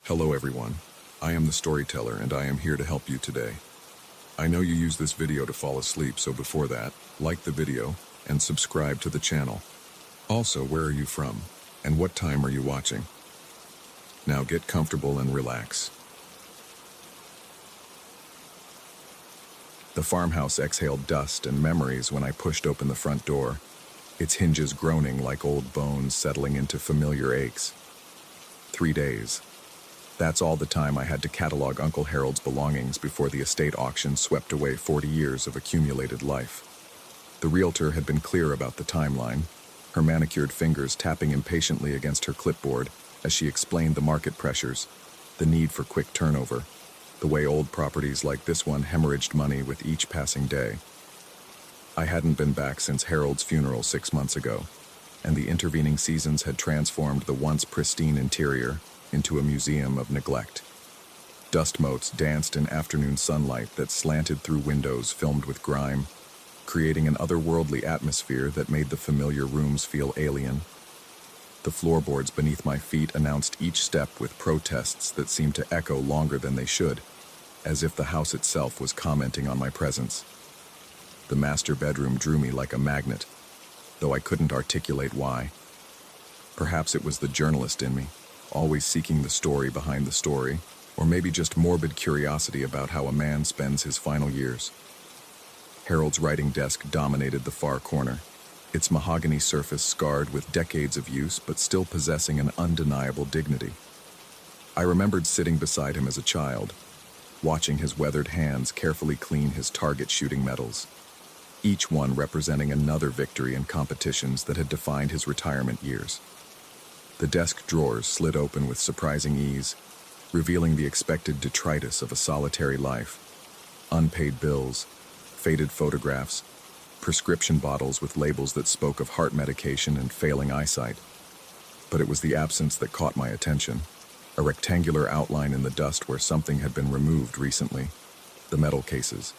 Hello everyone, I am the storyteller and I am here to help you today. I know you use this video to fall asleep, so before that, like the video and subscribe to the channel. Also, where are you from and what time are you watching? Now get comfortable and relax. The farmhouse exhaled dust and memories when I pushed open the front door, its hinges groaning like old bones settling into familiar aches. 3 days. That's all the time I had to catalog Uncle Harold's belongings before the estate auction swept away 40 years of accumulated life. The realtor had been clear about the timeline, her manicured fingers tapping impatiently against her clipboard as she explained the market pressures, the need for quick turnover, the way old properties like this one hemorrhaged money with each passing day. I hadn't been back since Harold's funeral 6 months ago, and the intervening seasons had transformed the once pristine interior into a museum of neglect. Dust motes danced in afternoon sunlight that slanted through windows filmed with grime, creating an otherworldly atmosphere that made the familiar rooms feel alien. The floorboards beneath my feet announced each step with protests that seemed to echo longer than they should, as if the house itself was commenting on my presence. The master bedroom drew me like a magnet, though I couldn't articulate why. Perhaps it was the journalist in me, always seeking the story behind the story, or maybe just morbid curiosity about how a man spends his final years. Harold's writing desk dominated the far corner, its mahogany surface scarred with decades of use but still possessing an undeniable dignity. I remembered sitting beside him as a child, watching his weathered hands carefully clean his target shooting medals, each one representing another victory in competitions that had defined his retirement years. The desk drawers slid open with surprising ease, revealing the expected detritus of a solitary life. Unpaid bills, faded photographs, prescription bottles with labels that spoke of heart medication and failing eyesight. But it was the absence that caught my attention, a rectangular outline in the dust where something had been removed recently. The metal cases.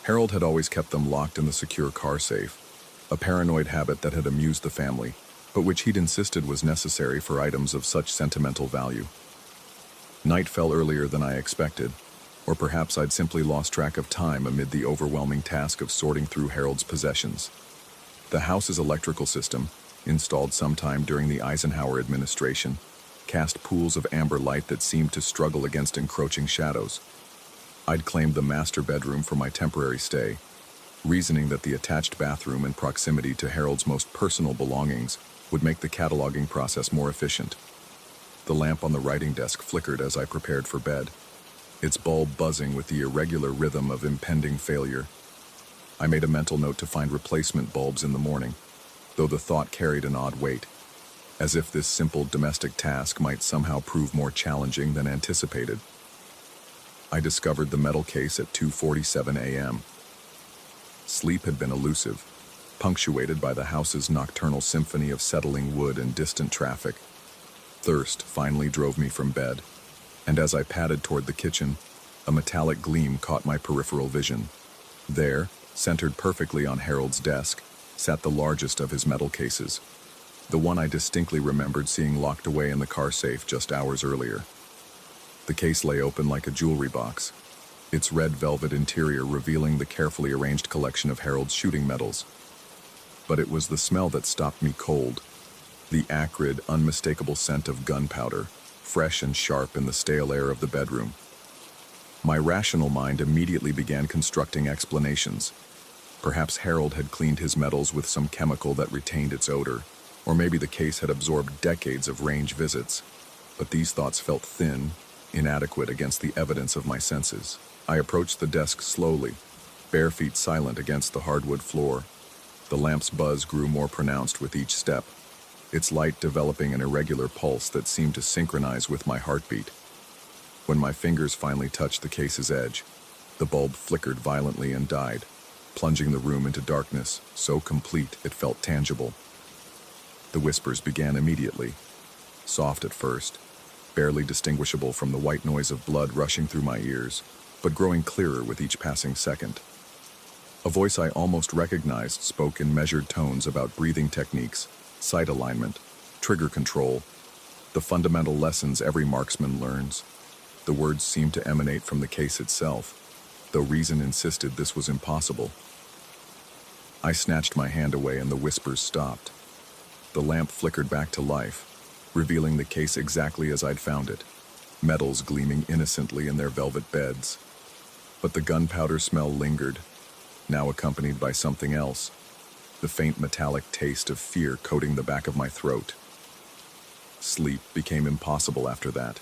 Harold had always kept them locked in the secure car safe, a paranoid habit that had amused the family, but which he'd insisted was necessary for items of such sentimental value. Night fell earlier than I expected, or perhaps I'd simply lost track of time amid the overwhelming task of sorting through Harold's possessions. The house's electrical system, installed sometime during the Eisenhower administration, cast pools of amber light that seemed to struggle against encroaching shadows. I'd claimed the master bedroom for my temporary stay, reasoning that the attached bathroom and proximity to Harold's most personal belongings would make the cataloging process more efficient. The lamp on the writing desk flickered as I prepared for bed, its bulb buzzing with the irregular rhythm of impending failure. I made a mental note to find replacement bulbs in the morning, though the thought carried an odd weight, as if this simple domestic task might somehow prove more challenging than anticipated. I discovered the metal case at 2:47 a.m. Sleep had been elusive, punctuated by the house's nocturnal symphony of settling wood and distant traffic. Thirst finally drove me from bed, and as I padded toward the kitchen, a metallic gleam caught my peripheral vision. There, centered perfectly on Harold's desk, sat the largest of his metal cases, the one I distinctly remembered seeing locked away in the car safe just hours earlier. The case lay open like a jewelry box, its red velvet interior revealing the carefully arranged collection of Harold's shooting medals. But it was the smell that stopped me cold, the acrid, unmistakable scent of gunpowder, fresh and sharp in the stale air of the bedroom. My rational mind immediately began constructing explanations. Perhaps Harold had cleaned his medals with some chemical that retained its odor, or maybe the case had absorbed decades of range visits. But these thoughts felt thin, inadequate against the evidence of my senses. I approached the desk slowly, bare feet silent against the hardwood floor. The lamp's buzz grew more pronounced with each step, its light developing an irregular pulse that seemed to synchronize with my heartbeat. When my fingers finally touched the case's edge, the bulb flickered violently and died, plunging the room into darkness, so complete it felt tangible. The whispers began immediately, soft at first, barely distinguishable from the white noise of blood rushing through my ears, but growing clearer with each passing second. A voice I almost recognized spoke in measured tones about breathing techniques, sight alignment, trigger control. The fundamental lessons every marksman learns. The words seemed to emanate from the case itself, though reason insisted this was impossible. I snatched my hand away and the whispers stopped. The lamp flickered back to life, revealing the case exactly as I'd found it, metals gleaming innocently in their velvet beds. But the gunpowder smell lingered, now accompanied by something else, the faint metallic taste of fear coating the back of my throat. Sleep became impossible after that.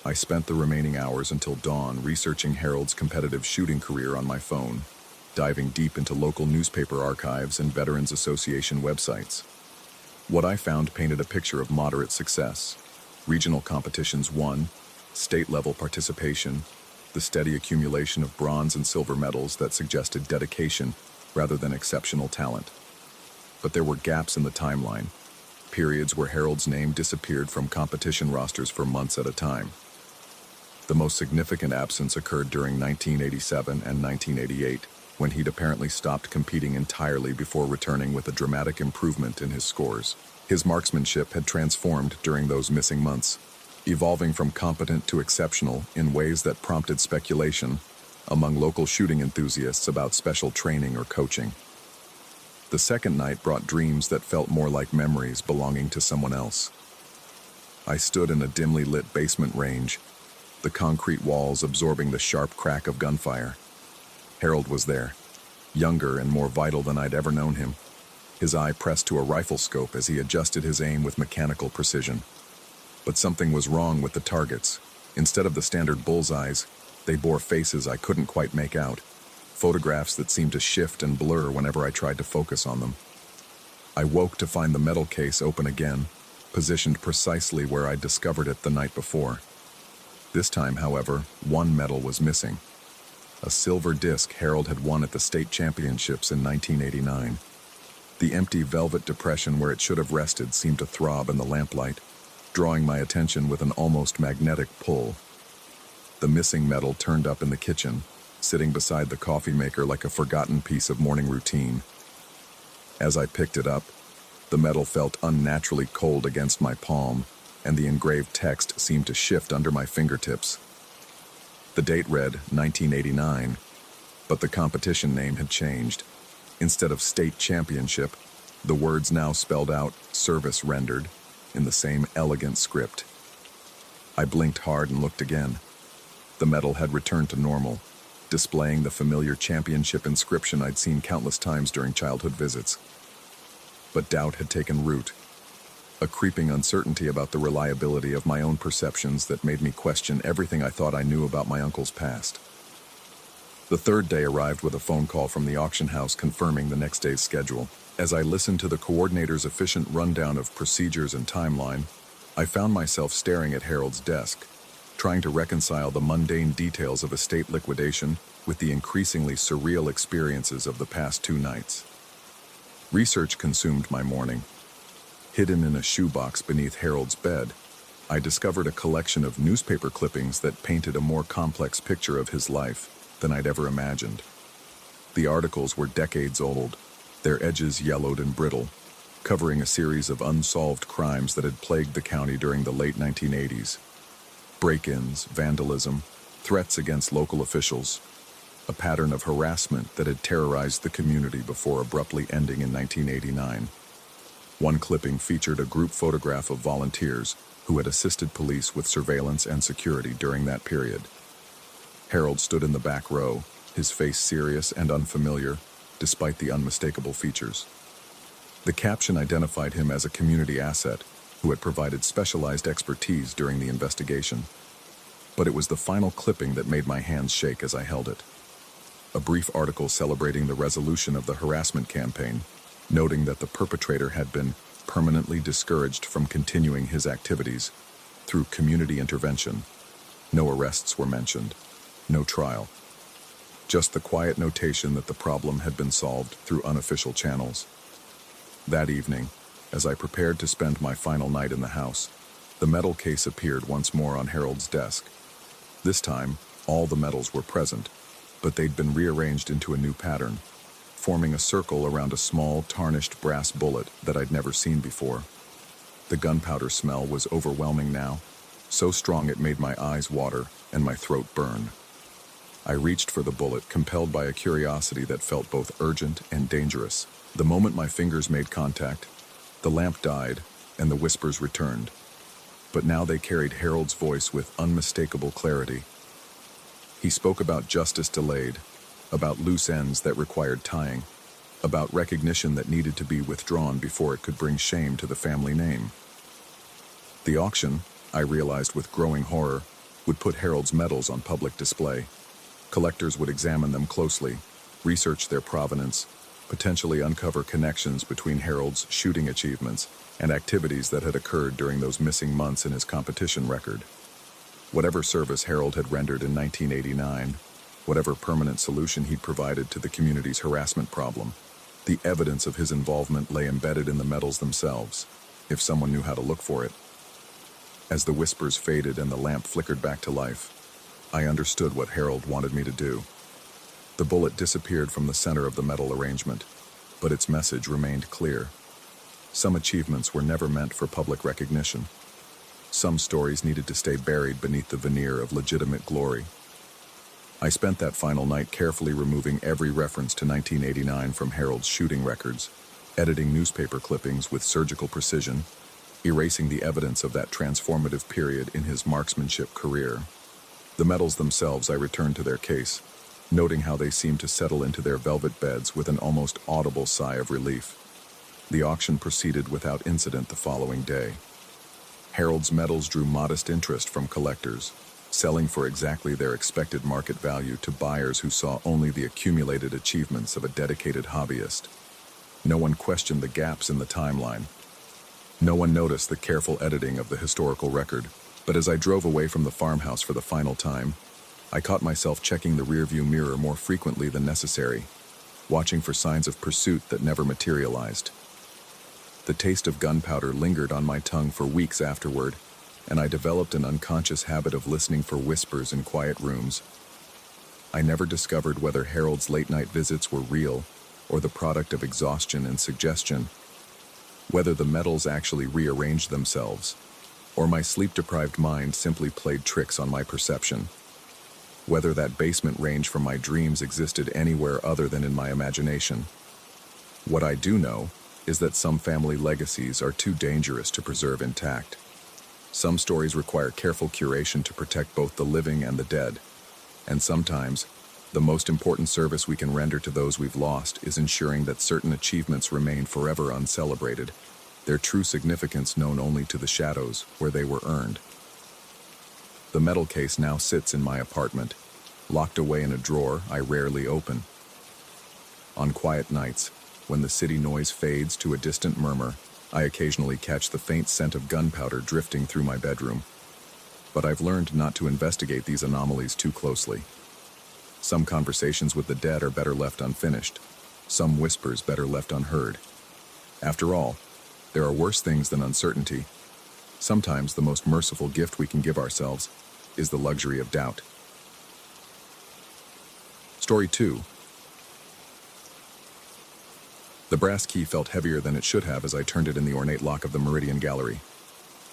I spent the remaining hours until dawn researching Harold's competitive shooting career on my phone, diving deep into local newspaper archives and Veterans Association websites. What I found painted a picture of moderate success. Regional competitions won, state-level participation, the steady accumulation of bronze and silver medals that suggested dedication rather than exceptional talent. But there were gaps in the timeline, periods where Harold's name disappeared from competition rosters for months at a time. The most significant absence occurred during 1987 and 1988, when he'd apparently stopped competing entirely before returning with a dramatic improvement in his scores. His marksmanship had transformed during those missing months, evolving from competent to exceptional in ways that prompted speculation among local shooting enthusiasts about special training or coaching. The second night brought dreams that felt more like memories belonging to someone else. I stood in a dimly lit basement range, the concrete walls absorbing the sharp crack of gunfire. Harold was there, younger and more vital than I'd ever known him, his eye pressed to a rifle scope as he adjusted his aim with mechanical precision. But something was wrong with the targets. Instead of the standard bullseyes, they bore faces I couldn't quite make out, photographs that seemed to shift and blur whenever I tried to focus on them. I woke to find the metal case open again, positioned precisely where I'd discovered it the night before. This time, however, one medal was missing. A silver disc Harold had won at the state championships in 1989. The empty velvet depression where it should have rested seemed to throb in the lamplight, drawing my attention with an almost magnetic pull. The missing medal turned up in the kitchen, sitting beside the coffee maker like a forgotten piece of morning routine. As I picked it up, the metal felt unnaturally cold against my palm, and the engraved text seemed to shift under my fingertips. The date read 1989, but the competition name had changed. Instead of state championship, the words now spelled out service rendered in the same elegant script. I blinked hard and looked again. The medal had returned to normal, displaying the familiar championship inscription I'd seen countless times during childhood visits. But doubt had taken root, a creeping uncertainty about the reliability of my own perceptions that made me question everything I thought I knew about my uncle's past. The third day arrived with a phone call from the auction house confirming the next day's schedule. As I listened to the coordinator's efficient rundown of procedures and timeline, I found myself staring at Harold's desk, trying to reconcile the mundane details of estate liquidation with the increasingly surreal experiences of the past 2 nights. Research consumed my morning. Hidden in a shoebox beneath Harold's bed, I discovered a collection of newspaper clippings that painted a more complex picture of his life than I'd ever imagined. The articles were decades old, their edges yellowed and brittle, covering a series of unsolved crimes that had plagued the county during the late 1980s. Break-ins, vandalism, threats against local officials, a pattern of harassment that had terrorized the community before abruptly ending in 1989. One clipping featured a group photograph of volunteers who had assisted police with surveillance and security during that period. Harold stood in the back row, his face serious and unfamiliar, despite the unmistakable features. The caption identified him as a community asset who had provided specialized expertise during the investigation. But it was the final clipping that made my hands shake as I held it. A brief article celebrating the resolution of the harassment campaign, noting that the perpetrator had been permanently discouraged from continuing his activities through community intervention. No arrests were mentioned, no trial. Just the quiet notation that the problem had been solved through unofficial channels. That evening, as I prepared to spend my final night in the house, the medal case appeared once more on Harold's desk. This time, all the medals were present, but they'd been rearranged into a new pattern, forming a circle around a small, tarnished brass bullet that I'd never seen before. The gunpowder smell was overwhelming now, so strong it made my eyes water and my throat burn. I reached for the bullet, compelled by a curiosity that felt both urgent and dangerous. The moment my fingers made contact, the lamp died and the whispers returned. But now they carried Harold's voice with unmistakable clarity. He spoke about justice delayed, about loose ends that required tying, about recognition that needed to be withdrawn before it could bring shame to the family name. The auction, I realized with growing horror, would put Harold's medals on public display. Collectors would examine them closely, research their provenance, potentially uncover connections between Harold's shooting achievements and activities that had occurred during those missing months in his competition record. Whatever service Harold had rendered in 1989, whatever permanent solution he'd provided to the community's harassment problem, the evidence of his involvement lay embedded in the medals themselves, if someone knew how to look for it. As the whispers faded and the lamp flickered back to life, I understood what Harold wanted me to do. The bullet disappeared from the center of the metal arrangement, but its message remained clear. Some achievements were never meant for public recognition. Some stories needed to stay buried beneath the veneer of legitimate glory. I spent that final night carefully removing every reference to 1989 from Harold's shooting records, editing newspaper clippings with surgical precision, erasing the evidence of that transformative period in his marksmanship career. The medals themselves I returned to their case, noting how they seemed to settle into their velvet beds with an almost audible sigh of relief. The auction proceeded without incident the following day. Harold's medals drew modest interest from collectors, selling for exactly their expected market value to buyers who saw only the accumulated achievements of a dedicated hobbyist. No one questioned the gaps in the timeline. No one noticed the careful editing of the historical record, but as I drove away from the farmhouse for the final time, I caught myself checking the rearview mirror more frequently than necessary, watching for signs of pursuit that never materialized. The taste of gunpowder lingered on my tongue for weeks afterward, and I developed an unconscious habit of listening for whispers in quiet rooms. I never discovered whether Harold's late-night visits were real or the product of exhaustion and suggestion, whether the medals actually rearranged themselves, or my sleep-deprived mind simply played tricks on my perception, whether that basement range from my dreams existed anywhere other than in my imagination. What I do know is that some family legacies are too dangerous to preserve intact. Some stories require careful curation to protect both the living and the dead, and sometimes, the most important service we can render to those we've lost is ensuring that certain achievements remain forever uncelebrated, their true significance known only to the shadows where they were earned. The metal case now sits in my apartment, locked away in a drawer I rarely open. On quiet nights, when the city noise fades to a distant murmur, I occasionally catch the faint scent of gunpowder drifting through my bedroom. But I've learned not to investigate these anomalies too closely. Some conversations with the dead are better left unfinished, some whispers better left unheard. After all, there are worse things than uncertainty. Sometimes the most merciful gift we can give ourselves is the luxury of doubt. Story 2. The brass key felt heavier than it should have as I turned it in the ornate lock of the Meridian Gallery.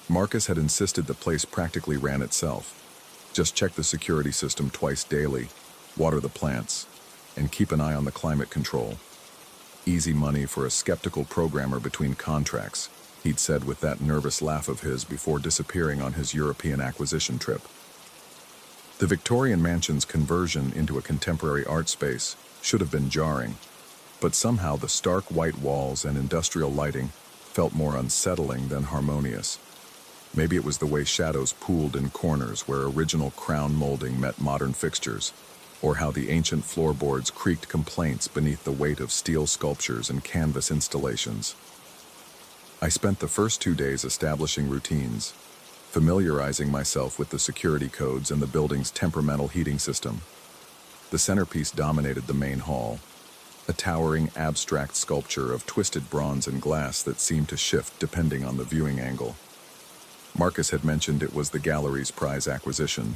Marcus had insisted the place practically ran itself. Just check the security system twice daily, water the plants, and keep an eye on the climate control. Easy money for a skeptical programmer between contracts, he'd said with that nervous laugh of his before disappearing on his European acquisition trip. The Victorian mansion's conversion into a contemporary art space should have been jarring, but somehow the stark white walls and industrial lighting felt more unsettling than harmonious. Maybe it was the way shadows pooled in corners where original crown molding met modern fixtures, or how the ancient floorboards creaked complaints beneath the weight of steel sculptures and canvas installations. I spent the first 2 days establishing routines, familiarizing myself with the security codes and the building's temperamental heating system. The centerpiece dominated the main hall, a towering abstract sculpture of twisted bronze and glass that seemed to shift depending on the viewing angle. Marcus had mentioned it was the gallery's prize acquisition,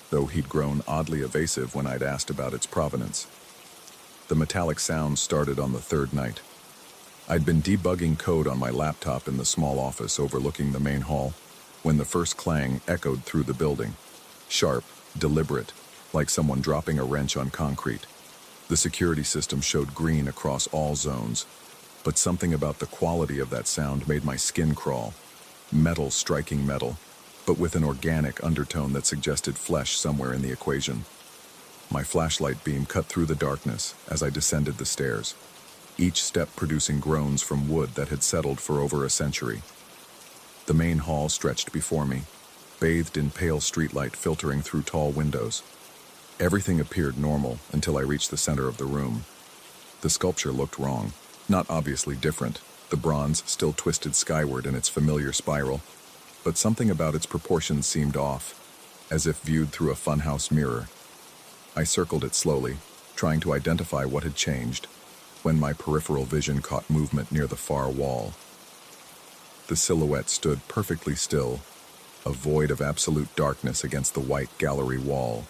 though he'd grown oddly evasive when I'd asked about its provenance. The metallic sound started on the third night. I'd been debugging code on my laptop in the small office overlooking the main hall when the first clang echoed through the building. Sharp, deliberate, like someone dropping a wrench on concrete. The security system showed green across all zones, but something about the quality of that sound made my skin crawl. Metal striking metal, but with an organic undertone that suggested flesh somewhere in the equation. My flashlight beam cut through the darkness as I descended the stairs, each step producing groans from wood that had settled for over a century. The main hall stretched before me, bathed in pale streetlight filtering through tall windows. Everything appeared normal until I reached the center of the room. The sculpture looked wrong, not obviously different, the bronze still twisted skyward in its familiar spiral, but something about its proportions seemed off, as if viewed through a funhouse mirror. I circled it slowly, trying to identify what had changed, when my peripheral vision caught movement near the far wall. The silhouette stood perfectly still, a void of absolute darkness against the white gallery wall.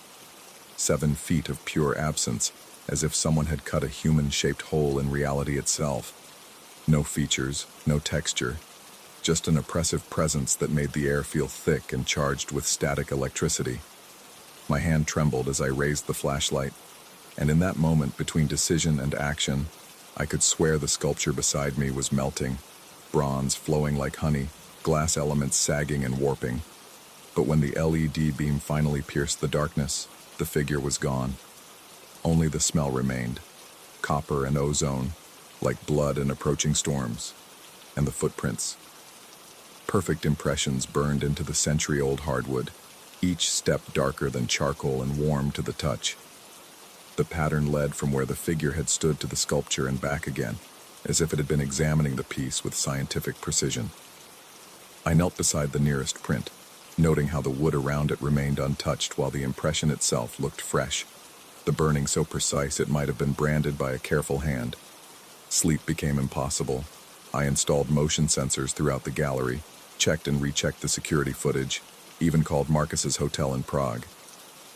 7 feet of pure absence, as if someone had cut a human-shaped hole in reality itself. No features, no texture, just an oppressive presence that made the air feel thick and charged with static electricity. My hand trembled as I raised the flashlight, and in that moment between decision and action, I could swear the sculpture beside me was melting, bronze flowing like honey, glass elements sagging and warping. But when the LED beam finally pierced the darkness, the figure was gone. Only the smell remained, copper and ozone, like blood and approaching storms, and the footprints. Perfect impressions burned into the century-old hardwood, each step darker than charcoal and warm to the touch. The pattern led from where the figure had stood to the sculpture and back again, as if it had been examining the piece with scientific precision. I knelt beside the nearest print, noting how the wood around it remained untouched while the impression itself looked fresh, the burning so precise it might have been branded by a careful hand. Sleep became impossible. I installed motion sensors throughout the gallery, checked and rechecked the security footage, even called Marcus's hotel in Prague.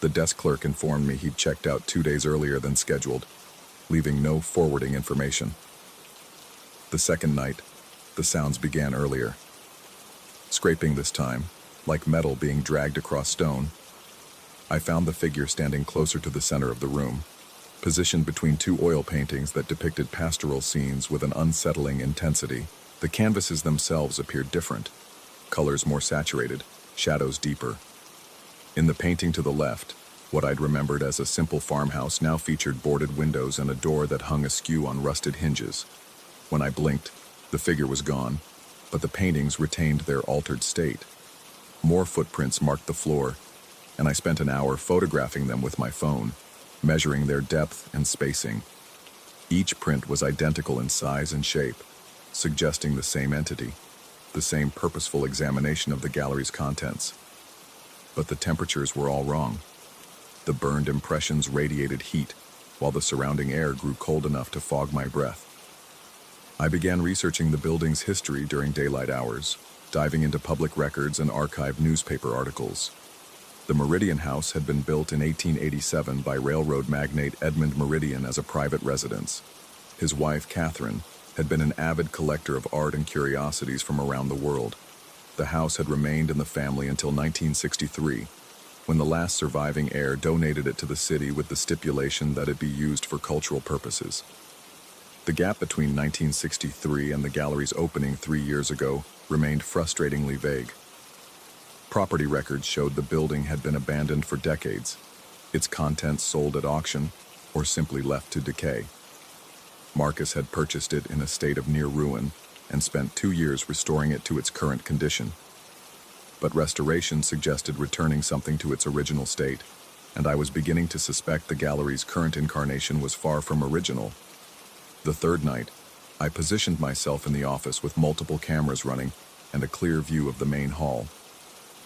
The desk clerk informed me he'd checked out 2 days earlier than scheduled, leaving no forwarding information. The second night, the sounds began earlier. Scraping this time, like metal being dragged across stone. I found the figure standing closer to the center of the room, positioned between 2 oil paintings that depicted pastoral scenes with an unsettling intensity. The canvases themselves appeared different, colors more saturated, shadows deeper. In the painting to the left, what I'd remembered as a simple farmhouse now featured boarded windows and a door that hung askew on rusted hinges. When I blinked, the figure was gone, but the paintings retained their altered state. More footprints marked the floor, and I spent an hour photographing them with my phone, measuring their depth and spacing. Each print was identical in size and shape, suggesting the same entity, the same purposeful examination of the gallery's contents. But the temperatures were all wrong. The burned impressions radiated heat, while the surrounding air grew cold enough to fog my breath. I began researching the building's history during daylight hours, diving into public records and archived newspaper articles. The Meridian House had been built in 1887 by railroad magnate Edmund Meridian as a private residence. His wife, Catherine, had been an avid collector of art and curiosities from around the world. The house had remained in the family until 1963, when the last surviving heir donated it to the city with the stipulation that it be used for cultural purposes. The gap between 1963 and the gallery's opening 3 years ago remained frustratingly vague. Property records showed the building had been abandoned for decades, its contents sold at auction or simply left to decay. Marcus had purchased it in a state of near ruin and spent 2 years restoring it to its current condition. But restoration suggested returning something to its original state, and I was beginning to suspect the gallery's current incarnation was far from original. The third night, I positioned myself in the office with multiple cameras running and a clear view of the main hall.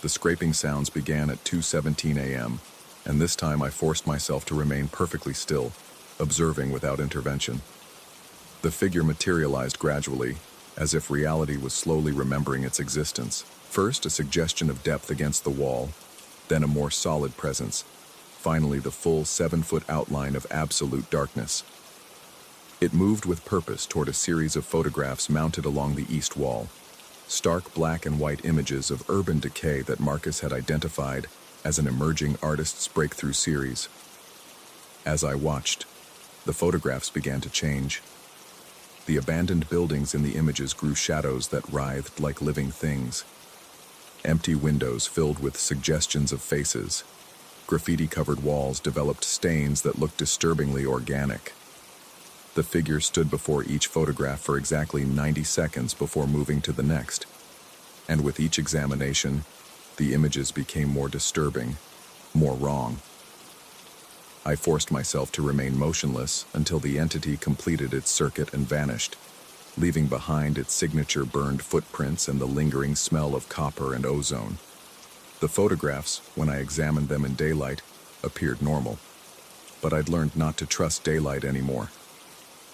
The scraping sounds began at 2:17 a.m., and this time I forced myself to remain perfectly still, observing without intervention. The figure materialized gradually, as if reality was slowly remembering its existence. First, a suggestion of depth against the wall, then a more solid presence, finally the full 7-foot outline of absolute darkness. It moved with purpose toward a series of photographs mounted along the east wall, stark black and white images of urban decay that Marcus had identified as an emerging artist's breakthrough series. As I watched, the photographs began to change. The abandoned buildings in the images grew shadows that writhed like living things. Empty windows filled with suggestions of faces. Graffiti-covered walls developed stains that looked disturbingly organic. The figure stood before each photograph for exactly 90 seconds before moving to the next. And with each examination, the images became more disturbing, more wrong. I forced myself to remain motionless until the entity completed its circuit and vanished, leaving behind its signature burned footprints and the lingering smell of copper and ozone. The photographs, when I examined them in daylight, appeared normal. But I'd learned not to trust daylight anymore.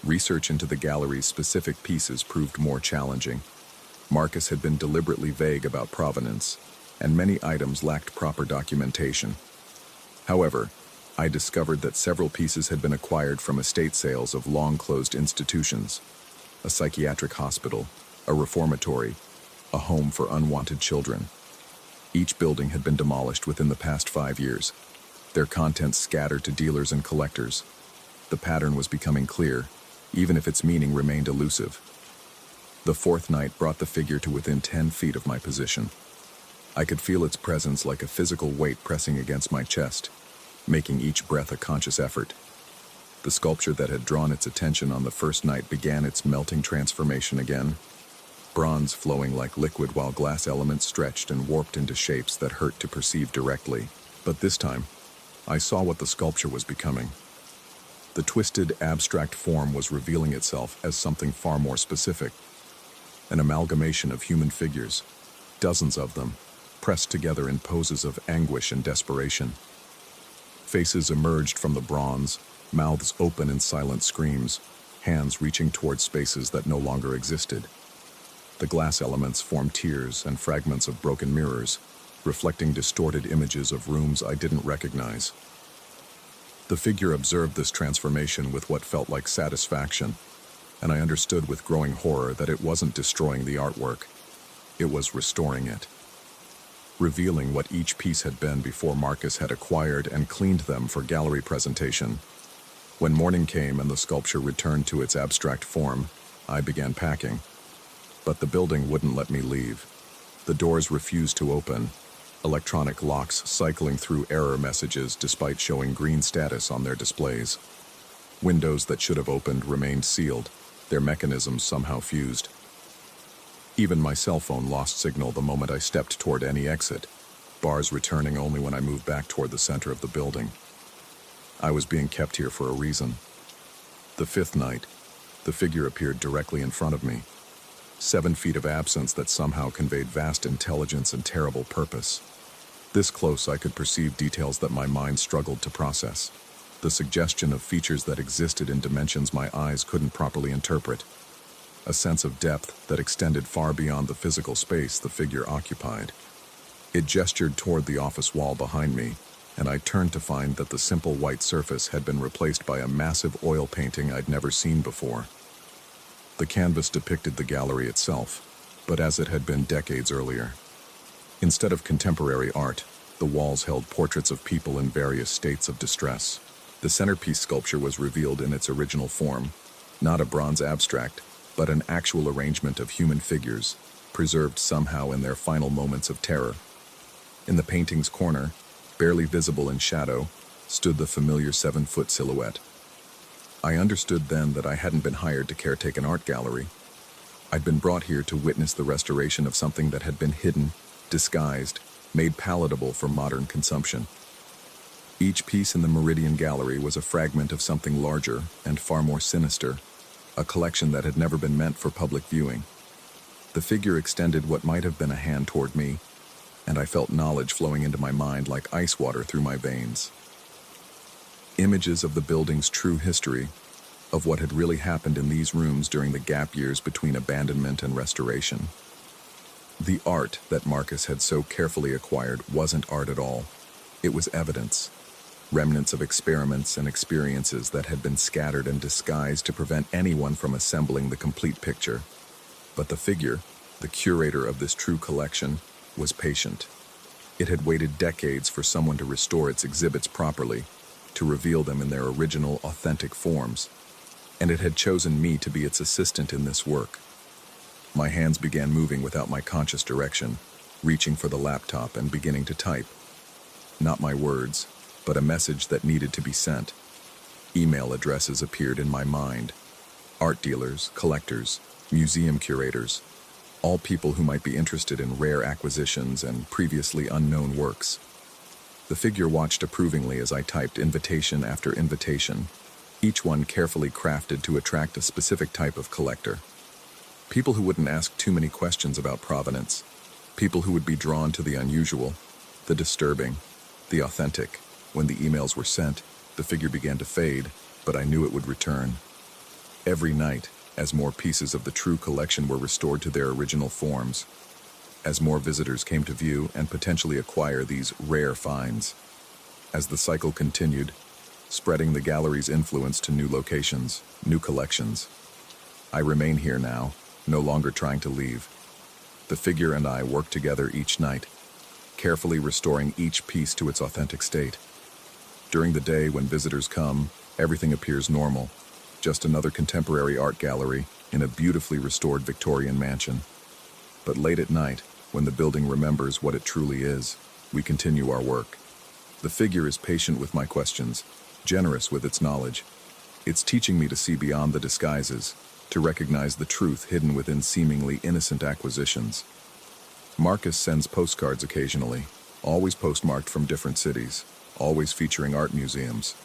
Research into the gallery's specific pieces proved more challenging. Marcus had been deliberately vague about provenance, and many items lacked proper documentation. However, I discovered that several pieces had been acquired from estate sales of long-closed institutions: a psychiatric hospital, a reformatory, a home for unwanted children. Each building had been demolished within the past 5 years, their contents scattered to dealers and collectors. The pattern was becoming clear, even if its meaning remained elusive. The fourth night brought the figure to within 10 feet of my position. I could feel its presence like a physical weight pressing against my chest, making each breath a conscious effort. The sculpture that had drawn its attention on the first night began its melting transformation again, bronze flowing like liquid while glass elements stretched and warped into shapes that hurt to perceive directly. But this time, I saw what the sculpture was becoming. The twisted, abstract form was revealing itself as something far more specific. An amalgamation of human figures, dozens of them, pressed together in poses of anguish and desperation. Faces emerged from the bronze, mouths open in silent screams, hands reaching toward spaces that no longer existed. The glass elements formed tiers and fragments of broken mirrors, reflecting distorted images of rooms I didn't recognize. The figure observed this transformation with what felt like satisfaction, and I understood with growing horror that it wasn't destroying the artwork, it was restoring it, revealing what each piece had been before Marcus had acquired and cleaned them for gallery presentation. When morning came and the sculpture returned to its abstract form, I began packing. But the building wouldn't let me leave. The doors refused to open, electronic locks cycling through error messages despite showing green status on their displays. Windows that should have opened remained sealed, their mechanisms somehow fused. Even my cell phone lost signal the moment I stepped toward any exit, bars returning only when I moved back toward the center of the building. I was being kept here for a reason. The fifth night, the figure appeared directly in front of me. 7 feet of absence that somehow conveyed vast intelligence and terrible purpose. This close, I could perceive details that my mind struggled to process. The suggestion of features that existed in dimensions my eyes couldn't properly interpret. A sense of depth that extended far beyond the physical space the figure occupied. It gestured toward the office wall behind me, and I turned to find that the simple white surface had been replaced by a massive oil painting I'd never seen before. The canvas depicted the gallery itself, but as it had been decades earlier. Instead of contemporary art, the walls held portraits of people in various states of distress. The centerpiece sculpture was revealed in its original form, not a bronze abstract, but an actual arrangement of human figures, preserved somehow in their final moments of terror. In the painting's corner, barely visible in shadow, stood the familiar 7-foot silhouette. I understood then that I hadn't been hired to caretake an art gallery. I'd been brought here to witness the restoration of something that had been hidden, disguised, made palatable for modern consumption. Each piece in the Meridian Gallery was a fragment of something larger and far more sinister, a collection that had never been meant for public viewing. The figure extended what might have been a hand toward me, and I felt knowledge flowing into my mind like ice water through my veins. Images of the building's true history, of what had really happened in these rooms during the gap years between abandonment and restoration. The art that Marcus had so carefully acquired wasn't art at all. It was evidence. remnants of experiments and experiences that had been scattered and disguised to prevent anyone from assembling the complete picture. But the figure, the curator of this true collection, was patient. It had waited decades for someone to restore its exhibits properly, to reveal them in their original, authentic forms, and it had chosen me to be its assistant in this work. My hands began moving without my conscious direction, reaching for the laptop and beginning to type. Not my words, but a message that needed to be sent. Email addresses appeared in my mind. Art dealers, collectors, museum curators, all people who might be interested in rare acquisitions and previously unknown works. The figure watched approvingly as I typed invitation after invitation, each one carefully crafted to attract a specific type of collector. People who wouldn't ask too many questions about provenance, people who would be drawn to the unusual, the disturbing, the authentic. When the emails were sent, the figure began to fade, but I knew it would return. Every night, as more pieces of the true collection were restored to their original forms, as more visitors came to view and potentially acquire these rare finds, as the cycle continued, spreading the gallery's influence to new locations, new collections. I remain here now, no longer trying to leave. The figure and I work together each night, carefully restoring each piece to its authentic state. During the day, when visitors come, everything appears normal, just another contemporary art gallery in a beautifully restored Victorian mansion. But late at night, when the building remembers what it truly is, we continue our work. The figure is patient with my questions, generous with its knowledge. It's teaching me to see beyond the disguises, to recognize the truth hidden within seemingly innocent acquisitions. Marcus sends postcards occasionally, always postmarked from different cities, always featuring art museums.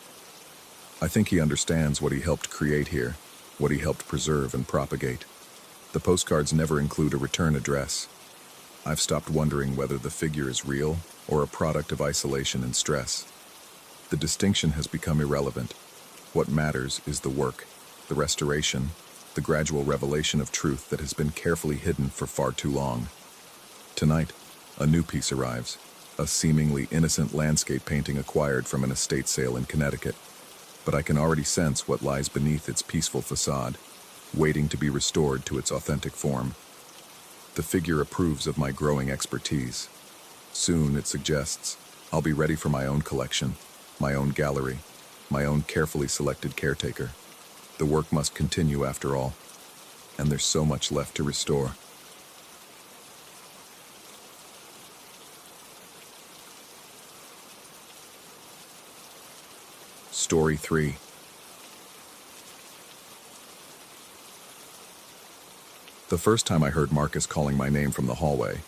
I think he understands what he helped create here, what he helped preserve and propagate. The postcards never include a return address. I've stopped wondering whether the figure is real or a product of isolation and stress. The distinction has become irrelevant. What matters is the work, the restoration, the gradual revelation of truth that has been carefully hidden for far too long. Tonight, a new piece arrives, a seemingly innocent landscape painting acquired from an estate sale in Connecticut. But I can already sense what lies beneath its peaceful facade, waiting to be restored to its authentic form. The figure approves of my growing expertise. Soon, it suggests, I'll be ready for my own collection, my own gallery, my own carefully selected caretaker. The work must continue after all, and there's so much left to restore. Story 3. The first time I heard Marcus calling my name from the hallway,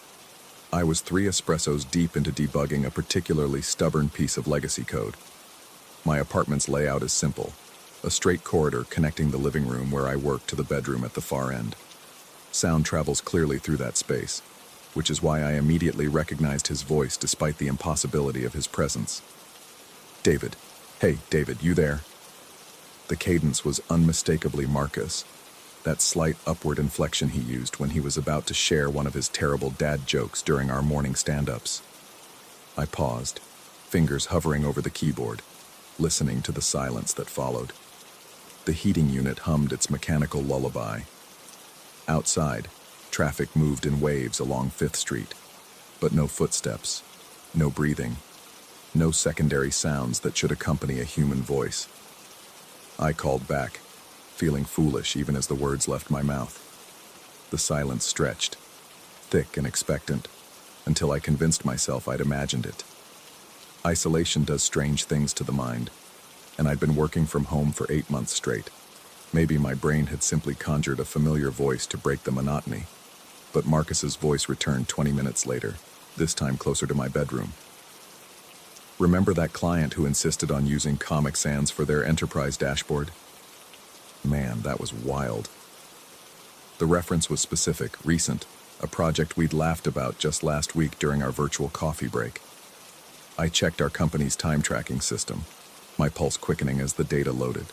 I was 3 espressos deep into debugging a particularly stubborn piece of legacy code. My apartment's layout is simple, a straight corridor connecting the living room where I work to the bedroom at the far end. Sound travels clearly through that space, which is why I immediately recognized his voice despite the impossibility of his presence. David. Hey, David, you there? The cadence was unmistakably Marcus, that slight upward inflection he used when he was about to share one of his terrible dad jokes during our morning stand-ups. I paused, fingers hovering over the keyboard, listening to the silence that followed. The heating unit hummed its mechanical lullaby. Outside, traffic moved in waves along 5th Street, but no footsteps, no breathing, no secondary sounds that should accompany a human voice. I called back, feeling foolish even as the words left my mouth. The silence stretched, thick and expectant, until I convinced myself I'd imagined it. Isolation does strange things to the mind, and I'd been working from home for 8 months straight. Maybe my brain had simply conjured a familiar voice to break the monotony. But Marcus's voice returned 20 minutes later, this time closer to my bedroom. Remember that client who insisted on using Comic Sans for their enterprise dashboard? Man, that was wild. The reference was specific, recent, a project we'd laughed about just last week during our virtual coffee break. I checked our company's time tracking system, my pulse quickening as the data loaded.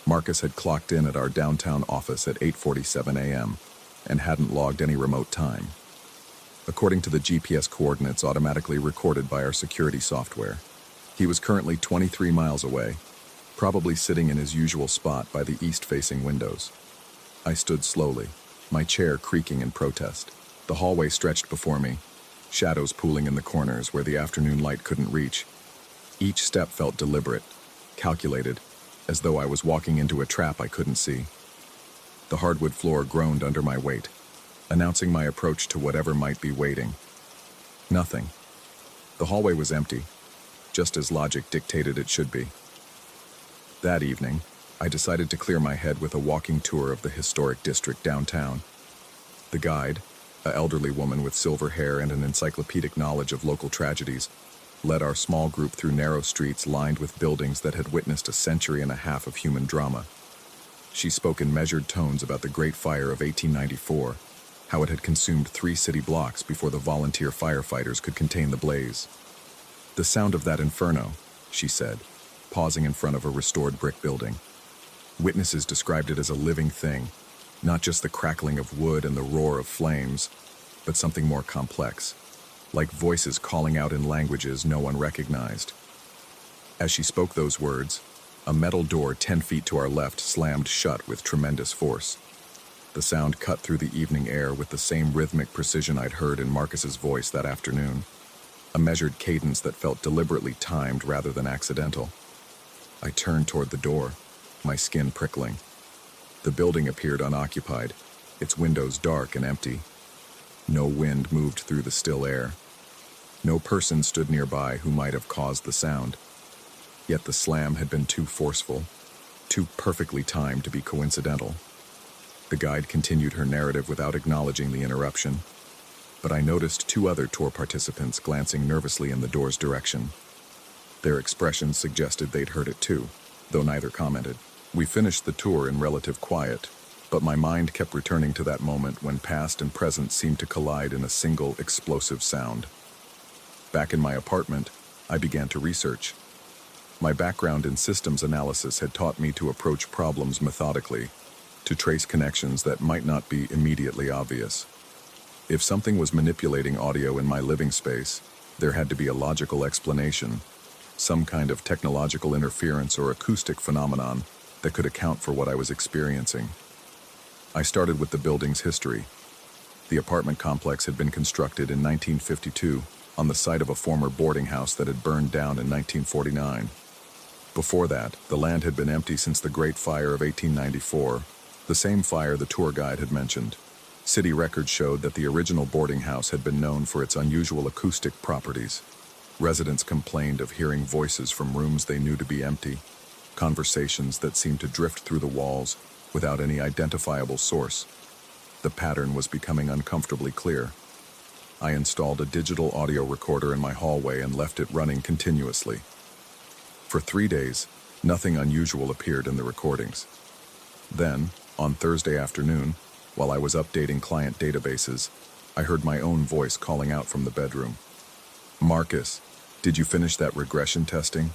Marcus had clocked in at our downtown office at 8:47 a.m. and hadn't logged any remote time. According to the GPS coordinates automatically recorded by our security software, He was currently 23 miles away, probably sitting in his usual spot by the east-facing windows. I stood slowly, my chair creaking in protest. The hallway stretched before me, shadows pooling in the corners where the afternoon light couldn't reach. Each step felt deliberate, calculated, as though I was walking into a trap I couldn't see. The hardwood floor groaned under my weight, announcing my approach to whatever might be waiting. Nothing. The hallway was empty, just as logic dictated it should be. That evening, I decided to clear my head with a walking tour of the historic district downtown. The guide, an elderly woman with silver hair and an encyclopedic knowledge of local tragedies, led our small group through narrow streets lined with buildings that had witnessed a century and a half of human drama. She spoke in measured tones about the Great Fire of 1894, how it had consumed 3 city blocks before the volunteer firefighters could contain the blaze. "The sound of that inferno," she said, pausing in front of a restored brick building. Witnesses described it as a living thing, not just the crackling of wood and the roar of flames, but something more complex, like voices calling out in languages no one recognized. As she spoke those words, a metal door 10 feet to our left slammed shut with tremendous force. The sound cut through the evening air with the same rhythmic precision I'd heard in Marcus's voice that afternoon, a measured cadence that felt deliberately timed rather than accidental. I turned toward the door, my skin prickling. The building appeared unoccupied, its windows dark and empty. No wind moved through the still air. No person stood nearby who might have caused the sound. Yet the slam had been too forceful, too perfectly timed to be coincidental. The guide continued her narrative without acknowledging the interruption, but I noticed 2 other tour participants glancing nervously in the door's direction. Their expressions suggested they'd heard it too, though neither commented. We finished the tour in relative quiet, but my mind kept returning to that moment when past and present seemed to collide in a single explosive sound. Back in my apartment, I began to research. My background in systems analysis had taught me to approach problems methodically, to trace connections that might not be immediately obvious. If something was manipulating audio in my living space, there had to be a logical explanation, some kind of technological interference or acoustic phenomenon that could account for what I was experiencing. I started with the building's history. The apartment complex had been constructed in 1952 on the site of a former boarding house that had burned down in 1949. Before that, the land had been empty since the Great Fire of 1894, the same fire the tour guide had mentioned. City records showed that the original boarding house had been known for its unusual acoustic properties. Residents complained of hearing voices from rooms they knew to be empty, conversations that seemed to drift through the walls without any identifiable source. The pattern was becoming uncomfortably clear. I installed a digital audio recorder in my hallway and left it running continuously. For 3 days, nothing unusual appeared in the recordings. Then, on Thursday afternoon, while I was updating client databases, I heard my own voice calling out from the bedroom. "Marcus, did you finish that regression testing?"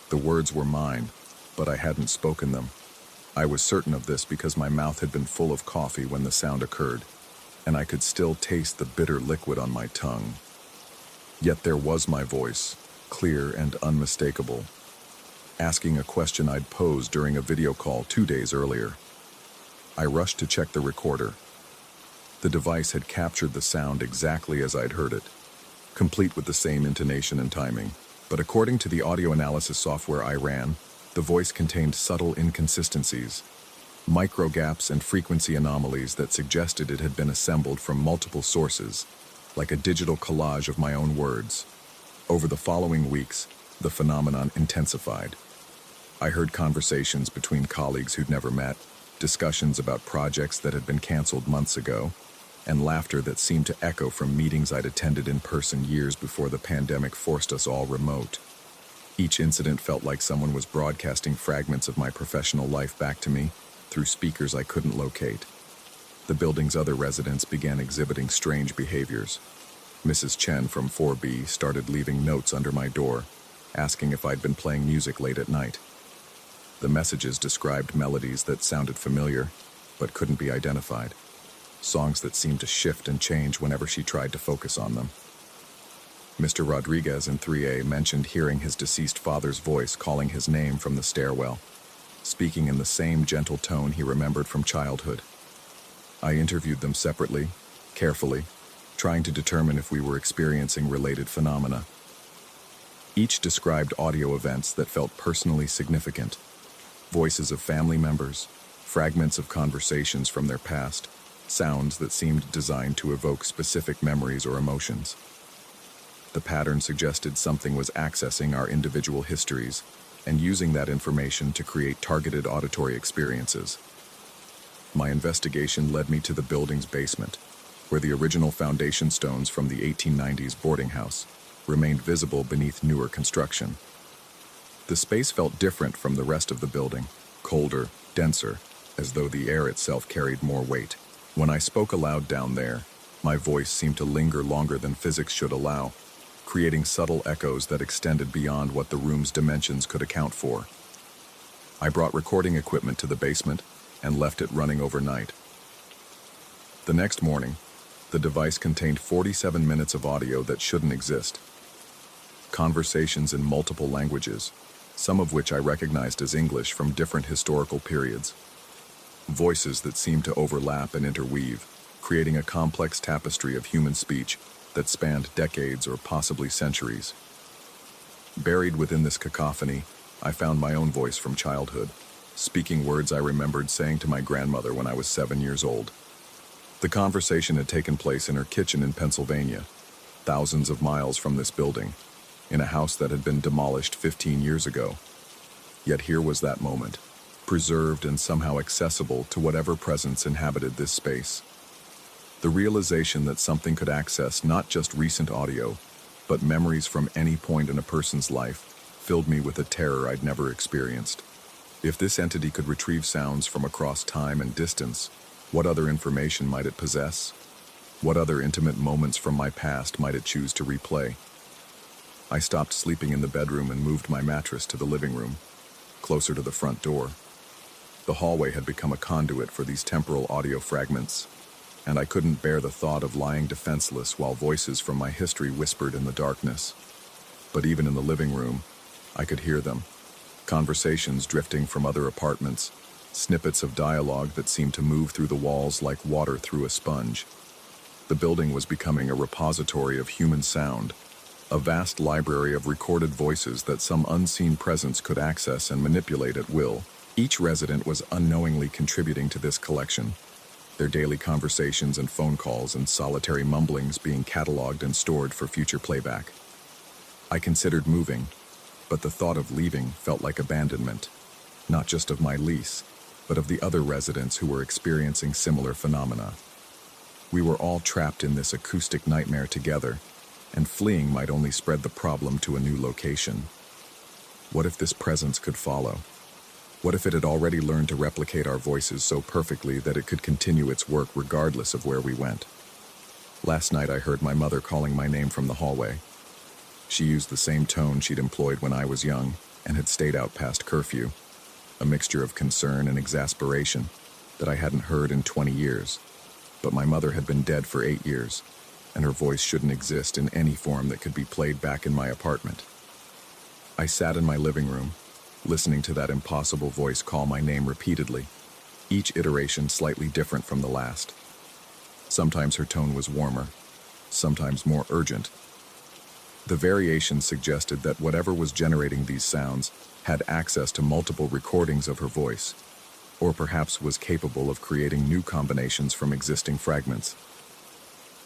The words were mine, but I hadn't spoken them. I was certain of this because my mouth had been full of coffee when the sound occurred, and I could still taste the bitter liquid on my tongue. Yet there was my voice, clear and unmistakable, asking a question I'd posed during a video call 2 days earlier. I rushed to check the recorder. The device had captured the sound exactly as I'd heard it, complete with the same intonation and timing. But according to the audio analysis software I ran, the voice contained subtle inconsistencies, micro gaps and frequency anomalies that suggested it had been assembled from multiple sources, like a digital collage of my own words. Over the following weeks, the phenomenon intensified. I heard conversations between colleagues who'd never met, discussions about projects that had been canceled months ago, and laughter that seemed to echo from meetings I'd attended in person years before the pandemic forced us all remote. Each incident felt like someone was broadcasting fragments of my professional life back to me through speakers I couldn't locate. The building's other residents began exhibiting strange behaviors. Mrs. Chen from 4B started leaving notes under my door, asking if I'd been playing music late at night. The messages described melodies that sounded familiar, but couldn't be identified. Songs that seemed to shift and change whenever she tried to focus on them. Mr. Rodriguez in 3A mentioned hearing his deceased father's voice calling his name from the stairwell, speaking in the same gentle tone he remembered from childhood. I interviewed them separately, carefully, trying to determine if we were experiencing related phenomena. Each described audio events that felt personally significant, voices of family members, fragments of conversations from their past, sounds that seemed designed to evoke specific memories or emotions. The pattern suggested something was accessing our individual histories and using that information to create targeted auditory experiences. My investigation led me to the building's basement, where the original foundation stones from the 1890s boarding house remained visible beneath newer construction. The space felt different from the rest of the building, colder, denser, as though the air itself carried more weight. When I spoke aloud down there, my voice seemed to linger longer than physics should allow, creating subtle echoes that extended beyond what the room's dimensions could account for. I brought recording equipment to the basement and left it running overnight. The next morning, the device contained 47 minutes of audio that shouldn't exist. Conversations in multiple languages, some of which I recognized as English from different historical periods. Voices that seemed to overlap and interweave, creating a complex tapestry of human speech that spanned decades or possibly centuries. Buried within this cacophony, I found my own voice from childhood, speaking words I remembered saying to my grandmother when I was 7 years old. The conversation had taken place in her kitchen in Pennsylvania, thousands of miles from this building, in a house that had been demolished 15 years ago. Yet here was that moment, preserved and somehow accessible to whatever presence inhabited this space. The realization that something could access not just recent audio, but memories from any point in a person's life, filled me with a terror I'd never experienced. If this entity could retrieve sounds from across time and distance, what other information might it possess? What other intimate moments from my past might it choose to replay? I stopped sleeping in the bedroom and moved my mattress to the living room, closer to the front door. The hallway had become a conduit for these temporal audio fragments, and I couldn't bear the thought of lying defenseless while voices from my history whispered in the darkness. But even in the living room, I could hear them, conversations drifting from other apartments, snippets of dialogue that seemed to move through the walls like water through a sponge. The building was becoming a repository of human sound, a vast library of recorded voices that some unseen presence could access and manipulate at will. Each resident was unknowingly contributing to this collection, their daily conversations and phone calls and solitary mumblings being cataloged and stored for future playback. I considered moving, but the thought of leaving felt like abandonment, not just of my lease, but of the other residents who were experiencing similar phenomena. We were all trapped in this acoustic nightmare together, and fleeing might only spread the problem to a new location. What if this presence could follow? What if it had already learned to replicate our voices so perfectly that it could continue its work regardless of where we went? Last night I heard my mother calling my name from the hallway. She used the same tone she'd employed when I was young and had stayed out past curfew, a mixture of concern and exasperation that I hadn't heard in 20 years. But my mother had been dead for 8 years, and her voice shouldn't exist in any form that could be played back in my apartment. I sat in my living room, listening to that impossible voice call my name repeatedly, each iteration slightly different from the last. Sometimes her tone was warmer, sometimes more urgent. The variations suggested that whatever was generating these sounds had access to multiple recordings of her voice, or perhaps was capable of creating new combinations from existing fragments.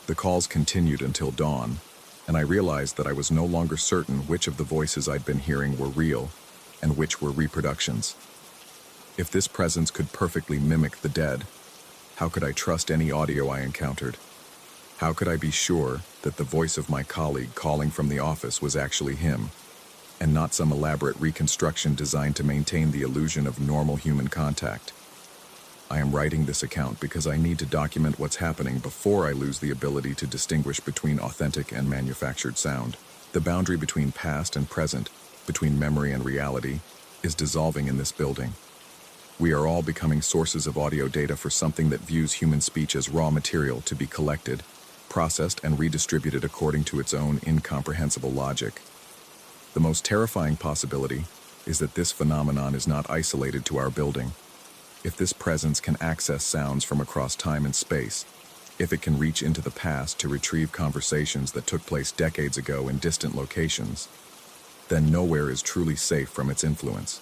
The calls continued until dawn, and I realized that I was no longer certain which of the voices I'd been hearing were real and which were reproductions. If this presence could perfectly mimic the dead, how could I trust any audio I encountered? How could I be sure that the voice of my colleague calling from the office was actually him, and not some elaborate reconstruction designed to maintain the illusion of normal human contact? I am writing this account because I need to document what's happening before I lose the ability to distinguish between authentic and manufactured sound. The boundary between past and present, between memory and reality, is dissolving in this building. We are all becoming sources of audio data for something that views human speech as raw material to be collected, processed and redistributed according to its own incomprehensible logic. The most terrifying possibility is that this phenomenon is not isolated to our building. If this presence can access sounds from across time and space, if it can reach into the past to retrieve conversations that took place decades ago in distant locations, then nowhere is truly safe from its influence.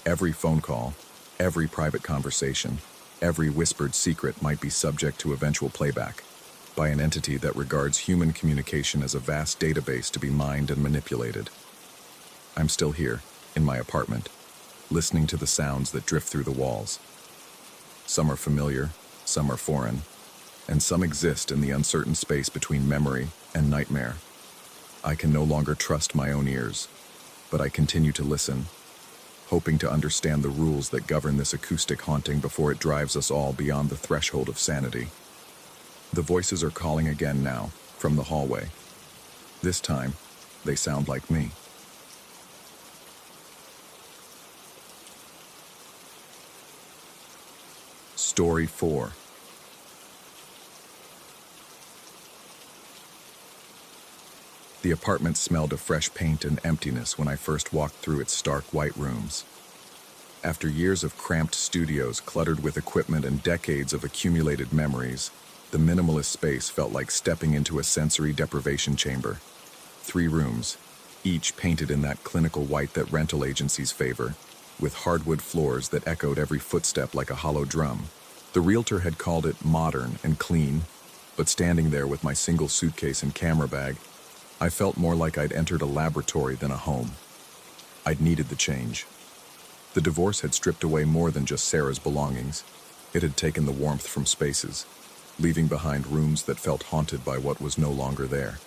Every phone call, every private conversation, every whispered secret might be subject to eventual playback by an entity that regards human communication as a vast database to be mined and manipulated. I'm still here, in my apartment, listening to the sounds that drift through the walls. Some are familiar, some are foreign, and some exist in the uncertain space between memory and nightmare. I can no longer trust my own ears, but I continue to listen, hoping to understand the rules that govern this acoustic haunting before it drives us all beyond the threshold of sanity. The voices are calling again now, from the hallway. This time, they sound like me. Story 4. The apartment smelled of fresh paint and emptiness when I first walked through its stark white rooms. After years of cramped studios cluttered with equipment and decades of accumulated memories, the minimalist space felt like stepping into a sensory deprivation chamber. 3 rooms, each painted in that clinical white that rental agencies favor, with hardwood floors that echoed every footstep like a hollow drum. The realtor had called it modern and clean, but standing there with my single suitcase and camera bag, I felt more like I'd entered a laboratory than a home. I'd needed the change. The divorce had stripped away more than just Sarah's belongings. It had taken the warmth from spaces, leaving behind rooms that felt haunted by what was no longer there.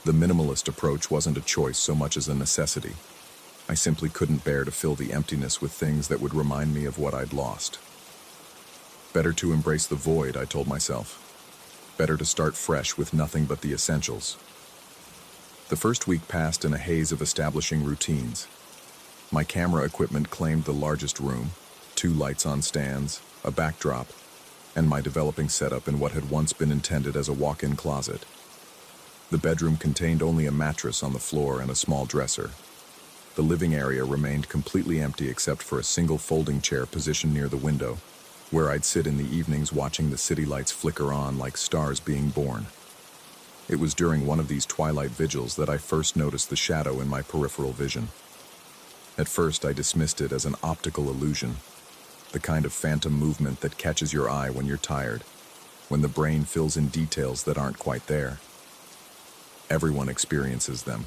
The minimalist approach wasn't a choice so much as a necessity. I simply couldn't bear to fill the emptiness with things that would remind me of what I'd lost. Better to embrace the void, I told myself. Better to start fresh with nothing but the essentials. The first week passed in a haze of establishing routines. My camera equipment claimed the largest room, 2 lights on stands, a backdrop, and my developing setup in what had once been intended as a walk-in closet. The bedroom contained only a mattress on the floor and a small dresser. The living area remained completely empty except for a single folding chair positioned near the window, where I'd sit in the evenings watching the city lights flicker on like stars being born. It was during one of these twilight vigils that I first noticed the shadow in my peripheral vision. At first, I dismissed it as an optical illusion, the kind of phantom movement that catches your eye when you're tired, when the brain fills in details that aren't quite there. Everyone experiences them.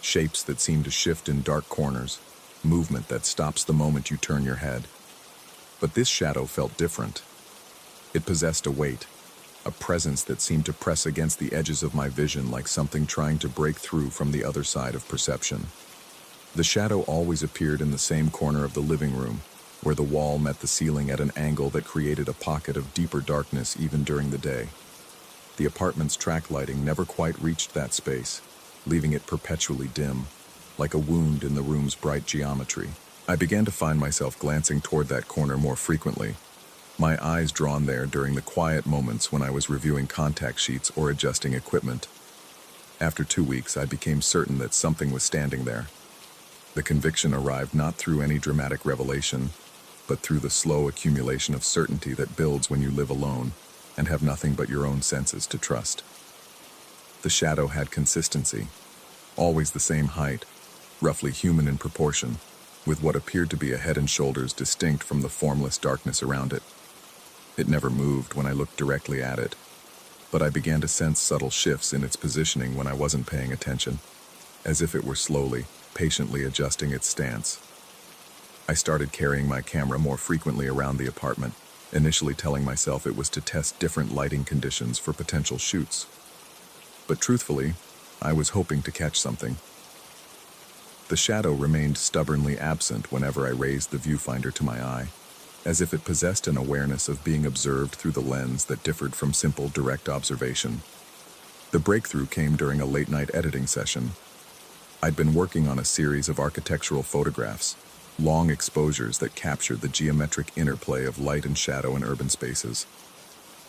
Shapes that seem to shift in dark corners, movement that stops the moment you turn your head. But this shadow felt different. It possessed a weight, a presence that seemed to press against the edges of my vision like something trying to break through from the other side of perception. The shadow always appeared in the same corner of the living room, where the wall met the ceiling at an angle that created a pocket of deeper darkness even during the day. The apartment's track lighting never quite reached that space, leaving it perpetually dim, like a wound in the room's bright geometry. I began to find myself glancing toward that corner more frequently, my eyes drawn there during the quiet moments when I was reviewing contact sheets or adjusting equipment. After 2 weeks, I became certain that something was standing there. The conviction arrived not through any dramatic revelation, but through the slow accumulation of certainty that builds when you live alone and have nothing but your own senses to trust. The shadow had consistency, always the same height, roughly human in proportion, with what appeared to be a head and shoulders distinct from the formless darkness around it. It never moved when I looked directly at it, but I began to sense subtle shifts in its positioning when I wasn't paying attention, as if it were slowly, patiently adjusting its stance. I started carrying my camera more frequently around the apartment, initially telling myself it was to test different lighting conditions for potential shoots. But truthfully, I was hoping to catch something. The shadow remained stubbornly absent whenever I raised the viewfinder to my eye, as if it possessed an awareness of being observed through the lens that differed from simple, direct observation. The breakthrough came during a late-night editing session. I'd been working on a series of architectural photographs, long exposures that captured the geometric interplay of light and shadow in urban spaces.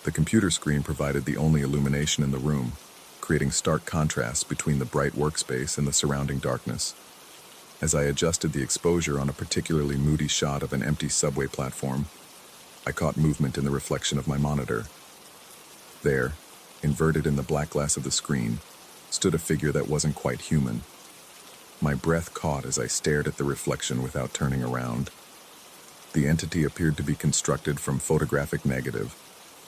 The computer screen provided the only illumination in the room, creating stark contrasts between the bright workspace and the surrounding darkness. As I adjusted the exposure on a particularly moody shot of an empty subway platform, I caught movement in the reflection of my monitor. There, inverted in the black glass of the screen, stood a figure that wasn't quite human. My breath caught as I stared at the reflection without turning around. The entity appeared to be constructed from photographic negative,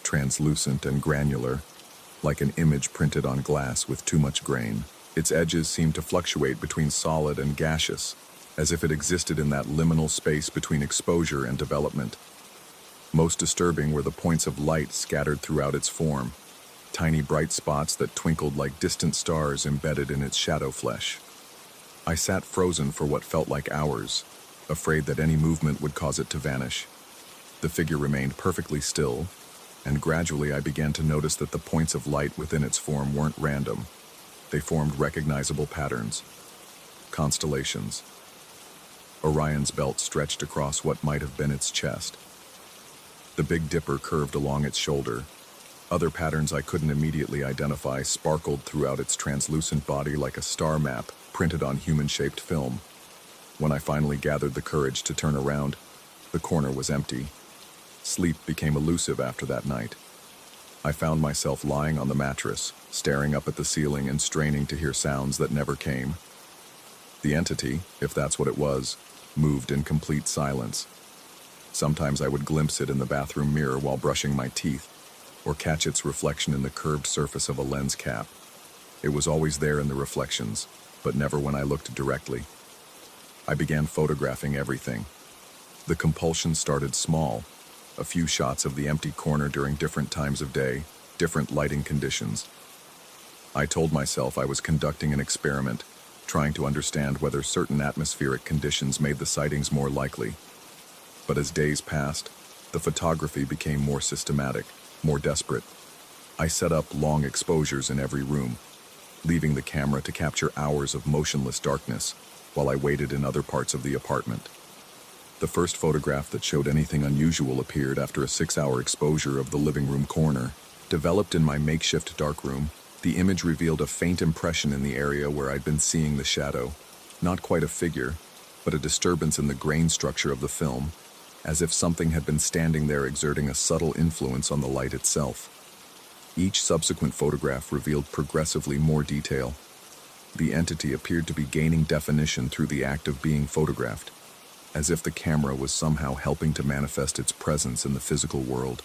translucent and granular, like an image printed on glass with too much grain. Its edges seemed to fluctuate between solid and gaseous, as if it existed in that liminal space between exposure and development. Most disturbing were the points of light scattered throughout its form, tiny bright spots that twinkled like distant stars embedded in its shadow flesh. I sat frozen for what felt like hours, afraid that any movement would cause it to vanish. The figure remained perfectly still, and gradually I began to notice that the points of light within its form weren't random. They formed recognizable patterns, constellations. Orion's belt stretched across what might have been its chest. The Big Dipper curved along its shoulder. Other patterns I couldn't immediately identify sparkled throughout its translucent body like a star map printed on human-shaped film. When I finally gathered the courage to turn around, the corner was empty. Sleep became elusive after that night. I found myself lying on the mattress, staring up at the ceiling and straining to hear sounds that never came. The entity, if that's what it was, moved in complete silence. Sometimes I would glimpse it in the bathroom mirror while brushing my teeth, or catch its reflection in the curved surface of a lens cap. It was always there in the reflections, but never when I looked directly. I began photographing everything. The compulsion started small, a few shots of the empty corner during different times of day, different lighting conditions. I told myself I was conducting an experiment, trying to understand whether certain atmospheric conditions made the sightings more likely. But as days passed, the photography became more systematic, more desperate. I set up long exposures in every room, leaving the camera to capture hours of motionless darkness while I waited in other parts of the apartment. The first photograph that showed anything unusual appeared after a 6-hour exposure of the living room corner. Developed in my makeshift darkroom, the image revealed a faint impression in the area where I'd been seeing the shadow. Not quite a figure, but a disturbance in the grain structure of the film, as if something had been standing there exerting a subtle influence on the light itself. Each subsequent photograph revealed progressively more detail. The entity appeared to be gaining definition through the act of being photographed, as if the camera was somehow helping to manifest its presence in the physical world.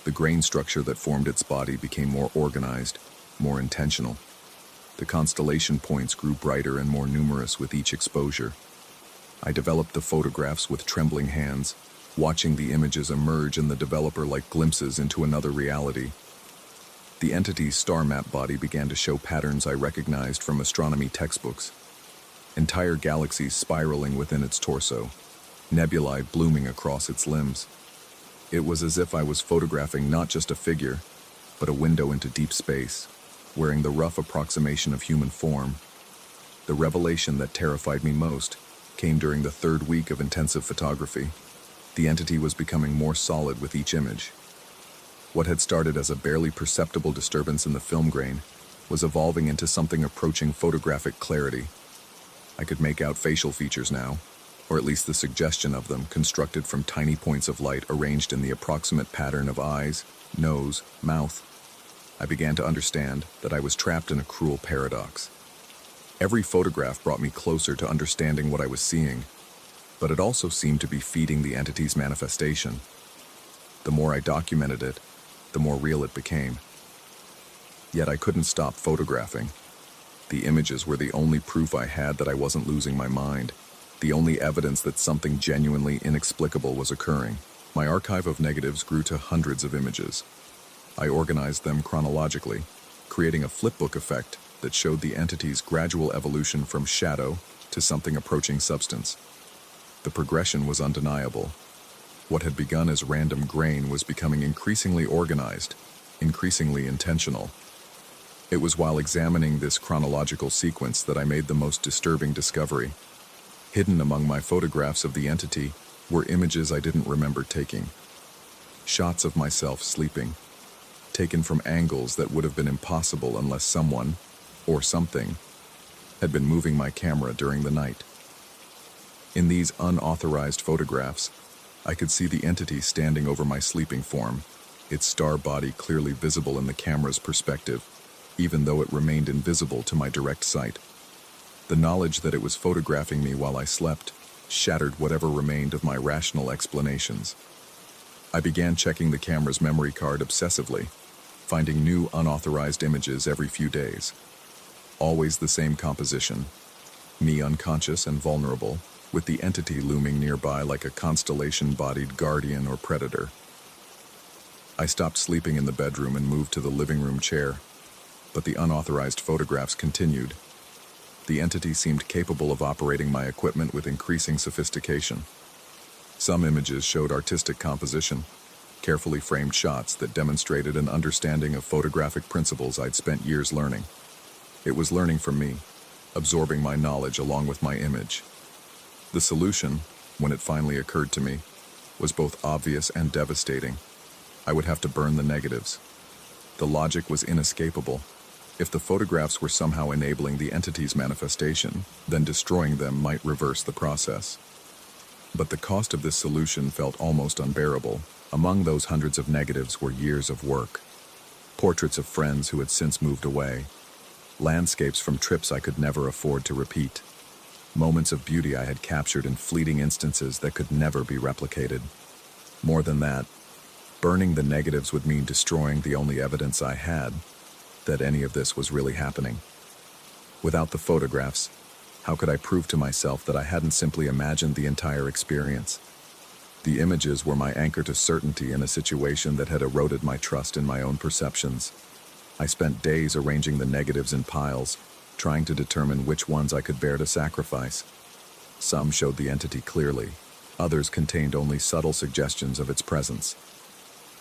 The grain structure that formed its body became more organized, more intentional. The constellation points grew brighter and more numerous with each exposure. I developed the photographs with trembling hands, watching the images emerge in the developer like glimpses into another reality. The entity's star map body began to show patterns I recognized from astronomy textbooks. Entire galaxies spiraling within its torso, nebulae blooming across its limbs. It was as if I was photographing not just a figure, but a window into deep space, wearing the rough approximation of human form. The revelation that terrified me most came during the 3rd week of intensive photography. The entity was becoming more solid with each image. What had started as a barely perceptible disturbance in the film grain was evolving into something approaching photographic clarity. I could make out facial features now, or at least the suggestion of them, constructed from tiny points of light arranged in the approximate pattern of eyes, nose, mouth. I began to understand that I was trapped in a cruel paradox. Every photograph brought me closer to understanding what I was seeing, but it also seemed to be feeding the entity's manifestation. The more I documented it, the more real it became. Yet I couldn't stop photographing. The images were the only proof I had that I wasn't losing my mind, the only evidence that something genuinely inexplicable was occurring. My archive of negatives grew to hundreds of images. I organized them chronologically, creating a flipbook effect that showed the entity's gradual evolution from shadow to something approaching substance. The progression was undeniable. What had begun as random grain was becoming increasingly organized, increasingly intentional. It was while examining this chronological sequence that I made the most disturbing discovery. Hidden among my photographs of the entity were images I didn't remember taking. Shots of myself sleeping, taken from angles that would have been impossible unless someone, or something, had been moving my camera during the night. In these unauthorized photographs, I could see the entity standing over my sleeping form, its star body clearly visible in the camera's perspective, even though it remained invisible to my direct sight. The knowledge that it was photographing me while I slept shattered whatever remained of my rational explanations. I began checking the camera's memory card obsessively, finding new unauthorized images every few days. Always the same composition, me unconscious and vulnerable, with the entity looming nearby like a constellation-bodied guardian or predator. I stopped sleeping in the bedroom and moved to the living room chair, but the unauthorized photographs continued. The entity seemed capable of operating my equipment with increasing sophistication. Some images showed artistic composition, carefully framed shots that demonstrated an understanding of photographic principles I'd spent years learning. It was learning from me, absorbing my knowledge along with my image. The solution, when it finally occurred to me, was both obvious and devastating. I would have to burn the negatives. The logic was inescapable. If the photographs were somehow enabling the entity's manifestation, then destroying them might reverse the process. But the cost of this solution felt almost unbearable. Among those hundreds of negatives were years of work. Portraits of friends who had since moved away. Landscapes from trips I could never afford to repeat. Moments of beauty I had captured in fleeting instances that could never be replicated. More than that, burning the negatives would mean destroying the only evidence I had that any of this was really happening. Without the photographs, how could I prove to myself that I hadn't simply imagined the entire experience? The images were my anchor to certainty in a situation that had eroded my trust in my own perceptions. I spent days arranging the negatives in piles, trying to determine which ones I could bear to sacrifice. Some showed the entity clearly, others contained only subtle suggestions of its presence.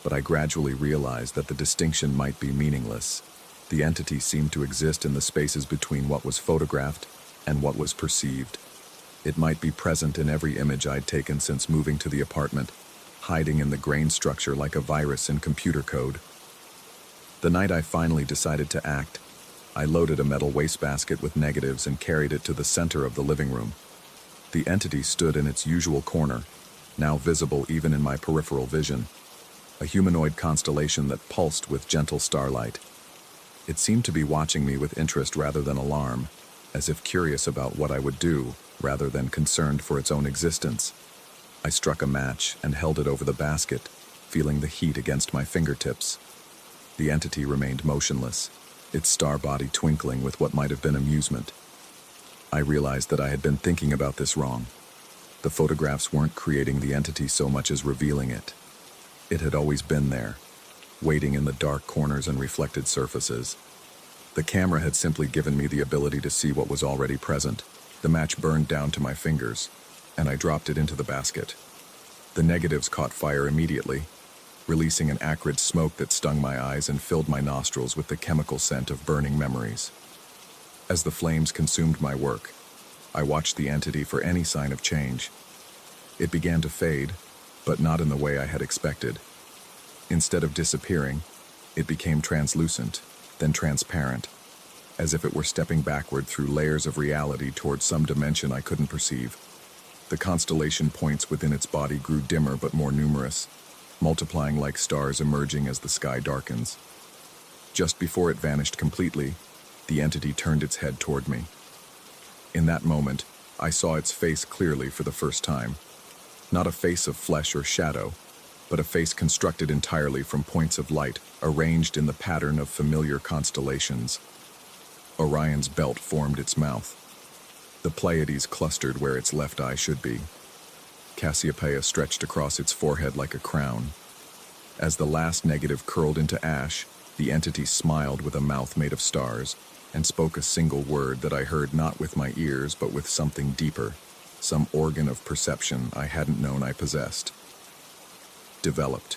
But I gradually realized that the distinction might be meaningless. The entity seemed to exist in the spaces between what was photographed and what was perceived. It might be present in every image I'd taken since moving to the apartment, hiding in the grain structure like a virus in computer code. The night I finally decided to act, I loaded a metal wastebasket with negatives and carried it to the center of the living room. The entity stood in its usual corner, now visible even in my peripheral vision, a humanoid constellation that pulsed with gentle starlight. It seemed to be watching me with interest rather than alarm, as if curious about what I would do, rather than concerned for its own existence. I struck a match and held it over the basket, feeling the heat against my fingertips. The entity remained motionless, its star body twinkling with what might have been amusement. I realized that I had been thinking about this wrong. The photographs weren't creating the entity so much as revealing it. It had always been there, waiting in the dark corners and reflected surfaces. The camera had simply given me the ability to see what was already present. The match burned down to my fingers, and I dropped it into the basket. The negatives caught fire immediately, releasing an acrid smoke that stung my eyes and filled my nostrils with the chemical scent of burning memories. As the flames consumed my work, I watched the entity for any sign of change. It began to fade, but not in the way I had expected. Instead of disappearing, it became translucent, then transparent, as if it were stepping backward through layers of reality towards some dimension I couldn't perceive. The constellation points within its body grew dimmer but more numerous, multiplying like stars emerging as the sky darkens. Just before it vanished completely, the entity turned its head toward me. In that moment, I saw its face clearly for the first time. Not a face of flesh or shadow, but a face constructed entirely from points of light, arranged in the pattern of familiar constellations. Orion's belt formed its mouth. The Pleiades clustered where its left eye should be. Cassiopeia stretched across its forehead like a crown. As the last negative curled into ash, the entity smiled with a mouth made of stars and spoke a single word that I heard not with my ears but with something deeper, some organ of perception I hadn't known I possessed. Developed.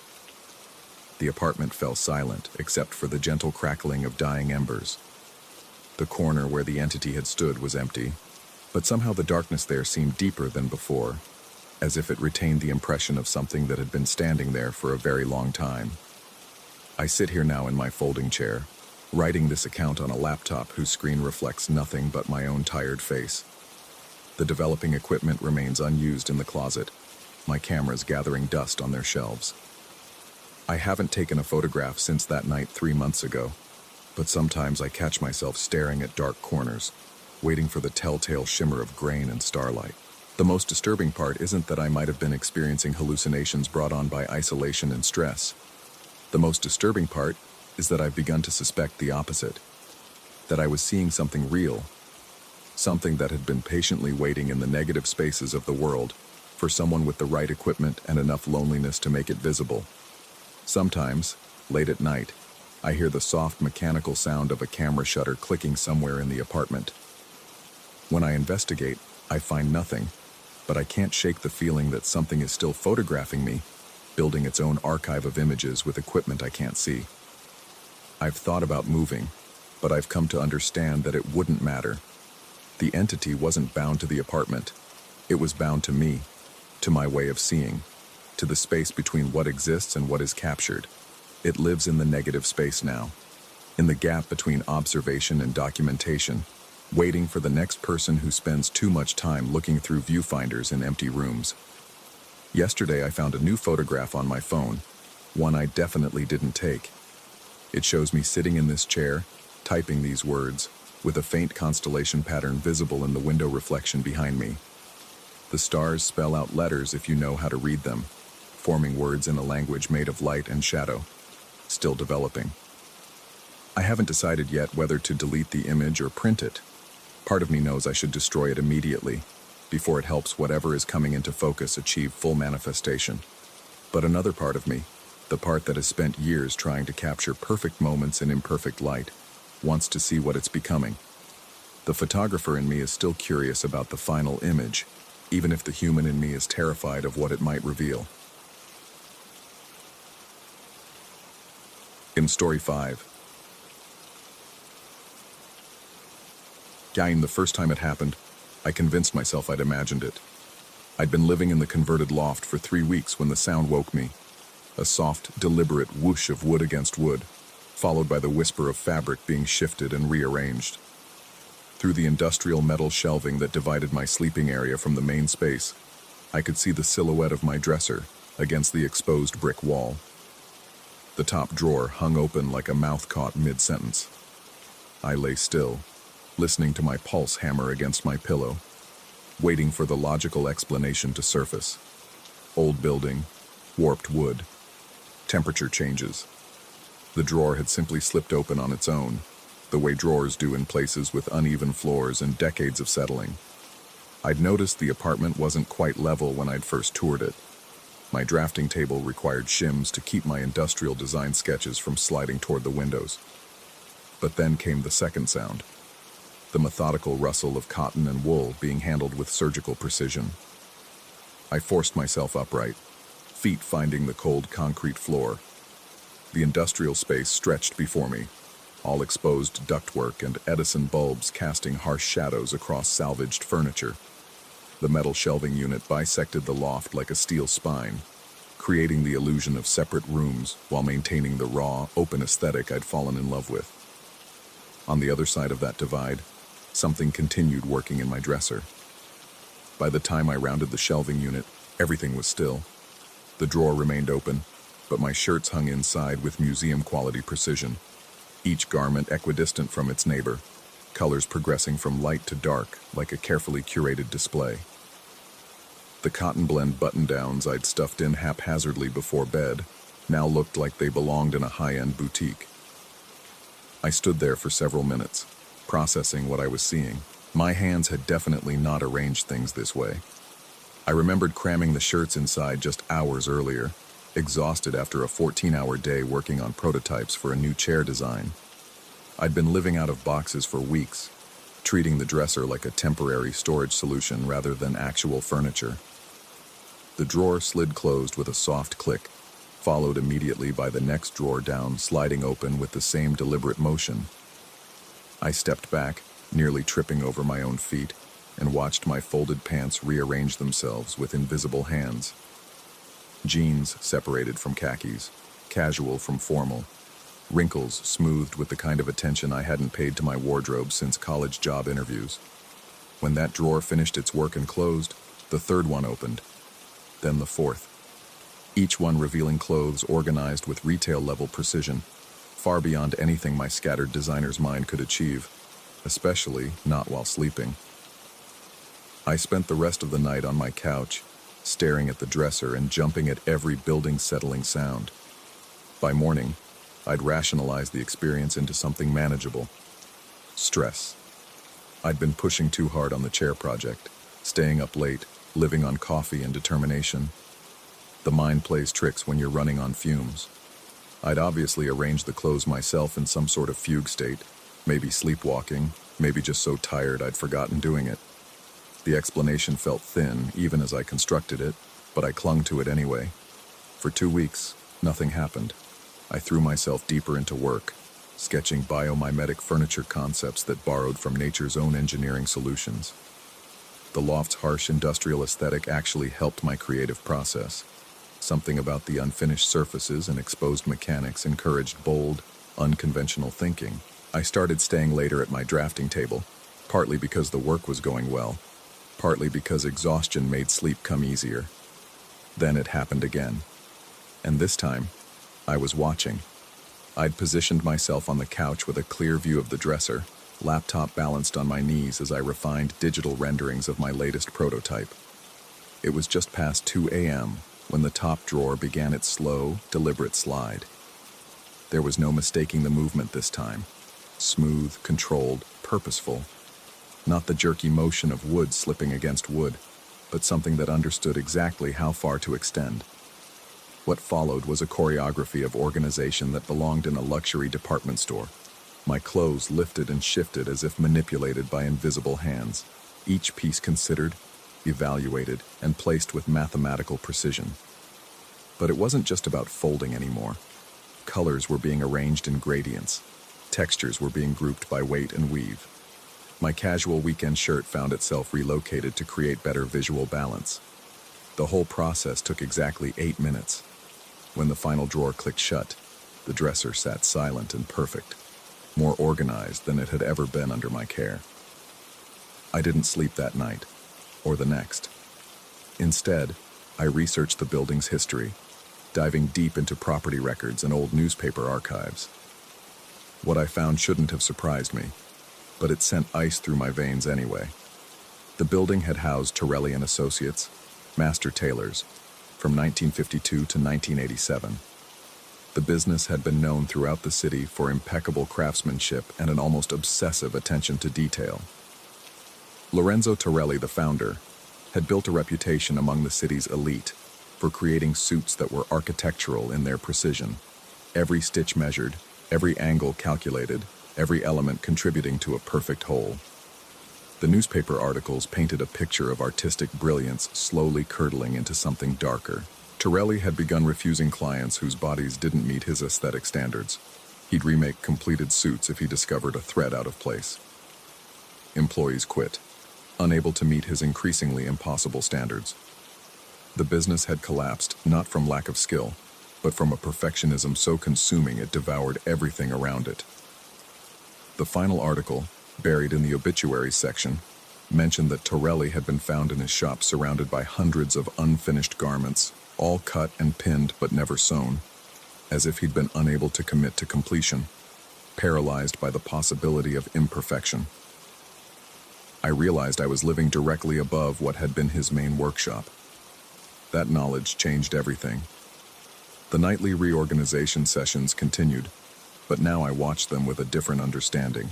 The apartment fell silent except for the gentle crackling of dying embers. The corner where the entity had stood was empty, but somehow the darkness there seemed deeper than before, as if it retained the impression of something that had been standing there for a very long time. I sit here now in my folding chair, writing this account on a laptop whose screen reflects nothing but my own tired face. The developing equipment remains unused in the closet, my cameras gathering dust on their shelves. I haven't taken a photograph since that night 3 months ago, but sometimes I catch myself staring at dark corners, waiting for the telltale shimmer of grain and starlight. The most disturbing part isn't that I might have been experiencing hallucinations brought on by isolation and stress. The most disturbing part is that I've begun to suspect the opposite, that I was seeing something real, something that had been patiently waiting in the negative spaces of the world for someone with the right equipment and enough loneliness to make it visible. Sometimes, late at night, I hear the soft mechanical sound of a camera shutter clicking somewhere in the apartment. When I investigate, I find nothing, but I can't shake the feeling that something is still photographing me, building its own archive of images with equipment I can't see. I've thought about moving, but I've come to understand that it wouldn't matter. The entity wasn't bound to the apartment. It was bound to me, to my way of seeing, to the space between what exists and what is captured. It lives in the negative space now, in the gap between observation and documentation, waiting for the next person who spends too much time looking through viewfinders in empty rooms. Yesterday I found a new photograph on my phone, one I definitely didn't take. It shows me sitting in this chair, typing these words, with a faint constellation pattern visible in the window reflection behind me. The stars spell out letters if you know how to read them, forming words in a language made of light and shadow, still developing. I haven't decided yet whether to delete the image or print it. Part of me knows I should destroy it immediately, before it helps whatever is coming into focus achieve full manifestation. But another part of me, the part that has spent years trying to capture perfect moments in imperfect light, wants to see what it's becoming. The photographer in me is still curious about the final image, even if the human in me is terrified of what it might reveal. In Story 5. The first time it happened, I convinced myself I'd imagined it. I'd been living in the converted loft for 3 weeks when the sound woke me. A soft, deliberate whoosh of wood against wood, followed by the whisper of fabric being shifted and rearranged. Through the industrial metal shelving that divided my sleeping area from the main space, I could see the silhouette of my dresser against the exposed brick wall. The top drawer hung open like a mouth caught mid-sentence. I lay still, listening to my pulse hammer against my pillow, waiting for the logical explanation to surface. Old building, warped wood, temperature changes. The drawer had simply slipped open on its own, the way drawers do in places with uneven floors and decades of settling. I'd noticed the apartment wasn't quite level when I'd first toured it. My drafting table required shims to keep my industrial design sketches from sliding toward the windows. But then came the second sound, the methodical rustle of cotton and wool being handled with surgical precision. I forced myself upright, feet finding the cold concrete floor. The industrial space stretched before me, all exposed ductwork and Edison bulbs casting harsh shadows across salvaged furniture. The metal shelving unit bisected the loft like a steel spine, creating the illusion of separate rooms while maintaining the raw, open aesthetic I'd fallen in love with. On the other side of that divide, something continued working in my dresser. By the time I rounded the shelving unit, everything was still. The drawer remained open, but my shirts hung inside with museum-quality precision, each garment equidistant from its neighbor, colors progressing from light to dark like a carefully curated display. The cotton blend button-downs I'd stuffed in haphazardly before bed now looked like they belonged in a high-end boutique. I stood there for several minutes, processing what I was seeing. My hands had definitely not arranged things this way. I remembered cramming the shirts inside just hours earlier, exhausted after a 14-hour day working on prototypes for a new chair design. I'd been living out of boxes for weeks, treating the dresser like a temporary storage solution rather than actual furniture. The drawer slid closed with a soft click, followed immediately by the next drawer down sliding open with the same deliberate motion. I stepped back, nearly tripping over my own feet, and watched my folded pants rearrange themselves with invisible hands. Jeans separated from khakis, casual from formal, wrinkles smoothed with the kind of attention I hadn't paid to my wardrobe since college job interviews. When that drawer finished its work and closed, the third one opened, then the fourth. Each one revealing clothes organized with retail-level precision, far beyond anything my scattered designer's mind could achieve, especially not while sleeping. I spent the rest of the night on my couch, staring at the dresser and jumping at every building-settling sound. By morning, I'd rationalized the experience into something manageable. Stress. I'd been pushing too hard on the chair project, staying up late, living on coffee and determination. The mind plays tricks when you're running on fumes. I'd obviously arranged the clothes myself in some sort of fugue state, maybe sleepwalking, maybe just so tired I'd forgotten doing it. The explanation felt thin, even as I constructed it, but I clung to it anyway. For 2 weeks, nothing happened. I threw myself deeper into work, sketching biomimetic furniture concepts that borrowed from nature's own engineering solutions. The loft's harsh industrial aesthetic actually helped my creative process. Something about the unfinished surfaces and exposed mechanics encouraged bold, unconventional thinking. I started staying later at my drafting table, partly because the work was going well, partly because exhaustion made sleep come easier. Then it happened again. And this time, I was watching. I'd positioned myself on the couch with a clear view of the dresser, laptop balanced on my knees as I refined digital renderings of my latest prototype. It was just past 2 a.m. when the top drawer began its slow, deliberate slide. There was no mistaking the movement this time. Smooth, controlled, purposeful. Not the jerky motion of wood slipping against wood, but something that understood exactly how far to extend. What followed was a choreography of organization that belonged in a luxury department store. My clothes lifted and shifted as if manipulated by invisible hands, each piece considered, evaluated, and placed with mathematical precision. But it wasn't just about folding anymore. Colors were being arranged in gradients. Textures were being grouped by weight and weave. My casual weekend shirt found itself relocated to create better visual balance. The whole process took exactly 8 minutes. When the final drawer clicked shut, the dresser sat silent and perfect, more organized than it had ever been under my care. I didn't sleep that night, or the next. Instead, I researched the building's history, diving deep into property records and old newspaper archives. What I found shouldn't have surprised me, but it sent ice through my veins anyway. The building had housed Torelli & Associates, master tailors, from 1952 to 1987. The business had been known throughout the city for impeccable craftsmanship and an almost obsessive attention to detail. Lorenzo Torelli, the founder, had built a reputation among the city's elite for creating suits that were architectural in their precision, every stitch measured, every angle calculated, every element contributing to a perfect whole. The newspaper articles painted a picture of artistic brilliance slowly curdling into something darker. Torelli had begun refusing clients whose bodies didn't meet his aesthetic standards. He'd remake completed suits if he discovered a thread out of place. Employees quit, unable to meet his increasingly impossible standards. The business had collapsed not from lack of skill, but from a perfectionism so consuming it devoured everything around it. The final article, buried in the obituaries section, mentioned that Torelli had been found in his shop surrounded by hundreds of unfinished garments, all cut and pinned but never sewn, as if he'd been unable to commit to completion, paralyzed by the possibility of imperfection. I realized I was living directly above what had been his main workshop. That knowledge changed everything. The nightly reorganization sessions continued, but now I watched them with a different understanding.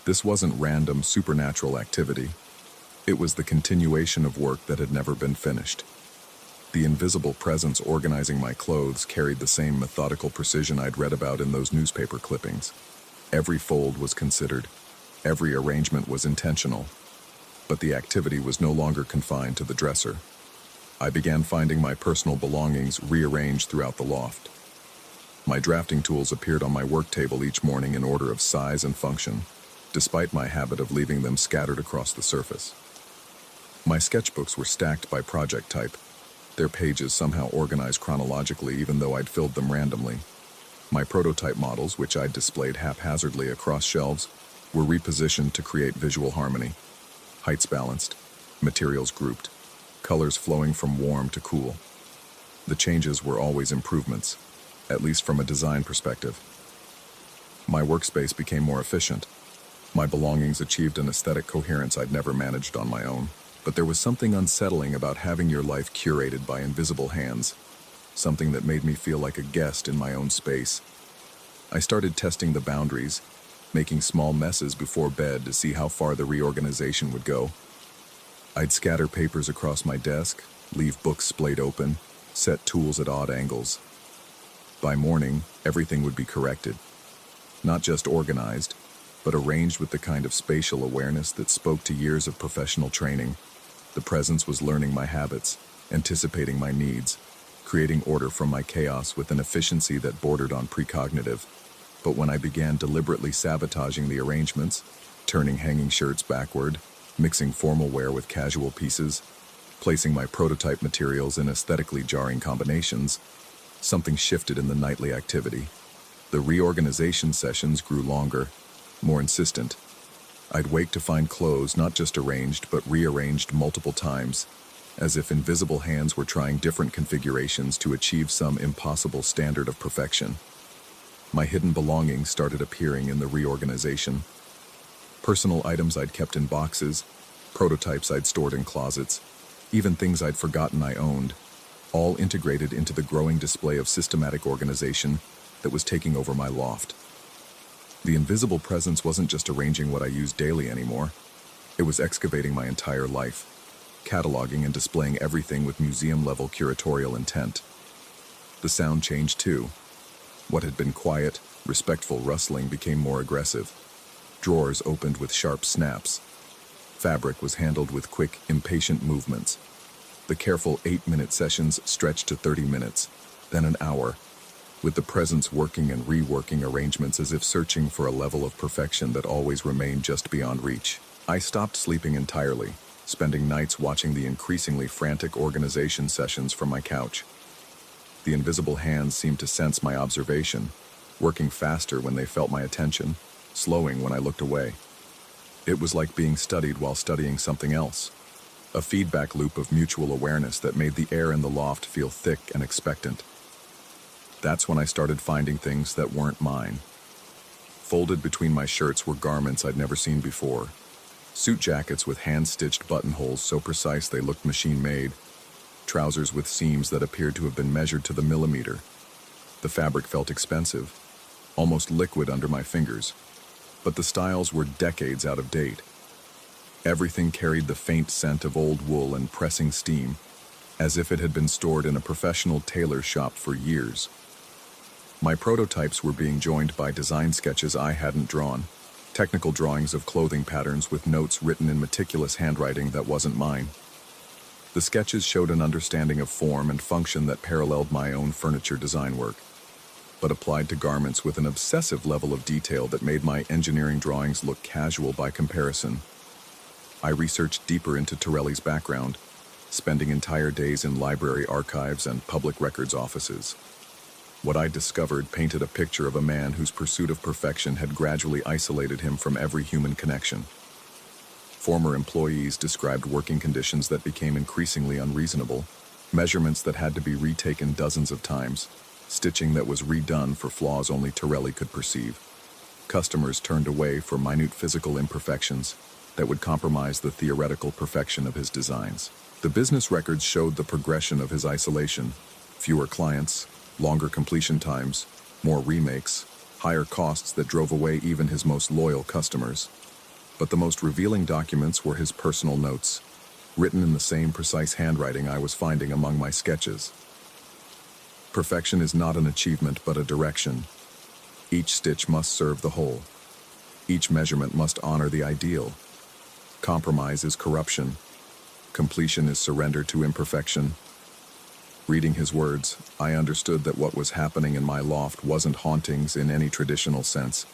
This wasn't random supernatural activity. It was the continuation of work that had never been finished. The invisible presence organizing my clothes carried the same methodical precision I'd read about in those newspaper clippings. Every fold was considered. Every arrangement was intentional. But the activity was no longer confined to the dresser. I began finding my personal belongings rearranged throughout the loft. My drafting tools appeared on my work table each morning in order of size and function, despite my habit of leaving them scattered across the surface. My sketchbooks were stacked by project type, their pages somehow organized chronologically even though I'd filled them randomly. My prototype models, which I'd displayed haphazardly across shelves, were repositioned to create visual harmony. Heights balanced, materials grouped, colors flowing from warm to cool. The changes were always improvements, at least from a design perspective. My workspace became more efficient. My belongings achieved an aesthetic coherence I'd never managed on my own. But there was something unsettling about having your life curated by invisible hands, something that made me feel like a guest in my own space. I started testing the boundaries, making small messes before bed to see how far the reorganization would go. I'd scatter papers across my desk, leave books splayed open, set tools at odd angles. By morning, everything would be corrected. Not just organized, but arranged with the kind of spatial awareness that spoke to years of professional training. The presence was learning my habits, anticipating my needs, creating order from my chaos with an efficiency that bordered on precognitive. But when I began deliberately sabotaging the arrangements, turning hanging shirts backward, mixing formal wear with casual pieces, placing my prototype materials in aesthetically jarring combinations, something shifted in the nightly activity. The reorganization sessions grew longer, more insistent. I'd wake to find clothes not just arranged but rearranged multiple times, as if invisible hands were trying different configurations to achieve some impossible standard of perfection. My hidden belongings started appearing in the reorganization. Personal items I'd kept in boxes, prototypes I'd stored in closets, even things I'd forgotten I owned, all integrated into the growing display of systematic organization that was taking over my loft. The invisible presence wasn't just arranging what I used daily anymore. It was excavating my entire life, cataloging and displaying everything with museum-level curatorial intent. The sound changed too. What had been quiet, respectful rustling became more aggressive. Drawers opened with sharp snaps. Fabric was handled with quick, impatient movements. The careful 8-minute sessions stretched to 30 minutes, then an hour, with the presence working and reworking arrangements as if searching for a level of perfection that always remained just beyond reach. I stopped sleeping entirely, spending nights watching the increasingly frantic organization sessions from my couch. The invisible hands seemed to sense my observation, working faster when they felt my attention, slowing when I looked away. It was like being studied while studying something else, a feedback loop of mutual awareness that made the air in the loft feel thick and expectant. That's when I started finding things that weren't mine. Folded between my shirts were garments I'd never seen before. Suit jackets with hand-stitched buttonholes so precise they looked machine-made. Trousers with seams that appeared to have been measured to the millimeter. The fabric felt expensive, almost liquid under my fingers, but the styles were decades out of date. Everything carried the faint scent of old wool and pressing steam, as if it had been stored in a professional tailor shop for years. My prototypes were being joined by design sketches I hadn't drawn, technical drawings of clothing patterns with notes written in meticulous handwriting that wasn't mine. The sketches showed an understanding of form and function that paralleled my own furniture design work, but applied to garments with an obsessive level of detail that made my engineering drawings look casual by comparison. I researched deeper into Torelli's background, spending entire days in library archives and public records offices. What I discovered painted a picture of a man whose pursuit of perfection had gradually isolated him from every human connection. Former employees described working conditions that became increasingly unreasonable, measurements that had to be retaken dozens of times, stitching that was redone for flaws only Torelli could perceive. Customers turned away for minute physical imperfections that would compromise the theoretical perfection of his designs. The business records showed the progression of his isolation: fewer clients, longer completion times, more remakes, higher costs that drove away even his most loyal customers. But the most revealing documents were his personal notes, written in the same precise handwriting I was finding among my sketches. Perfection is not an achievement but a direction. Each stitch must serve the whole. Each measurement must honor the ideal. Compromise is corruption. Completion is surrender to imperfection. Reading his words, I understood that what was happening in my loft wasn't hauntings in any traditional sense.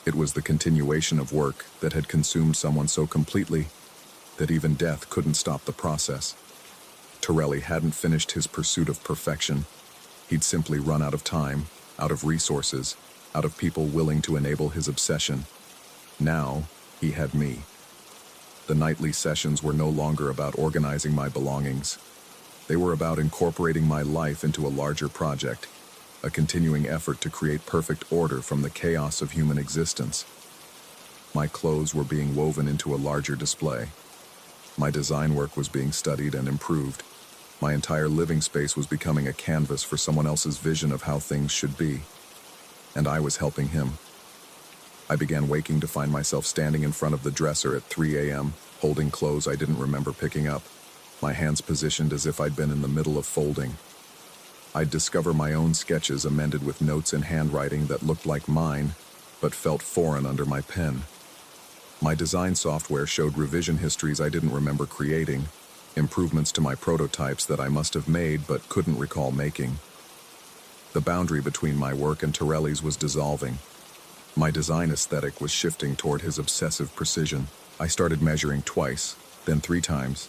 It was the continuation of work that had consumed someone so completely that even death couldn't stop the process. Torelli hadn't finished his pursuit of perfection. He'd simply run out of time, out of resources, out of people willing to enable his obsession. Now, he had me. The nightly sessions were no longer about organizing my belongings. They were about incorporating my life into a larger project, a continuing effort to create perfect order from the chaos of human existence. My clothes were being woven into a larger display. My design work was being studied and improved. My entire living space was becoming a canvas for someone else's vision of how things should be. And I was helping him. I began waking to find myself standing in front of the dresser at 3 a.m., holding clothes I didn't remember picking up, my hands positioned as if I'd been in the middle of folding. I'd discover my own sketches amended with notes in handwriting that looked like mine, but felt foreign under my pen. My design software showed revision histories I didn't remember creating, improvements to my prototypes that I must have made but couldn't recall making. The boundary between my work and Torelli's was dissolving. My design aesthetic was shifting toward his obsessive precision. I started measuring twice, then 3 times,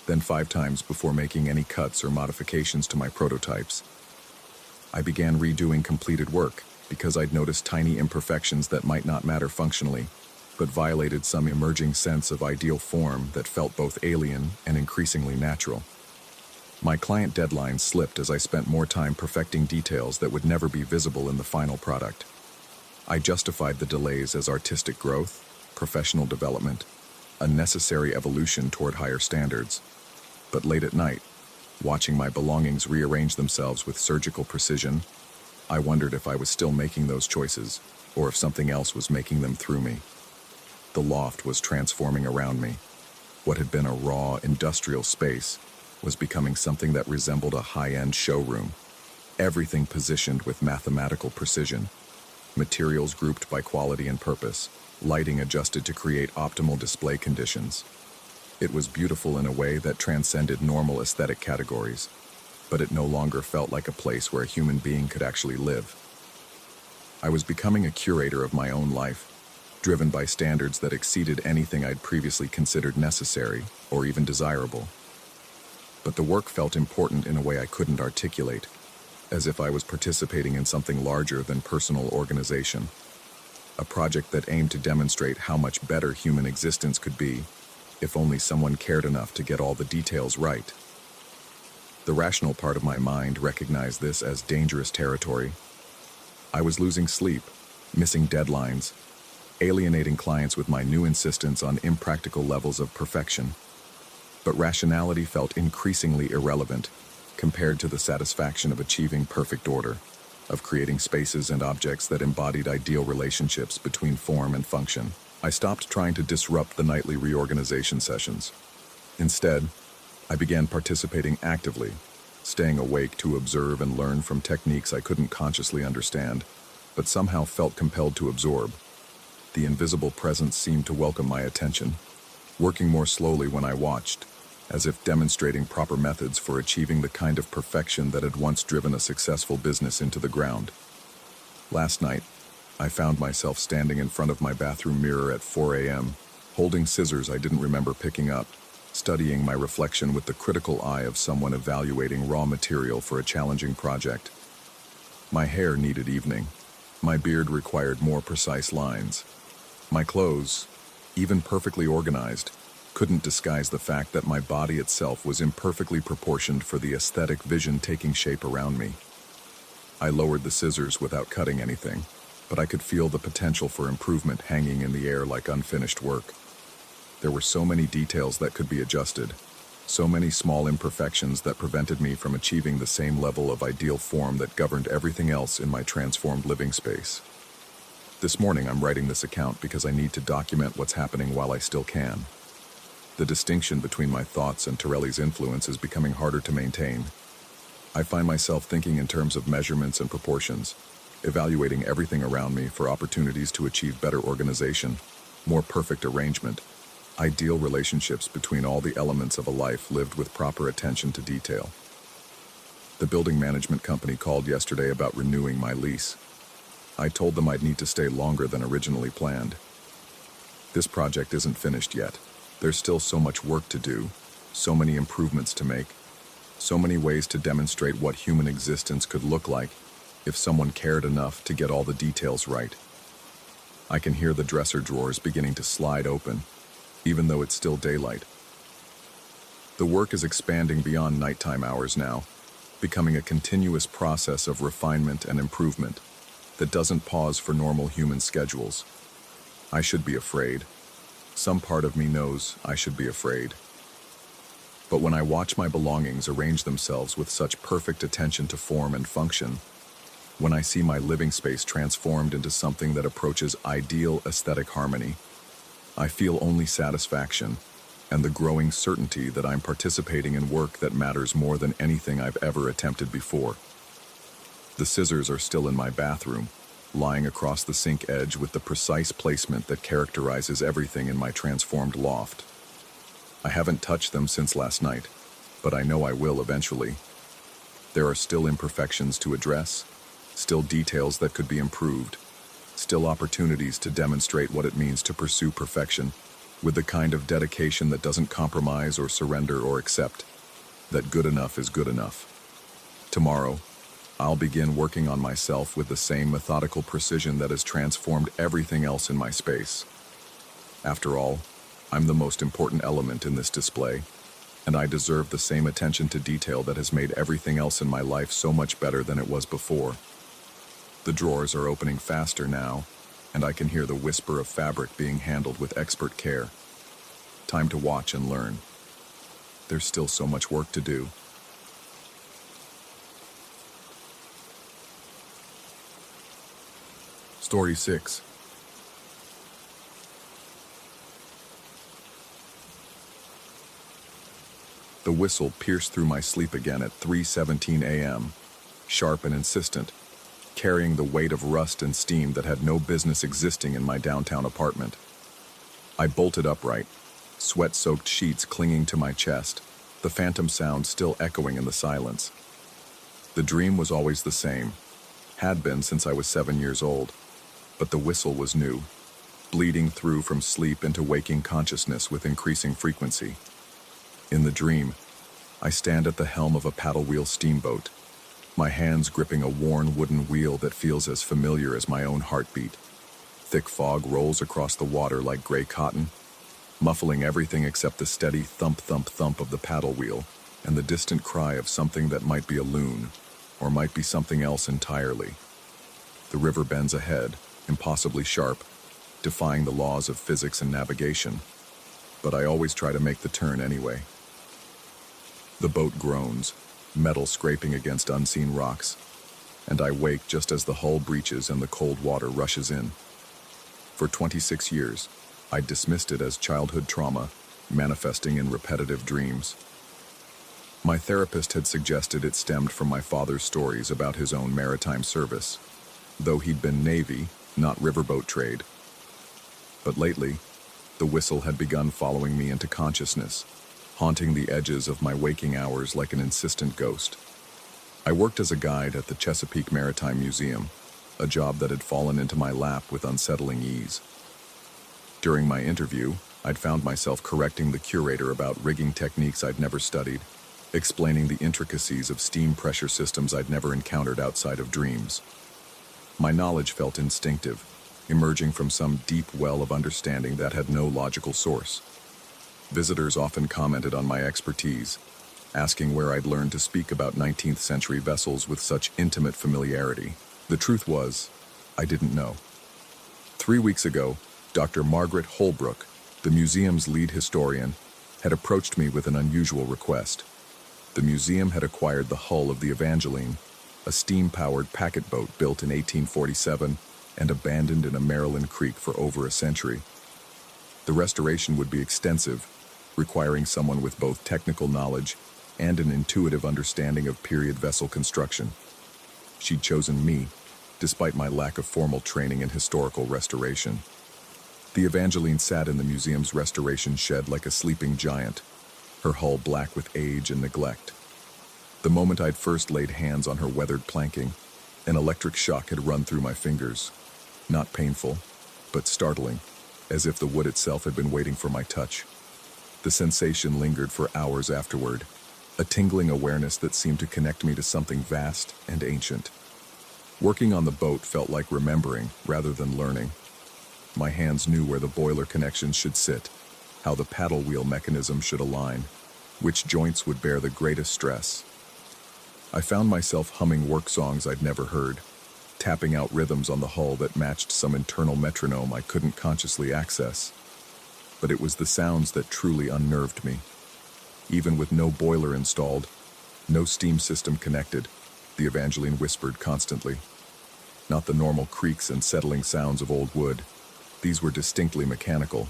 then 5 times before making any cuts or modifications to my prototypes. I began redoing completed work because I'd noticed tiny imperfections that might not matter functionally, but violated some emerging sense of ideal form that felt both alien and increasingly natural. My client deadlines slipped as I spent more time perfecting details that would never be visible in the final product. I justified the delays as artistic growth, professional development, a necessary evolution toward higher standards. But late at night, watching my belongings rearrange themselves with surgical precision, I wondered if I was still making those choices, or if something else was making them through me. The loft was transforming around me. What had been a raw, industrial space was becoming something that resembled a high-end showroom. Everything positioned with mathematical precision, materials grouped by quality and purpose, lighting adjusted to create optimal display conditions. It was beautiful in a way that transcended normal aesthetic categories, but it no longer felt like a place where a human being could actually live. I was becoming a curator of my own life, driven by standards that exceeded anything I'd previously considered necessary or even desirable. But the work felt important in a way I couldn't articulate, as if I was participating in something larger than personal organization. A project that aimed to demonstrate how much better human existence could be if only someone cared enough to get all the details right. The rational part of my mind recognized this as dangerous territory. I was losing sleep, missing deadlines, alienating clients with my new insistence on impractical levels of perfection. But rationality felt increasingly irrelevant compared to the satisfaction of achieving perfect order, of creating spaces and objects that embodied ideal relationships between form and function. I stopped trying to disrupt the nightly reorganization sessions. Instead, I began participating actively, staying awake to observe and learn from techniques I couldn't consciously understand, but somehow felt compelled to absorb. The invisible presence seemed to welcome my attention, working more slowly when I watched, as if demonstrating proper methods for achieving the kind of perfection that had once driven a successful business into the ground. Last night, I found myself standing in front of my bathroom mirror at 4 a.m., holding scissors I didn't remember picking up, studying my reflection with the critical eye of someone evaluating raw material for a challenging project. My hair needed evening. My beard required more precise lines. My clothes, even perfectly organized, couldn't disguise the fact that my body itself was imperfectly proportioned for the aesthetic vision taking shape around me. I lowered the scissors without cutting anything, but I could feel the potential for improvement hanging in the air like unfinished work. There were so many details that could be adjusted, so many small imperfections that prevented me from achieving the same level of ideal form that governed everything else in my transformed living space. This morning I'm writing this account because I need to document what's happening while I still can. The distinction between my thoughts and Torelli's influence is becoming harder to maintain. I find myself thinking in terms of measurements and proportions, evaluating everything around me for opportunities to achieve better organization, more perfect arrangement, ideal relationships between all the elements of a life lived with proper attention to detail. The building management company called yesterday about renewing my lease. I told them I'd need to stay longer than originally planned. This project isn't finished yet. There's still so much work to do, so many improvements to make, so many ways to demonstrate what human existence could look like, if someone cared enough to get all the details right. I can hear the dresser drawers beginning to slide open, even though it's still daylight. The work is expanding beyond nighttime hours now, becoming a continuous process of refinement and improvement that doesn't pause for normal human schedules. I should be afraid. Some part of me knows I should be afraid. But when I watch my belongings arrange themselves with such perfect attention to form and function, when I see my living space transformed into something that approaches ideal aesthetic harmony, I feel only satisfaction and the growing certainty that I'm participating in work that matters more than anything I've ever attempted before. The scissors are still in my bathroom, lying across the sink edge with the precise placement that characterizes everything in my transformed loft. I haven't touched them since last night, but I know I will eventually. There are still imperfections to address, still details that could be improved, still opportunities to demonstrate what it means to pursue perfection with the kind of dedication that doesn't compromise or surrender or accept that good enough is good enough. Tomorrow, I'll begin working on myself with the same methodical precision that has transformed everything else in my space. After all, I'm the most important element in this display, and I deserve the same attention to detail that has made everything else in my life so much better than it was before. The drawers are opening faster now, and I can hear the whisper of fabric being handled with expert care. Time to watch and learn. There's still so much work to do. Story 6. The whistle pierced through my sleep again at 3:17 a.m., sharp and insistent, carrying the weight of rust and steam that had no business existing in my downtown apartment. I bolted upright, sweat-soaked sheets clinging to my chest, the phantom sound still echoing in the silence. The dream was always the same, had been since I was 7 years old, but the whistle was new, bleeding through from sleep into waking consciousness with increasing frequency. In the dream, I stand at the helm of a paddle-wheel steamboat, my hands gripping a worn wooden wheel that feels as familiar as my own heartbeat. Thick fog rolls across the water like gray cotton, muffling everything except the steady thump-thump-thump of the paddle wheel and the distant cry of something that might be a loon, or might be something else entirely. The river bends ahead, impossibly sharp, defying the laws of physics and navigation, but I always try to make the turn anyway. The boat groans, metal scraping against unseen rocks, and I wake just as the hull breaches and the cold water rushes in. For 26 years, I dismissed it as childhood trauma, manifesting in repetitive dreams. My therapist had suggested it stemmed from my father's stories about his own maritime service, though he'd been Navy, not riverboat trade. But lately, the whistle had begun following me into consciousness, haunting the edges of my waking hours like an insistent ghost. I worked as a guide at the Chesapeake Maritime Museum, a job that had fallen into my lap with unsettling ease. During my interview, I'd found myself correcting the curator about rigging techniques I'd never studied, explaining the intricacies of steam pressure systems I'd never encountered outside of dreams. My knowledge felt instinctive, emerging from some deep well of understanding that had no logical source. Visitors often commented on my expertise, asking where I'd learned to speak about 19th century vessels with such intimate familiarity. The truth was, I didn't know. 3 weeks ago, Dr. Margaret Holbrook, the museum's lead historian, had approached me with an unusual request. The museum had acquired the hull of the Evangeline, a steam-powered packet boat built in 1847 and abandoned in a Maryland creek for over a century. The restoration would be extensive, requiring someone with both technical knowledge and an intuitive understanding of period vessel construction. She'd chosen me, despite my lack of formal training in historical restoration. The Evangeline sat in the museum's restoration shed like a sleeping giant, her hull black with age and neglect. The moment I'd first laid hands on her weathered planking, an electric shock had run through my fingers. Not painful, but startling, as if the wood itself had been waiting for my touch. The sensation lingered for hours afterward, a tingling awareness that seemed to connect me to something vast and ancient. Working on the boat felt like remembering rather than learning. My hands knew where the boiler connections should sit, how the paddle wheel mechanism should align, which joints would bear the greatest stress. I found myself humming work songs I'd never heard, tapping out rhythms on the hull that matched some internal metronome I couldn't consciously access. But it was the sounds that truly unnerved me. Even with no boiler installed, no steam system connected, the Evangeline whispered constantly. Not the normal creaks and settling sounds of old wood. These were distinctly mechanical.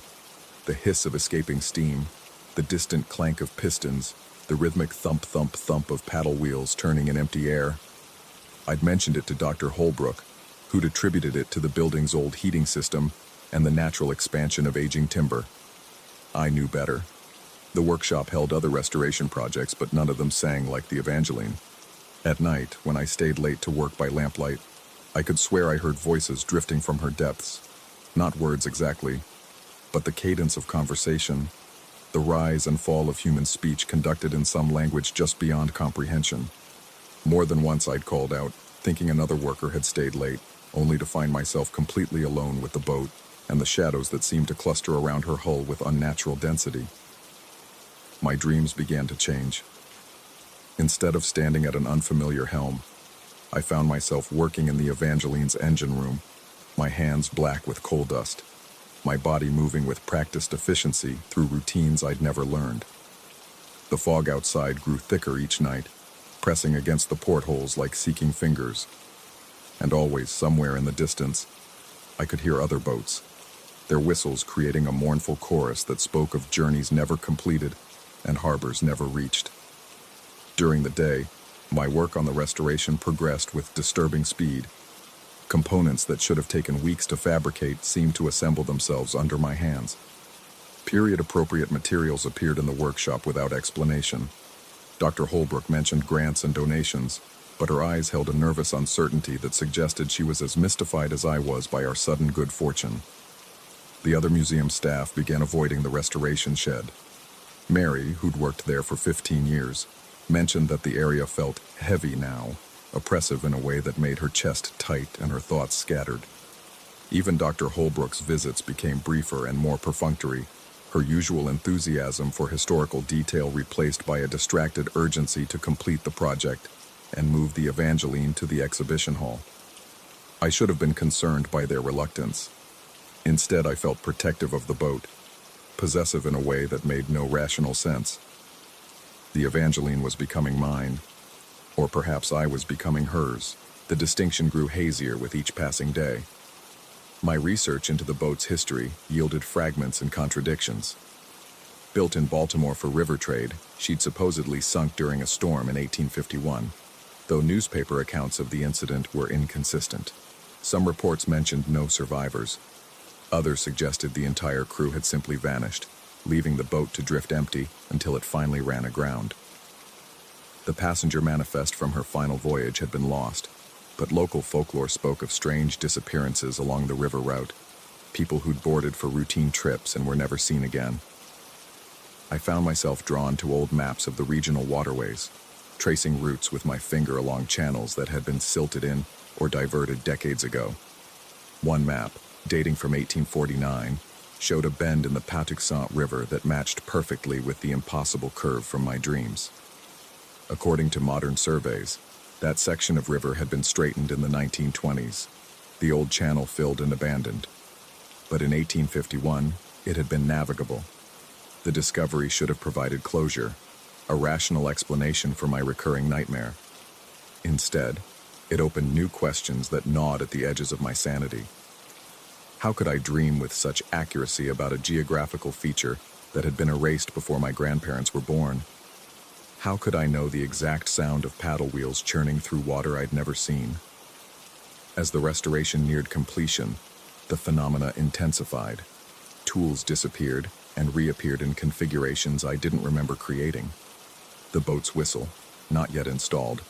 The hiss of escaping steam, the distant clank of pistons, the rhythmic thump-thump-thump of paddle wheels turning in empty air. I'd mentioned it to Dr. Holbrook, who'd attributed it to the building's old heating system and the natural expansion of aging timber. I knew better. The workshop held other restoration projects, but none of them sang like the Evangeline. At night, when I stayed late to work by lamplight, I could swear I heard voices drifting from her depths. Not words exactly, but the cadence of conversation, the rise and fall of human speech conducted in some language just beyond comprehension. More than once I'd called out, thinking another worker had stayed late, only to find myself completely alone with the boat and the shadows that seemed to cluster around her hull with unnatural density. My dreams began to change. Instead of standing at an unfamiliar helm, I found myself working in the Evangeline's engine room, my hands black with coal dust, my body moving with practiced efficiency through routines I'd never learned. The fog outside grew thicker each night, pressing against the portholes like seeking fingers. And always, somewhere in the distance, I could hear other boats, their whistles creating a mournful chorus that spoke of journeys never completed and harbors never reached. During the day, my work on the restoration progressed with disturbing speed. Components that should have taken weeks to fabricate seemed to assemble themselves under my hands. Period-appropriate materials appeared in the workshop without explanation. Dr. Holbrook mentioned grants and donations, but her eyes held a nervous uncertainty that suggested she was as mystified as I was by our sudden good fortune. The other museum staff began avoiding the restoration shed. Mary, who'd worked there for 15 years, mentioned that the area felt heavy now, oppressive in a way that made her chest tight and her thoughts scattered. Even Dr. Holbrook's visits became briefer and more perfunctory, her usual enthusiasm for historical detail replaced by a distracted urgency to complete the project and move the Evangeline to the exhibition hall. I should have been concerned by their reluctance. Instead, I felt protective of the boat, possessive in a way that made no rational sense. The Evangeline was becoming mine, or perhaps I was becoming hers. The distinction grew hazier with each passing day. My research into the boat's history yielded fragments and contradictions. Built in Baltimore for river trade, she'd supposedly sunk during a storm in 1851, though newspaper accounts of the incident were inconsistent. Some reports mentioned no survivors. Others suggested the entire crew had simply vanished, leaving the boat to drift empty until it finally ran aground. The passenger manifest from her final voyage had been lost, but local folklore spoke of strange disappearances along the river route, people who'd boarded for routine trips and were never seen again. I found myself drawn to old maps of the regional waterways, tracing routes with my finger along channels that had been silted in or diverted decades ago. One map, dating from 1849, showed a bend in the Patuxent River that matched perfectly with the impossible curve from my dreams. According to modern surveys, that section of river had been straightened in the 1920s, the old channel filled and abandoned. But in 1851, it had been navigable. The discovery should have provided closure, a rational explanation for my recurring nightmare. Instead, it opened new questions that gnawed at the edges of my sanity. How could I dream with such accuracy about a geographical feature that had been erased before my grandparents were born? How could I know the exact sound of paddle wheels churning through water I'd never seen? As the restoration neared completion, the phenomena intensified. Tools disappeared and reappeared in configurations I didn't remember creating. The boat's whistle, not yet installed,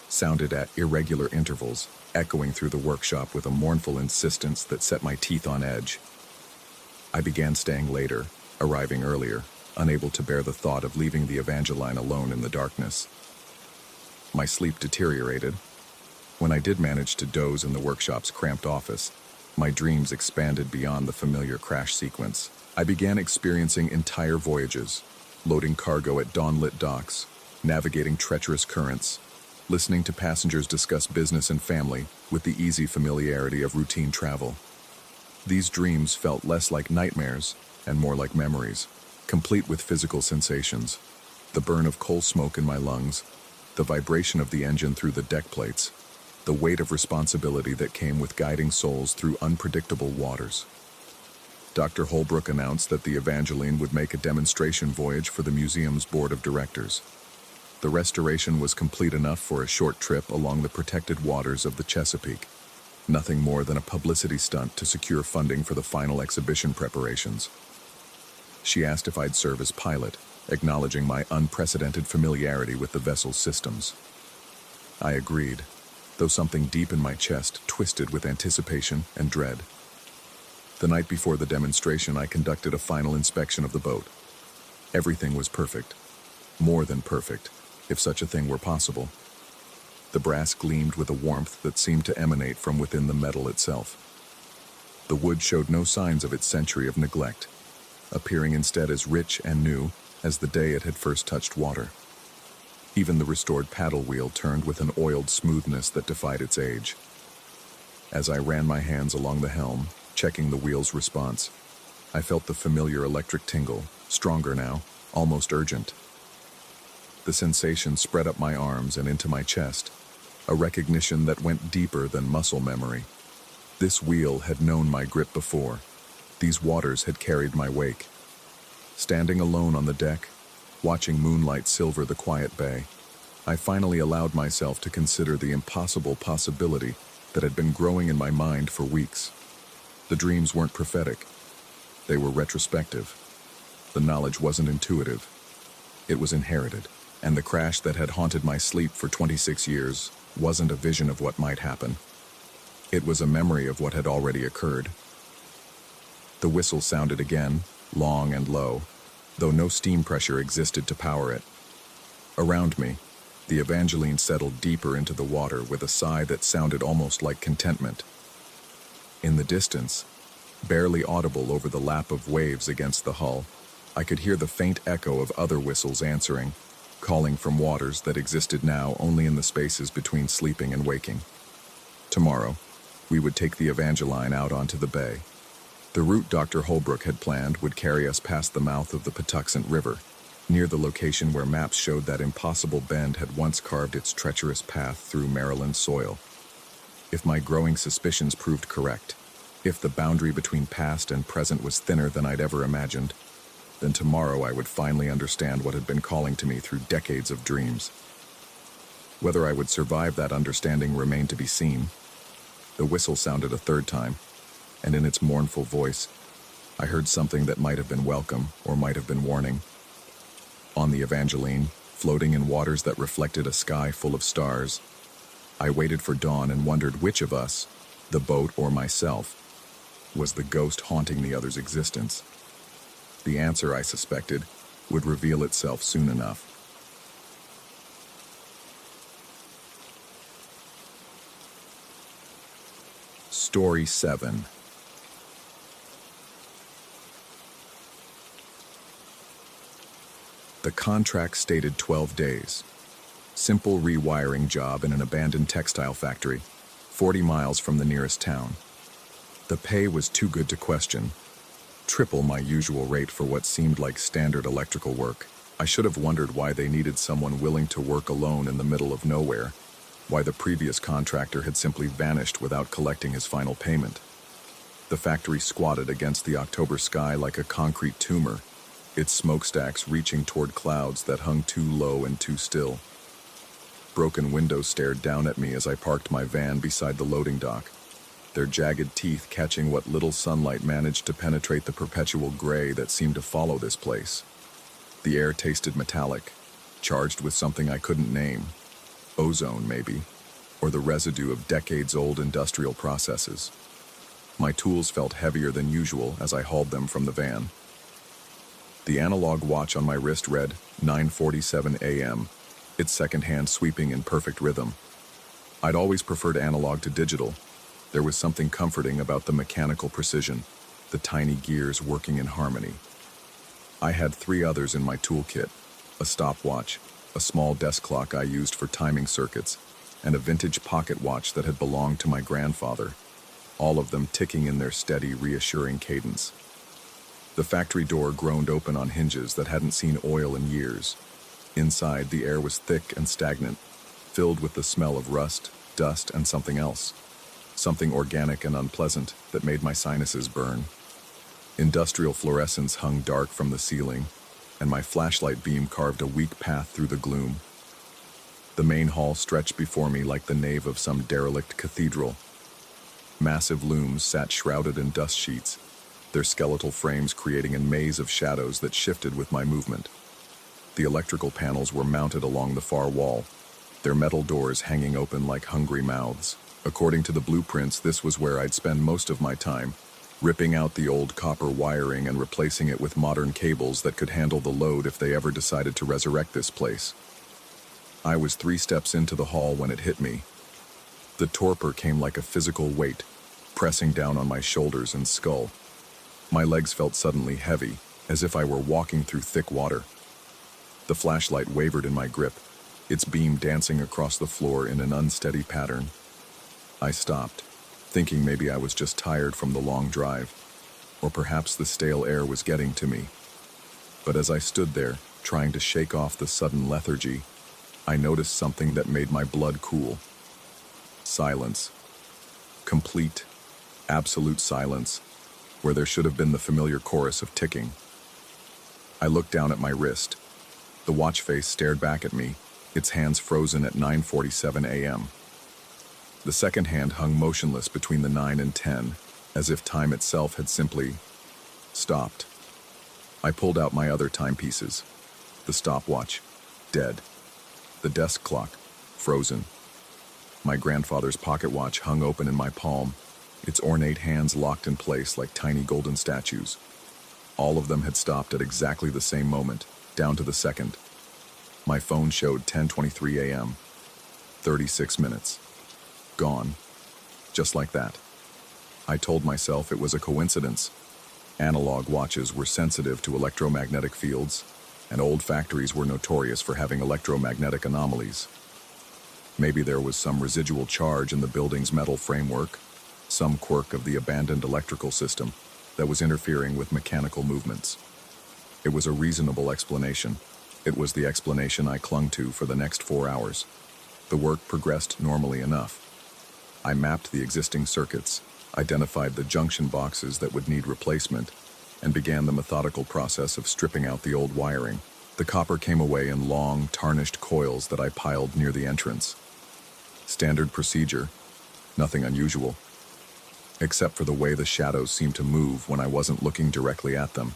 sounded at irregular intervals, echoing through the workshop with a mournful insistence that set my teeth on edge. I began staying later, arriving earlier, unable to bear the thought of leaving the Evangeline alone in the darkness. My sleep deteriorated, When I did manage to doze in the workshop's cramped office, my dreams expanded beyond the familiar crash sequence. I began experiencing entire voyages, loading cargo at dawn-lit docks, navigating treacherous currents, listening to passengers discuss business and family with the easy familiarity of routine travel. These dreams felt less like nightmares and more like memories, complete with physical sensations. The burn of coal smoke in my lungs, the vibration of the engine through the deck plates, the weight of responsibility that came with guiding souls through unpredictable waters. Dr. Holbrook announced that the Evangeline would make a demonstration voyage for the museum's board of directors. The restoration was complete enough for a short trip along the protected waters of the Chesapeake. Nothing more than a publicity stunt to secure funding for the final exhibition preparations. She asked if I'd serve as pilot, acknowledging my unprecedented familiarity with the vessel's systems. I agreed, though something deep in my chest twisted with anticipation and dread. The night before the demonstration, I conducted a final inspection of the boat. Everything was perfect. More than perfect, if such a thing were possible. The brass gleamed with a warmth that seemed to emanate from within the metal itself. The wood showed no signs of its century of neglect, appearing instead as rich and new as the day it had first touched water. Even the restored paddle wheel turned with an oiled smoothness that defied its age. As I ran my hands along the helm, checking the wheel's response, I felt the familiar electric tingle, stronger now, almost urgent. The sensation spread up my arms and into my chest, a recognition that went deeper than muscle memory. This wheel had known my grip before. These waters had carried my wake. Standing alone on the deck, watching moonlight silver the quiet bay, I finally allowed myself to consider the impossible possibility that had been growing in my mind for weeks. The dreams weren't prophetic. They were retrospective. The knowledge wasn't intuitive. It was inherited, and the crash that had haunted my sleep for 26 years wasn't a vision of what might happen. It was a memory of what had already occurred. The whistle sounded again, long and low, though no steam pressure existed to power it. Around me, the Evangeline settled deeper into the water with a sigh that sounded almost like contentment. In the distance, barely audible over the lap of waves against the hull, I could hear the faint echo of other whistles answering, calling from waters that existed now only in the spaces between sleeping and waking. Tomorrow, we would take the Evangeline out onto the bay. The route Dr. Holbrook had planned would carry us past the mouth of the Patuxent River, near the location where maps showed that impossible bend had once carved its treacherous path through Maryland soil. If my growing suspicions proved correct, if the boundary between past and present was thinner than I'd ever imagined, then tomorrow I would finally understand what had been calling to me through decades of dreams. Whether I would survive that understanding remained to be seen. The whistle sounded a third time, and in its mournful voice, I heard something that might have been welcome or might have been warning. On the Evangeline, floating in waters that reflected a sky full of stars, I waited for dawn and wondered which of us, the boat or myself, was the ghost haunting the other's existence. The answer, I suspected, would reveal itself soon enough. Story 7. The contract stated 12 days. Simple rewiring job in an abandoned textile factory, 40 miles from the nearest town. The pay was too good to question. Triple my usual rate for what seemed like standard electrical work. I should have wondered why they needed someone willing to work alone in the middle of nowhere, why the previous contractor had simply vanished without collecting his final payment. The factory squatted against the October sky like a concrete tumor, its smokestacks reaching toward clouds that hung too low and too still. Broken windows stared down at me as I parked my van beside the loading dock, their jagged teeth catching what little sunlight managed to penetrate the perpetual gray that seemed to follow this place. The air tasted metallic, charged with something I couldn't name. Ozone, maybe, or the residue of decades-old industrial processes. My tools felt heavier than usual as I hauled them from the van. The analog watch on my wrist read 9:47 a.m., its second hand sweeping in perfect rhythm. I'd always preferred analog to digital. There was something comforting about the mechanical precision, the tiny gears working in harmony. I had 3 others in my toolkit: a stopwatch, a small desk clock I used for timing circuits, and a vintage pocket watch that had belonged to my grandfather, all of them ticking in their steady, reassuring cadence. The factory door groaned open on hinges that hadn't seen oil in years. Inside, the air was thick and stagnant, filled with the smell of rust, dust, and something else. Something organic and unpleasant that made my sinuses burn. Industrial fluorescence hung dark from the ceiling, and my flashlight beam carved a weak path through the gloom. The main hall stretched before me like the nave of some derelict cathedral. Massive looms sat shrouded in dust sheets, their skeletal frames creating a maze of shadows that shifted with my movement. The electrical panels were mounted along the far wall, their metal doors hanging open like hungry mouths. According to the blueprints, this was where I'd spend most of my time, ripping out the old copper wiring and replacing it with modern cables that could handle the load if they ever decided to resurrect this place. I was 3 steps into the hall when it hit me. The torpor came like a physical weight, pressing down on my shoulders and skull. My legs felt suddenly heavy, as if I were walking through thick water. The flashlight wavered in my grip, its beam dancing across the floor in an unsteady pattern. I stopped, thinking maybe I was just tired from the long drive, or perhaps the stale air was getting to me. But as I stood there, trying to shake off the sudden lethargy, I noticed something that made my blood cool. Silence. Complete, absolute silence, where there should have been the familiar chorus of ticking. I looked down at my wrist. The watch face stared back at me, its hands frozen at 9:47 a.m. The second hand hung motionless between the 9 and 10, as if time itself had simply stopped. I pulled out my other timepieces. The stopwatch, dead. The desk clock, frozen. My grandfather's pocket watch hung open in my palm, its ornate hands locked in place like tiny golden statues. All of them had stopped at exactly the same moment, down to the second. My phone showed 10:23 a.m. 36 minutes. Gone. Just like that. I told myself it was a coincidence. Analog watches were sensitive to electromagnetic fields, and old factories were notorious for having electromagnetic anomalies. Maybe there was some residual charge in the building's metal framework, some quirk of the abandoned electrical system that was interfering with mechanical movements. It was a reasonable explanation. It was the explanation I clung to for the next 4 hours. The work progressed normally enough. I mapped the existing circuits, identified the junction boxes that would need replacement, and began the methodical process of stripping out the old wiring. The copper came away in long, tarnished coils that I piled near the entrance. Standard procedure, nothing unusual, except for the way the shadows seemed to move when I wasn't looking directly at them,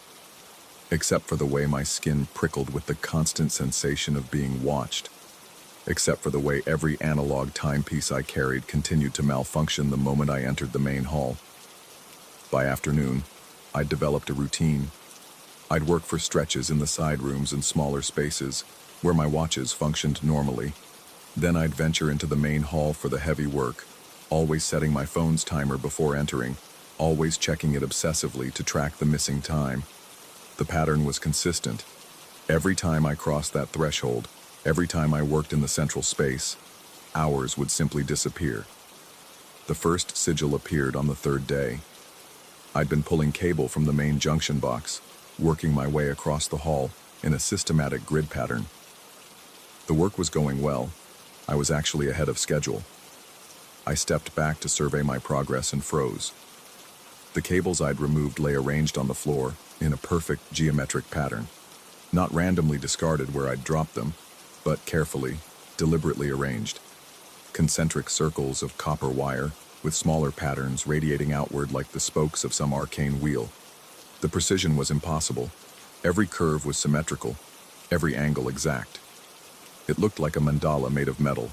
except for the way my skin prickled with the constant sensation of being watched, except for the way every analog timepiece I carried continued to malfunction the moment I entered the main hall. By afternoon, I'd developed a routine. I'd work for stretches in the side rooms and smaller spaces, where my watches functioned normally. Then I'd venture into the main hall for the heavy work, always setting my phone's timer before entering, always checking it obsessively to track the missing time. The pattern was consistent. Every time I crossed that threshold, every time I worked in the central space, hours would simply disappear. The first sigil appeared on the 3rd day. I'd been pulling cable from the main junction box, working my way across the hall in a systematic grid pattern. The work was going well. I was actually ahead of schedule. I stepped back to survey my progress and froze. The cables I'd removed lay arranged on the floor in a perfect geometric pattern, not randomly discarded where I'd dropped them, but carefully, deliberately arranged. Concentric circles of copper wire with smaller patterns radiating outward like the spokes of some arcane wheel. The precision was impossible. Every curve was symmetrical, every angle exact. It looked like a mandala made of metal,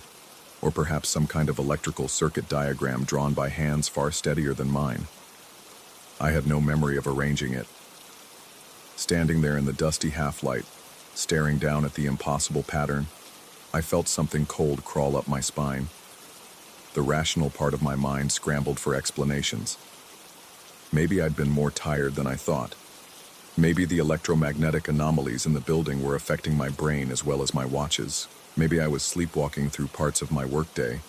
or perhaps some kind of electrical circuit diagram drawn by hands far steadier than mine. I had no memory of arranging it. Standing there in the dusty half-light, staring down at the impossible pattern, I felt something cold crawl up my spine. The rational part of my mind scrambled for explanations. Maybe I'd been more tired than I thought. Maybe the electromagnetic anomalies in the building were affecting my brain as well as my watches. Maybe I was sleepwalking through parts of my workday,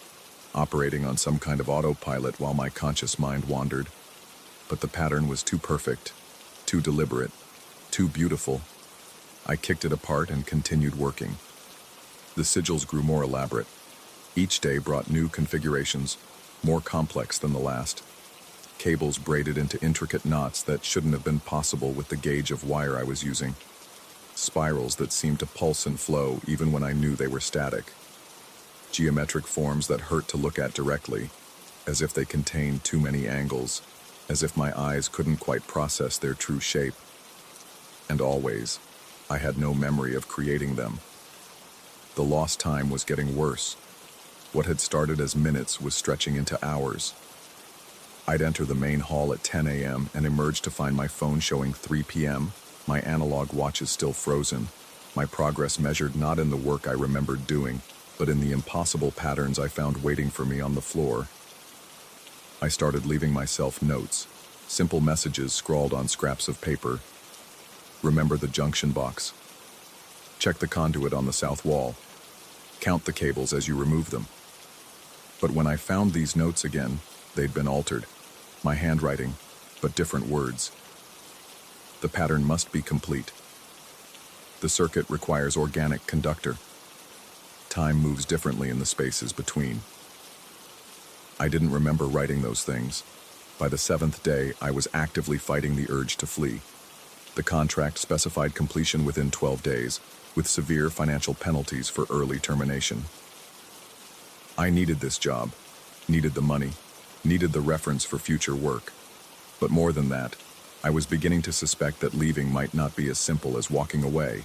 operating on some kind of autopilot while my conscious mind wandered. But the pattern was too perfect, too deliberate, too beautiful. I kicked it apart and continued working. The sigils grew more elaborate. Each day brought new configurations, more complex than the last. Cables braided into intricate knots that shouldn't have been possible with the gauge of wire I was using. Spirals that seemed to pulse and flow even when I knew they were static. Geometric forms that hurt to look at directly, as if they contained too many angles, as if my eyes couldn't quite process their true shape. And always, I had no memory of creating them. The lost time was getting worse. What had started as minutes was stretching into hours. I'd enter the main hall at 10 a.m. and emerge to find my phone showing 3 p.m., my analog watches still frozen, my progress measured not in the work I remembered doing, but in the impossible patterns I found waiting for me on the floor. I started leaving myself notes, simple messages scrawled on scraps of paper. Remember the junction box. Check the conduit on the south wall. Count the cables as you remove them. But when I found these notes again, they'd been altered. My handwriting, but different words. The pattern must be complete. The circuit requires organic conductor. Time moves differently in the spaces between. I didn't remember writing those things. By the 7th day, I was actively fighting the urge to flee. The contract specified completion within 12 days, with severe financial penalties for early termination. I needed this job, needed the money, needed the reference for future work. But more than that, I was beginning to suspect that leaving might not be as simple as walking away.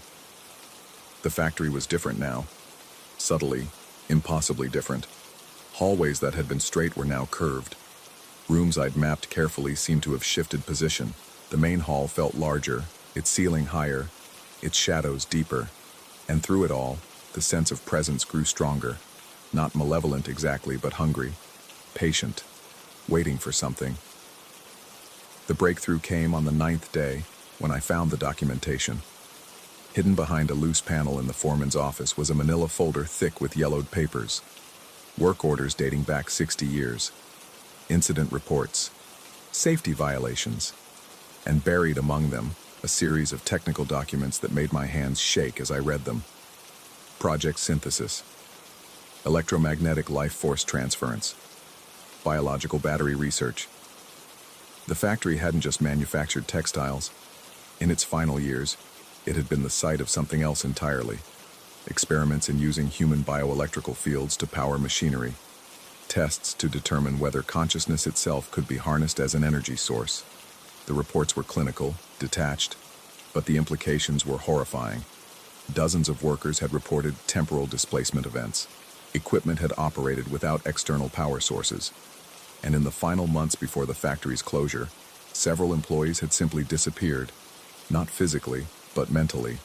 The factory was different now. Subtly, impossibly different. Hallways that had been straight were now curved. Rooms I'd mapped carefully seemed to have shifted position. The main hall felt larger, its ceiling higher, its shadows deeper. And through it all, the sense of presence grew stronger. Not malevolent exactly, but hungry, patient, waiting for something. The breakthrough came on the 9th day, when I found the documentation. Hidden behind a loose panel in the foreman's office was a manila folder thick with yellowed papers. Work orders dating back 60 years. Incident reports. Safety violations. And buried among them, a series of technical documents that made my hands shake as I read them. Project synthesis. Electromagnetic life force transference. Biological battery research. The factory hadn't just manufactured textiles. In its final years, it had been the site of something else entirely. Experiments in using human bioelectrical fields to power machinery. Tests to determine whether consciousness itself could be harnessed as an energy source. The reports were clinical, detached, but the implications were horrifying. Dozens of workers had reported temporal displacement events. Equipment had operated without external power sources. And in the final months before the factory's closure, several employees had simply disappeared, not physically, but mentally.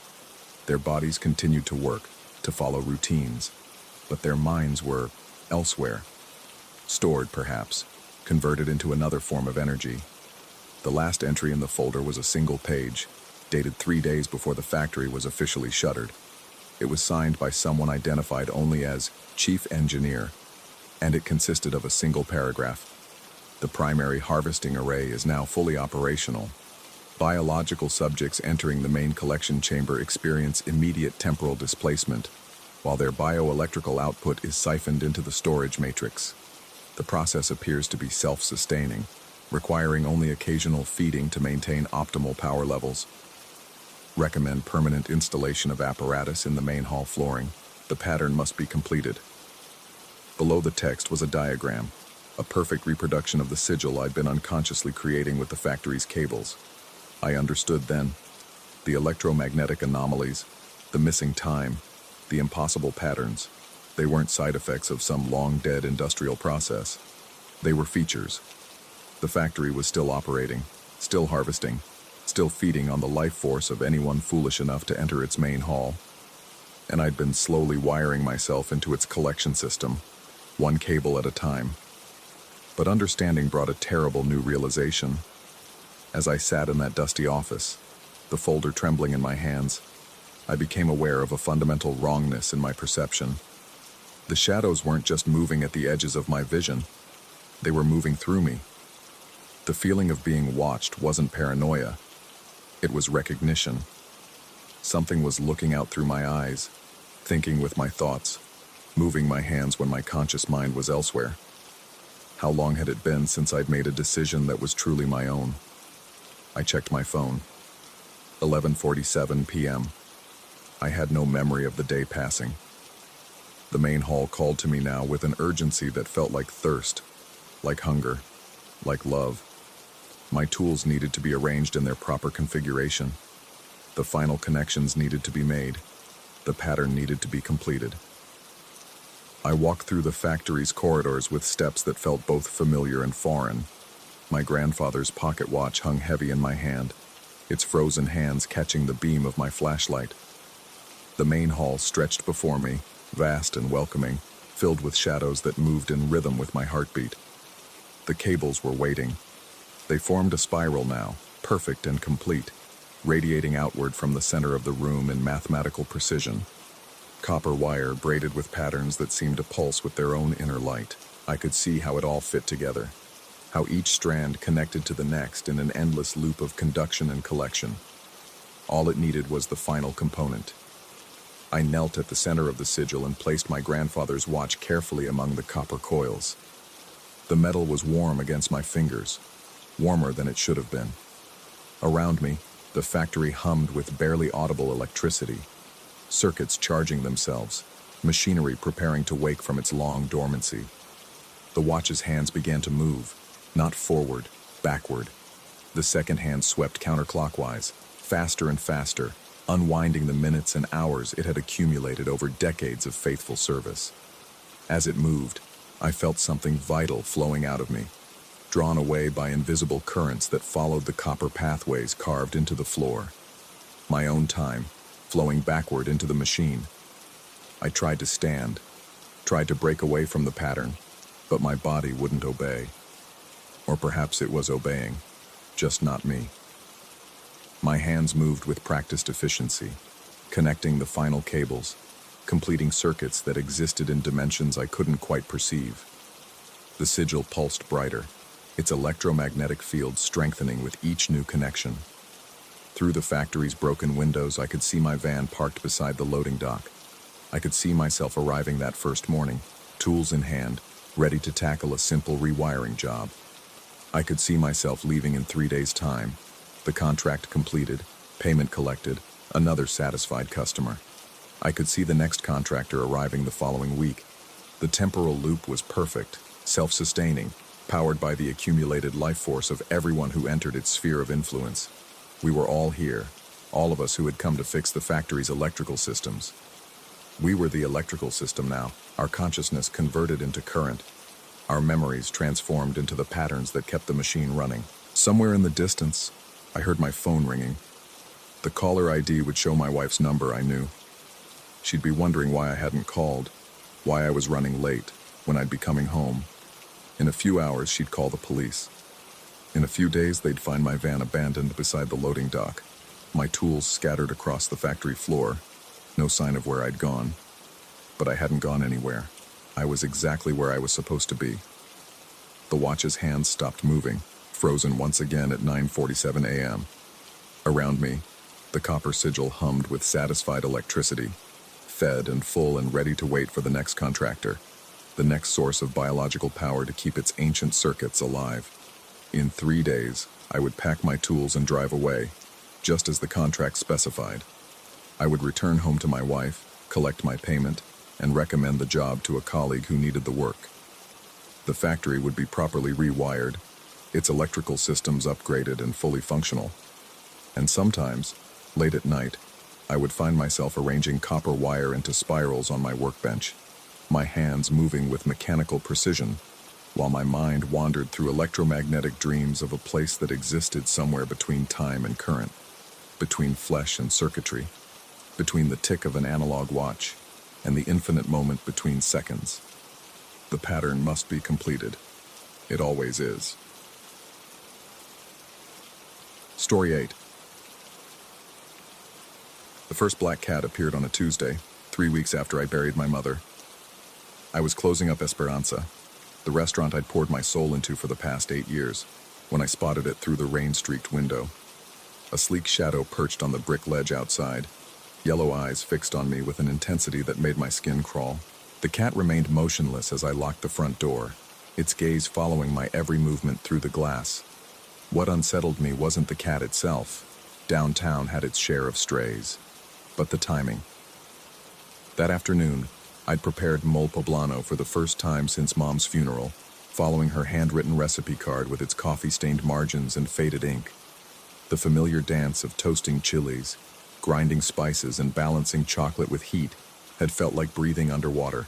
Their bodies continued to work, to follow routines, but their minds were elsewhere. Stored, perhaps, converted into another form of energy. The last entry in the folder was a single page, dated 3 days before the factory was officially shuttered. It was signed by someone identified only as Chief Engineer, and it consisted of a single paragraph. The primary harvesting array is now fully operational. Biological subjects entering the main collection chamber experience immediate temporal displacement, while their bioelectrical output is siphoned into the storage matrix. The process appears to be self-sustaining, requiring only occasional feeding to maintain optimal power levels. Recommend permanent installation of apparatus in the main hall flooring. The pattern must be completed. Below the text was a diagram, a perfect reproduction of the sigil I'd been unconsciously creating with the factory's cables. I understood then. The electromagnetic anomalies, the missing time, the impossible patterns, they weren't side effects of some long-dead industrial process. They were features. The factory was still operating, still harvesting, still feeding on the life force of anyone foolish enough to enter its main hall. And I'd been slowly wiring myself into its collection system, one cable at a time. But understanding brought a terrible new realization. As I sat in that dusty office, the folder trembling in my hands, I became aware of a fundamental wrongness in my perception. The shadows weren't just moving at the edges of my vision, they were moving through me. The feeling of being watched wasn't paranoia, it was recognition. Something was looking out through my eyes, thinking with my thoughts, moving my hands when my conscious mind was elsewhere. How long had it been since I'd made a decision that was truly my own? I checked my phone. 11:47 p.m. I had no memory of the day passing. The main hall called to me now with an urgency that felt like thirst, like hunger, like love. My tools needed to be arranged in their proper configuration. The final connections needed to be made. The pattern needed to be completed. I walked through the factory's corridors with steps that felt both familiar and foreign. My grandfather's pocket watch hung heavy in my hand, its frozen hands catching the beam of my flashlight. The main hall stretched before me, vast and welcoming, filled with shadows that moved in rhythm with my heartbeat. The cables were waiting. They formed a spiral now, perfect and complete, radiating outward from the center of the room in mathematical precision. Copper wire braided with patterns that seemed to pulse with their own inner light. I could see how it all fit together, how each strand connected to the next in an endless loop of conduction and collection. All it needed was the final component. I knelt at the center of the sigil and placed my grandfather's watch carefully among the copper coils. The metal was warm against my fingers, warmer than it should have been. Around me, the factory hummed with barely audible electricity, circuits charging themselves, machinery preparing to wake from its long dormancy. The watch's hands began to move, not forward, backward. The second hand swept counterclockwise, faster and faster, unwinding the minutes and hours it had accumulated over decades of faithful service. As it moved, I felt something vital flowing out of me, drawn away by invisible currents that followed the copper pathways carved into the floor. My own time, flowing backward into the machine. I tried to stand, tried to break away from the pattern, but my body wouldn't obey. Or perhaps it was obeying, just not me. My hands moved with practiced efficiency, connecting the final cables, completing circuits that existed in dimensions I couldn't quite perceive. The sigil pulsed brighter, its electromagnetic field strengthening with each new connection. Through the factory's broken windows, I could see my van parked beside the loading dock. I could see myself arriving that first morning, tools in hand, ready to tackle a simple rewiring job. I could see myself leaving in 3 days' time, the contract completed, payment collected, another satisfied customer. I could see the next contractor arriving the following week. The temporal loop was perfect, self-sustaining, powered by the accumulated life force of everyone who entered its sphere of influence. We were all here, all of us who had come to fix the factory's electrical systems. We were the electrical system now, our consciousness converted into current, our memories transformed into the patterns that kept the machine running. Somewhere in the distance, I heard my phone ringing. The caller ID would show my wife's number, I knew. She'd be wondering why I hadn't called, why I was running late, when I'd be coming home. In a few hours, she'd call the police. In a few days, they'd find my van abandoned beside the loading dock, my tools scattered across the factory floor, no sign of where I'd gone. But I hadn't gone anywhere. I was exactly where I was supposed to be. The watch's hands stopped moving, frozen once again at 9:47 a.m. Around me, the copper sigil hummed with satisfied electricity, fed and full and ready to wait for the next contractor, the next source of biological power to keep its ancient circuits alive. In 3 days, I would pack my tools and drive away, just as the contract specified. I would return home to my wife, collect my payment, and recommend the job to a colleague who needed the work. The factory would be properly rewired, its electrical systems upgraded and fully functional. And sometimes, late at night, I would find myself arranging copper wire into spirals on my workbench, my hands moving with mechanical precision, while my mind wandered through electromagnetic dreams of a place that existed somewhere between time and current, between flesh and circuitry, between the tick of an analog watch and the infinite moment between seconds. The pattern must be completed. It always is. Story 8. The first black cat appeared on a Tuesday, 3 weeks after I buried my mother. I was closing up Esperanza, the restaurant I'd poured my soul into for the past 8 years, when I spotted it through the rain-streaked window. A sleek shadow perched on the brick ledge outside, yellow eyes fixed on me with an intensity that made my skin crawl. The cat remained motionless as I locked the front door, its gaze following my every movement through the glass. What unsettled me wasn't the cat itself. Downtown had its share of strays, but the timing. That afternoon, I'd prepared mole poblano for the first time since Mom's funeral, following her handwritten recipe card with its coffee-stained margins and faded ink. The familiar dance of toasting chilies, grinding spices, and balancing chocolate with heat had felt like breathing underwater.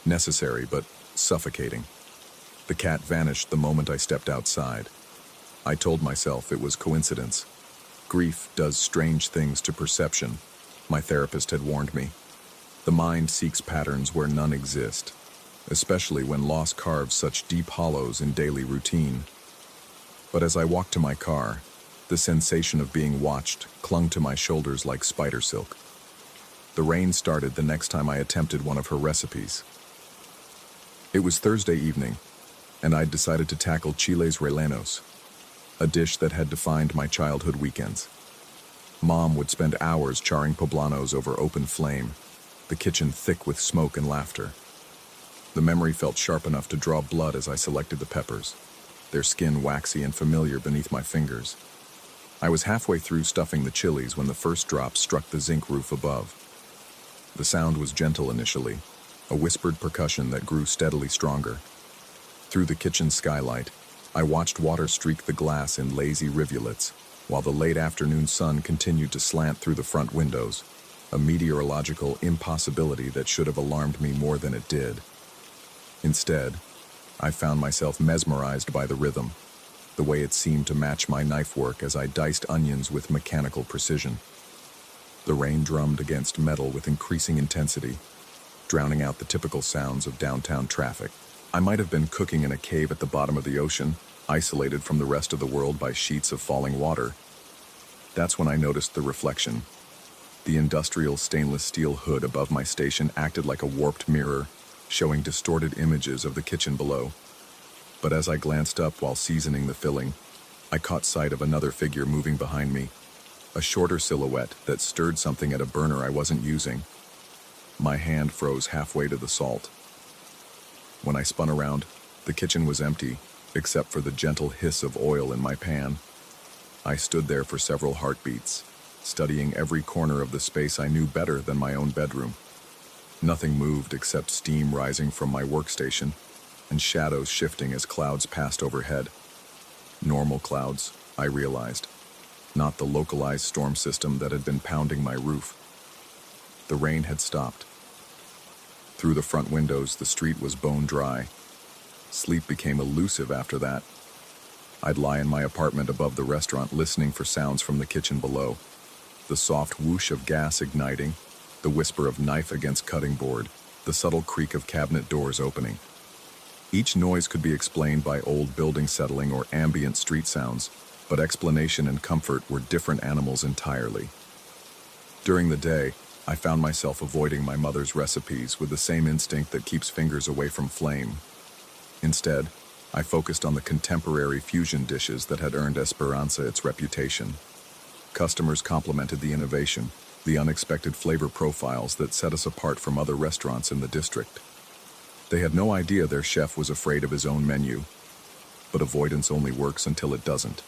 Necessary, but suffocating. The cat vanished the moment I stepped outside. I told myself it was coincidence. Grief does strange things to perception, my therapist had warned me. The mind seeks patterns where none exist, especially when loss carves such deep hollows in daily routine. But as I walked to my car, the sensation of being watched clung to my shoulders like spider silk. The rain started the next time I attempted one of her recipes. It was Thursday evening, and I'd decided to tackle chiles rellenos, a dish that had defined my childhood weekends. Mom would spend hours charring poblanos over open flame, the kitchen thick with smoke and laughter. The memory felt sharp enough to draw blood as I selected the peppers, their skin waxy and familiar beneath my fingers. I was halfway through stuffing the chilies when the first drop struck the zinc roof above. The sound was gentle initially, a whispered percussion that grew steadily stronger. Through the kitchen skylight, I watched water streak the glass in lazy rivulets, while the late afternoon sun continued to slant through the front windows, a meteorological impossibility that should have alarmed me more than it did. Instead, I found myself mesmerized by the rhythm, the way it seemed to match my knife work as I diced onions with mechanical precision. The rain drummed against metal with increasing intensity, drowning out the typical sounds of downtown traffic. I might have been cooking in a cave at the bottom of the ocean, isolated from the rest of the world by sheets of falling water. That's when I noticed the reflection. The industrial stainless steel hood above my station acted like a warped mirror, showing distorted images of the kitchen below. But as I glanced up while seasoning the filling, I caught sight of another figure moving behind me, a shorter silhouette that stirred something at a burner I wasn't using. My hand froze halfway to the salt. When I spun around, the kitchen was empty, except for the gentle hiss of oil in my pan. I stood there for several heartbeats, studying every corner of the space I knew better than my own bedroom. Nothing moved except steam rising from my workstation and shadows shifting as clouds passed overhead. Normal clouds, I realized, not the localized storm system that had been pounding my roof. The rain had stopped. Through the front windows, the street was bone dry. Sleep became elusive after that. I'd lie in my apartment above the restaurant listening for sounds from the kitchen below. The soft whoosh of gas igniting, the whisper of knife against cutting board, the subtle creak of cabinet doors opening. Each noise could be explained by old building settling or ambient street sounds, but explanation and comfort were different animals entirely. During the day, I found myself avoiding my mother's recipes with the same instinct that keeps fingers away from flame. Instead, I focused on the contemporary fusion dishes that had earned Esperanza its reputation. Customers complimented the innovation, the unexpected flavor profiles that set us apart from other restaurants in the district. They had no idea their chef was afraid of his own menu, but avoidance only works until it doesn't.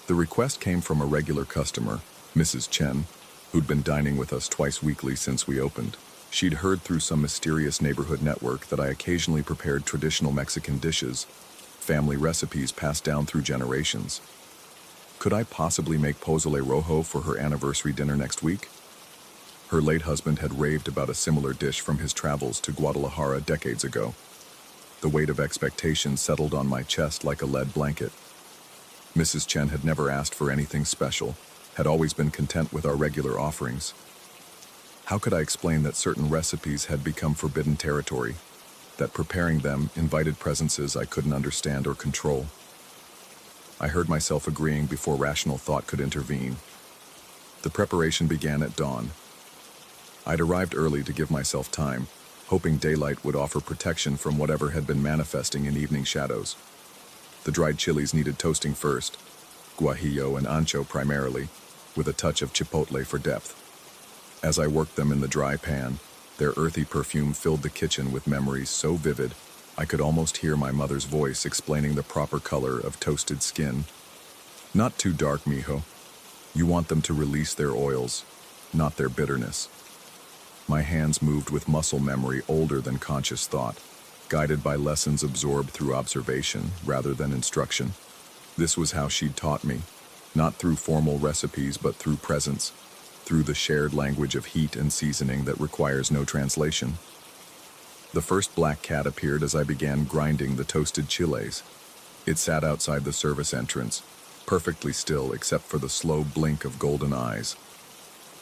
The request came from a regular customer, Mrs. Chen, who'd been dining with us twice weekly since we opened. She'd heard through some mysterious neighborhood network that I occasionally prepared traditional Mexican dishes, family recipes passed down through generations. Could I possibly make pozole rojo for her anniversary dinner next week? Her late husband had raved about a similar dish from his travels to Guadalajara decades ago. The weight of expectation settled on my chest like a lead blanket. Mrs. Chen had never asked for anything special, had always been content with our regular offerings. How could I explain that certain recipes had become forbidden territory? that preparing them invited presences I couldn't understand or control. I heard myself agreeing before rational thought could intervene. The preparation began at dawn. I'd arrived early to give myself time, hoping daylight would offer protection from whatever had been manifesting in evening shadows. The dried chilies needed toasting first, guajillo and ancho primarily, with a touch of chipotle for depth. As I worked them in the dry pan, their earthy perfume filled the kitchen with memories so vivid I could almost hear my mother's voice explaining the proper color of toasted skin. Not too dark, mijo. You want them to release their oils, not their bitterness. My hands moved with muscle memory older than conscious thought, guided by lessons absorbed through observation rather than instruction. This was how she'd taught me, not through formal recipes but through presence, through the shared language of heat and seasoning that requires no translation. The first black cat appeared as I began grinding the toasted chiles. It sat outside the service entrance, perfectly still except for the slow blink of golden eyes.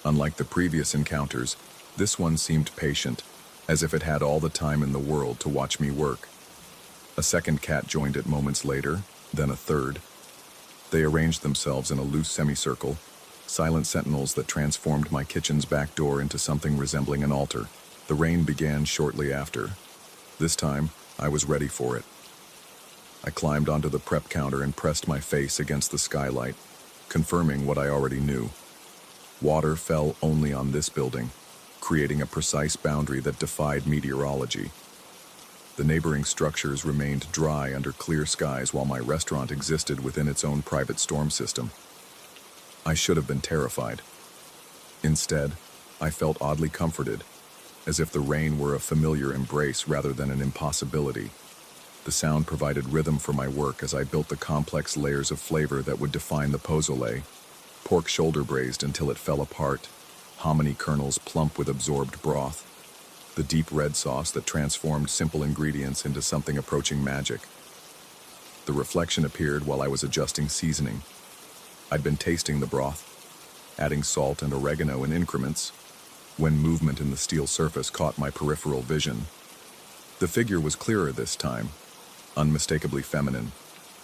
Unlike the previous encounters, this one seemed patient, as if it had all the time in the world to watch me work. A second cat joined it moments later, then a third. They arranged themselves in a loose semicircle, silent sentinels that transformed my kitchen's back door into something resembling an altar. The rain began shortly after. This time, I was ready for it. I climbed onto the prep counter and pressed my face against the skylight, confirming what I already knew. Water fell only on this building, creating a precise boundary that defied meteorology. The neighboring structures remained dry under clear skies while my restaurant existed within its own private storm system. I should have been terrified. Instead, I felt oddly comforted, as if the rain were a familiar embrace rather than an impossibility. The sound provided rhythm for my work as I built the complex layers of flavor that would define the pozole: pork shoulder braised until it fell apart, hominy kernels plump with absorbed broth, the deep red sauce that transformed simple ingredients into something approaching magic. The reflection appeared while I was adjusting seasoning. I'd been tasting the broth, adding salt and oregano in increments, when movement in the steel surface caught my peripheral vision. The figure was clearer this time, unmistakably feminine,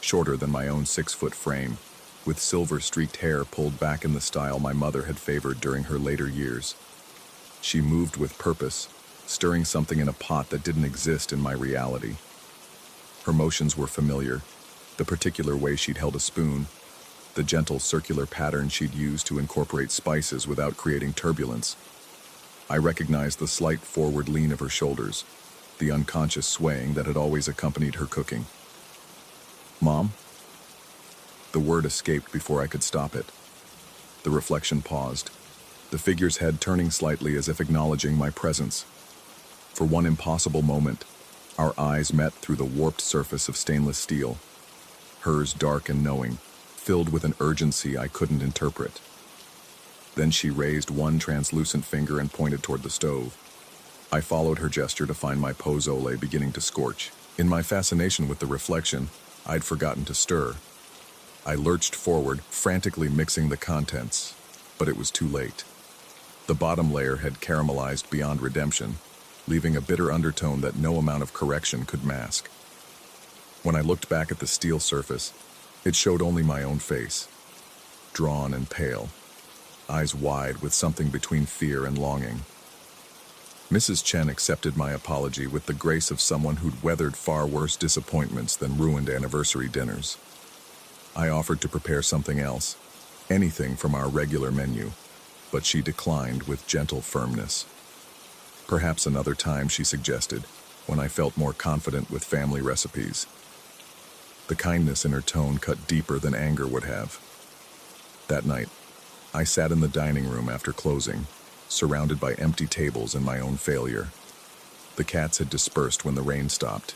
shorter than my own 6-foot frame, with silver-streaked hair pulled back in the style my mother had favored during her later years. She moved with purpose, stirring something in a pot that didn't exist in my reality. Her motions were familiar, the particular way she'd held a spoon, the gentle circular pattern she'd used to incorporate spices without creating turbulence. I recognized the slight forward lean of her shoulders, the unconscious swaying that had always accompanied her cooking. "Mom?" The word escaped before I could stop it. The reflection paused, the figure's head turning slightly as if acknowledging my presence. For one impossible moment, our eyes met through the warped surface of stainless steel, hers dark and knowing, filled with an urgency I couldn't interpret. Then she raised one translucent finger and pointed toward the stove. I followed her gesture to find my pozole beginning to scorch. In my fascination with the reflection, I'd forgotten to stir. I lurched forward, frantically mixing the contents, but it was too late. The bottom layer had caramelized beyond redemption, leaving a bitter undertone that no amount of correction could mask. When I looked back at the steel surface, it showed only my own face, drawn and pale, eyes wide with something between fear and longing. Mrs. Chen accepted my apology with the grace of someone who'd weathered far worse disappointments than ruined anniversary dinners. I offered to prepare something else, anything from our regular menu, but she declined with gentle firmness. Perhaps another time, she suggested, when I felt more confident with family recipes. The kindness in her tone cut deeper than anger would have. That night, I sat in the dining room after closing, surrounded by empty tables and my own failure. The cats had dispersed when the rain stopped,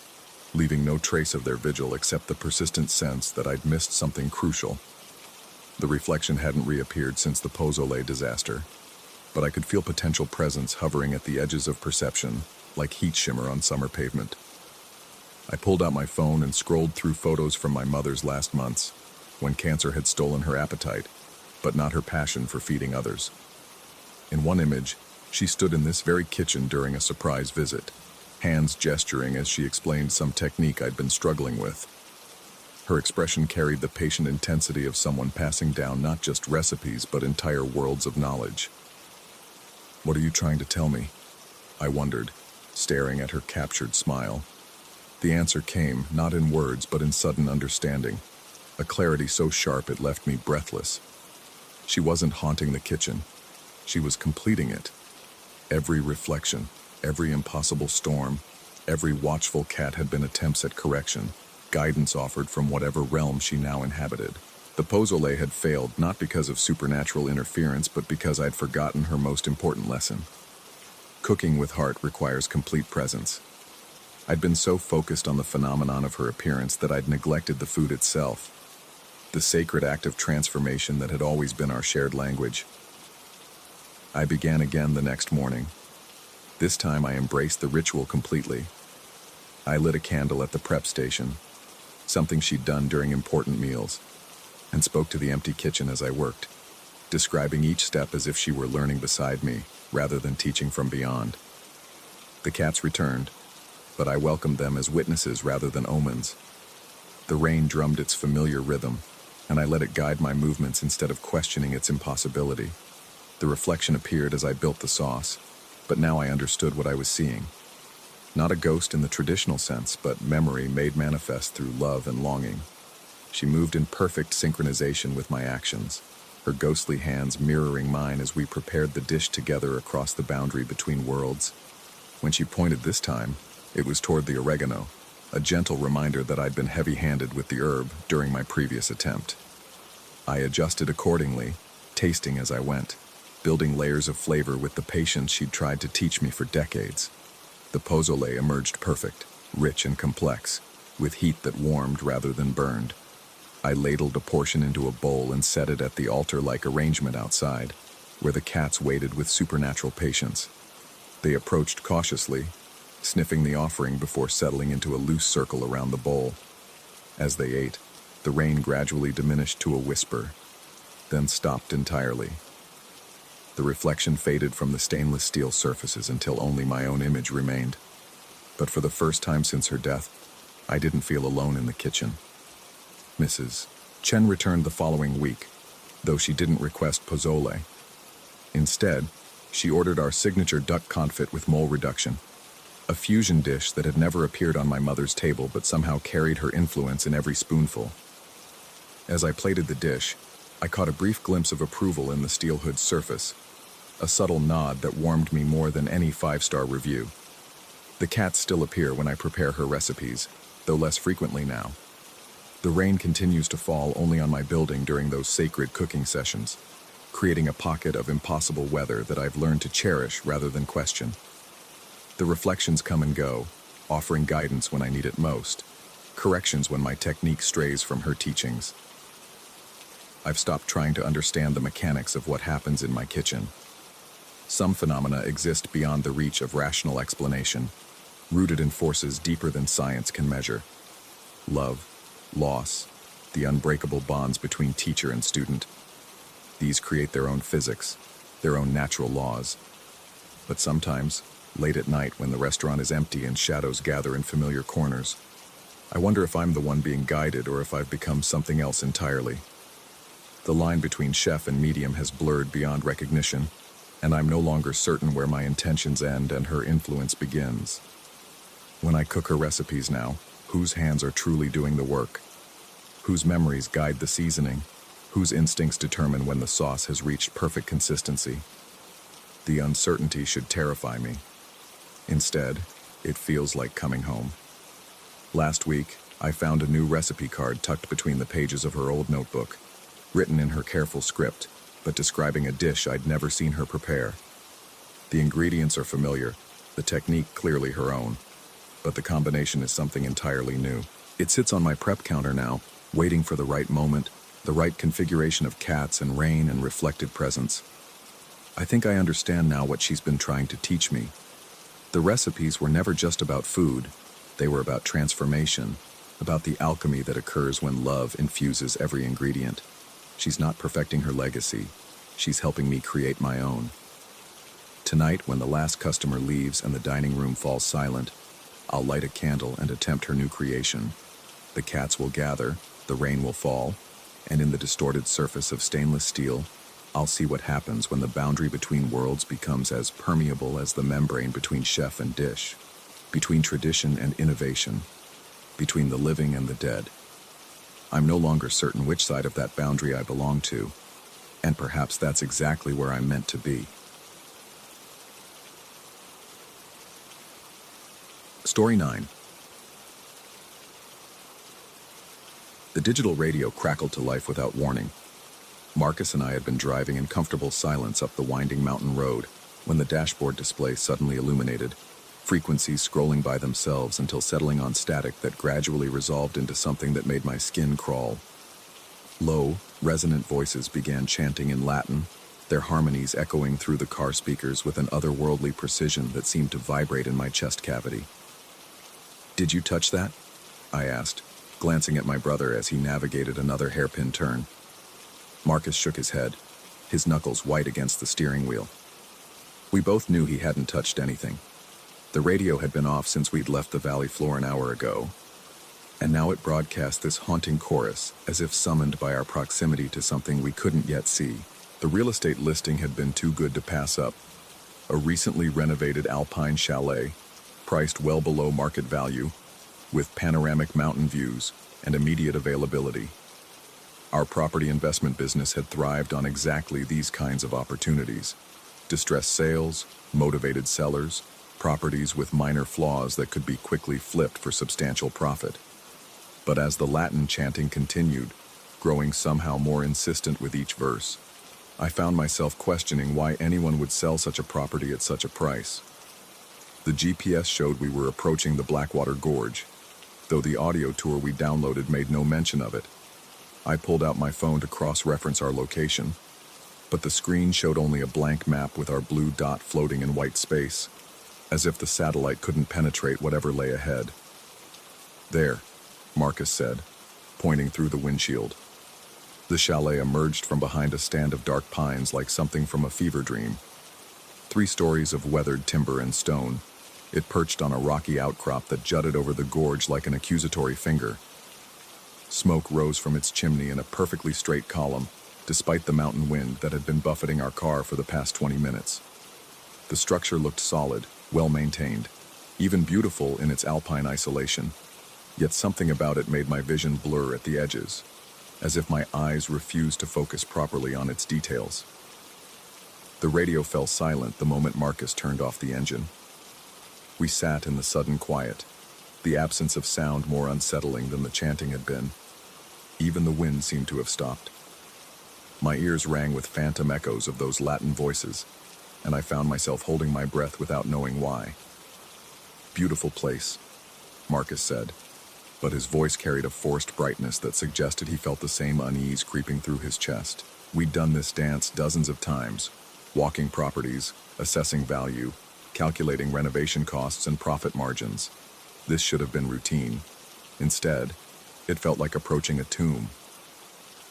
leaving no trace of their vigil except the persistent sense that I'd missed something crucial. The reflection hadn't reappeared since the pozole disaster, but I could feel potential presence hovering at the edges of perception, like heat shimmer on summer pavement. I pulled out my phone and scrolled through photos from my mother's last months, when cancer had stolen her appetite, but not her passion for feeding others. In one image, she stood in this very kitchen during a surprise visit, hands gesturing as she explained some technique I'd been struggling with. Her expression carried the patient intensity of someone passing down not just recipes but entire worlds of knowledge. "What are you trying to tell me?" I wondered, staring at her captured smile. The answer came, not in words but in sudden understanding, a clarity so sharp it left me breathless. She wasn't haunting the kitchen. She was completing it. Every reflection, every impossible storm, every watchful cat had been attempts at correction, guidance offered from whatever realm she now inhabited. The pozole had failed not because of supernatural interference but because I'd forgotten her most important lesson. Cooking with heart requires complete presence. I'd been so focused on the phenomenon of her appearance that I'd neglected the food itself, the sacred act of transformation that had always been our shared language. I began again the next morning. This time I embraced the ritual completely. I lit a candle at the prep station, something she'd done during important meals, and spoke to the empty kitchen as I worked, describing each step as if she were learning beside me, rather than teaching from beyond. The cats returned, but I welcomed them as witnesses rather than omens. The rain drummed its familiar rhythm, and I let it guide my movements instead of questioning its impossibility. The reflection appeared as I built the sauce, but now I understood what I was seeing. Not a ghost in the traditional sense, but memory made manifest through love and longing. She moved in perfect synchronization with my actions, her ghostly hands mirroring mine as we prepared the dish together across the boundary between worlds. When she pointed this time, it was toward the oregano, a gentle reminder that I'd been heavy-handed with the herb during my previous attempt. I adjusted accordingly, tasting as I went, building layers of flavor with the patience she'd tried to teach me for decades. The pozole emerged perfect, rich and complex, with heat that warmed rather than burned. I ladled a portion into a bowl and set it at the altar-like arrangement outside, where the cats waited with supernatural patience. They approached cautiously, sniffing the offering before settling into a loose circle around the bowl. As they ate, the rain gradually diminished to a whisper, then stopped entirely. The reflection faded from the stainless steel surfaces until only my own image remained. But for the first time since her death, I didn't feel alone in the kitchen. Mrs. Chen returned the following week, though she didn't request pozole. Instead, she ordered our signature duck confit with mole reduction, a fusion dish that had never appeared on my mother's table but somehow carried her influence in every spoonful. As I plated the dish, I caught a brief glimpse of approval in the steel hood's surface, a subtle nod that warmed me more than any five-star review. The cats still appear when I prepare her recipes, though less frequently now. The rain continues to fall only on my building during those sacred cooking sessions, creating a pocket of impossible weather that I've learned to cherish rather than question. The reflections come and go, offering guidance when I need it most, corrections when my technique strays from her teachings. I've stopped trying to understand the mechanics of what happens in my kitchen. Some phenomena exist beyond the reach of rational explanation, rooted in forces deeper than science can measure. Love, loss, the unbreakable bonds between teacher and student. These create their own physics, their own natural laws. But sometimes, late at night when the restaurant is empty and shadows gather in familiar corners, I wonder if I'm the one being guided or if I've become something else entirely. The line between chef and medium has blurred beyond recognition, and I'm no longer certain where my intentions end and her influence begins. When I cook her recipes now, whose hands are truly doing the work? Whose memories guide the seasoning? Whose instincts determine when the sauce has reached perfect consistency? The uncertainty should terrify me. Instead, it feels like coming home. Last week, I found a new recipe card tucked between the pages of her old notebook, written in her careful script, but describing a dish I'd never seen her prepare. The ingredients are familiar, the technique clearly her own, but the combination is something entirely new. It sits on my prep counter now, waiting for the right moment, the right configuration of cats and rain and reflected presence. I think I understand now what she's been trying to teach me. The recipes were never just about food, they were about transformation, about the alchemy that occurs when love infuses every ingredient. She's not perfecting her legacy, she's helping me create my own. Tonight, when the last customer leaves and the dining room falls silent, I'll light a candle and attempt her new creation. The cats will gather, the rain will fall, and in the distorted surface of stainless steel, I'll see what happens when the boundary between worlds becomes as permeable as the membrane between chef and dish, between tradition and innovation, between the living and the dead. I'm no longer certain which side of that boundary I belong to, and perhaps that's exactly where I'm meant to be. Story 9. The digital radio crackled to life without warning. Marcus and I had been driving in comfortable silence up the winding mountain road when the dashboard display suddenly illuminated, frequencies scrolling by themselves until settling on static that gradually resolved into something that made my skin crawl. Low, resonant voices began chanting in Latin, their harmonies echoing through the car speakers with an otherworldly precision that seemed to vibrate in my chest cavity. "Did you touch that?" I asked, glancing at my brother as he navigated another hairpin turn. Marcus shook his head, his knuckles white against the steering wheel. We both knew he hadn't touched anything. The radio had been off since we'd left the valley floor an hour ago, and now it broadcast this haunting chorus, as if summoned by our proximity to something we couldn't yet see. The real estate listing had been too good to pass up. A recently renovated alpine chalet, priced well below market value, with panoramic mountain views and immediate availability. Our property investment business had thrived on exactly these kinds of opportunities. Distressed sales, motivated sellers, properties with minor flaws that could be quickly flipped for substantial profit. But as the Latin chanting continued, growing somehow more insistent with each verse, I found myself questioning why anyone would sell such a property at such a price. The GPS showed we were approaching the Blackwater Gorge, though the audio tour we downloaded made no mention of it. I pulled out my phone to cross-reference our location, but the screen showed only a blank map with our blue dot floating in white space, as if the satellite couldn't penetrate whatever lay ahead. "There," Marcus said, pointing through the windshield. The chalet emerged from behind a stand of dark pines like something from a fever dream. 3 stories of weathered timber and stone, it perched on a rocky outcrop that jutted over the gorge like an accusatory finger. Smoke rose from its chimney in a perfectly straight column, despite the mountain wind that had been buffeting our car for the past 20 minutes. The structure looked solid, well-maintained, even beautiful in its alpine isolation, yet something about it made my vision blur at the edges, as if my eyes refused to focus properly on its details. The radio fell silent the moment Marcus turned off the engine. We sat in the sudden quiet, the absence of sound more unsettling than the chanting had been. Even the wind seemed to have stopped. My ears rang with phantom echoes of those Latin voices, and I found myself holding my breath without knowing why. "Beautiful place," Marcus said, but his voice carried a forced brightness that suggested he felt the same unease creeping through his chest. We'd done this dance dozens of times, walking properties, assessing value, calculating renovation costs and profit margins. This should have been routine. Instead, it felt like approaching a tomb.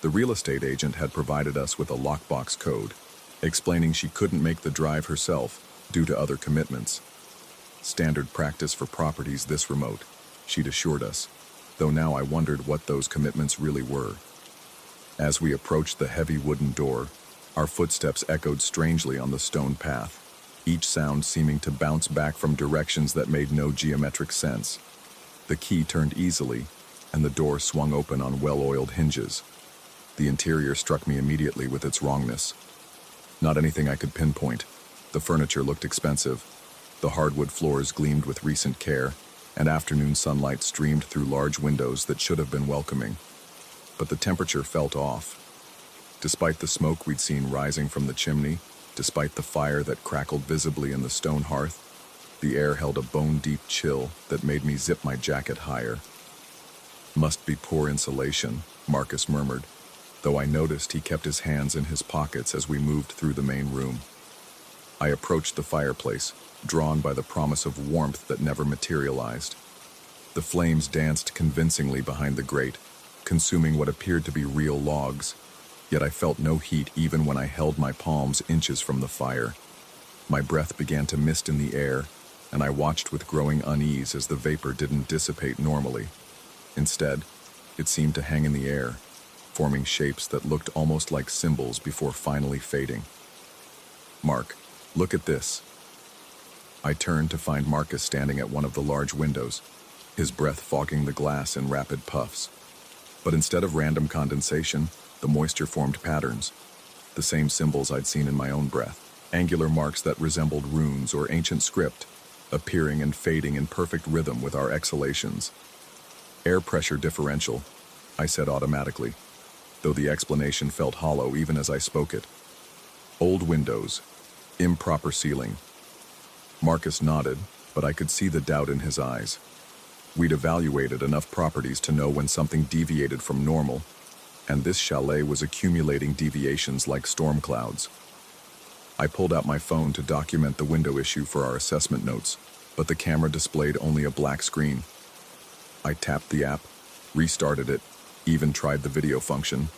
The real estate agent had provided us with a lockbox code, explaining she couldn't make the drive herself due to other commitments. Standard practice for properties this remote, she'd assured us, though now I wondered what those commitments really were. As we approached the heavy wooden door, our footsteps echoed strangely on the stone path, each sound seeming to bounce back from directions that made no geometric sense. The key turned easily, and the door swung open on well-oiled hinges. The interior struck me immediately with its wrongness. Not anything I could pinpoint. The furniture looked expensive. The hardwood floors gleamed with recent care, and afternoon sunlight streamed through large windows that should have been welcoming. But the temperature felt off. Despite the smoke we'd seen rising from the chimney, despite the fire that crackled visibly in the stone hearth, the air held a bone-deep chill that made me zip my jacket higher. "Must be poor insulation," Marcus murmured, though I noticed he kept his hands in his pockets as we moved through the main room. I approached the fireplace, drawn by the promise of warmth that never materialized. The flames danced convincingly behind the grate, consuming what appeared to be real logs, yet I felt no heat even when I held my palms inches from the fire. My breath began to mist in the air, and I watched with growing unease as the vapor didn't dissipate normally. Instead, it seemed to hang in the air, forming shapes that looked almost like symbols before finally fading. "Mark, look at this." I turned to find Marcus standing at one of the large windows, his breath fogging the glass in rapid puffs. But instead of random condensation, the moisture formed patterns, the same symbols I'd seen in my own breath, angular marks that resembled runes or ancient script, appearing and fading in perfect rhythm with our exhalations. "Air pressure differential," I said automatically, though the explanation felt hollow even as I spoke it. "Old windows, improper ceiling." Marcus nodded, but I could see the doubt in his eyes. We'd evaluated enough properties to know when something deviated from normal, and this chalet was accumulating deviations like storm clouds. I pulled out my phone to document the window issue for our assessment notes, but the camera displayed only a black screen. I tapped the app, restarted it, even tried the video function,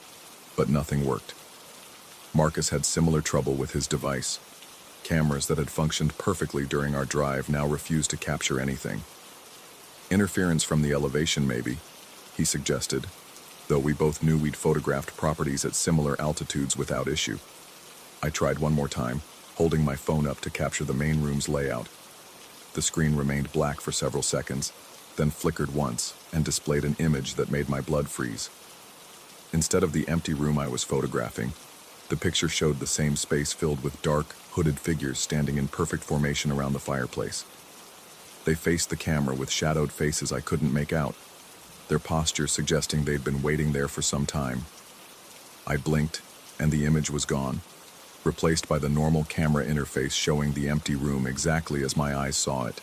but nothing worked. Marcus had similar trouble with his device. Cameras that had functioned perfectly during our drive now refused to capture anything. "Interference from the elevation, maybe," he suggested, though we both knew we'd photographed properties at similar altitudes without issue. I tried one more time, holding my phone up to capture the main room's layout. The screen remained black for several seconds, then flickered once and displayed an image that made my blood freeze. Instead of the empty room I was photographing, the picture showed the same space filled with dark, hooded figures standing in perfect formation around the fireplace. They faced the camera with shadowed faces I couldn't make out, their posture suggesting they'd been waiting there for some time. I blinked, and the image was gone, replaced by the normal camera interface showing the empty room exactly as my eyes saw it.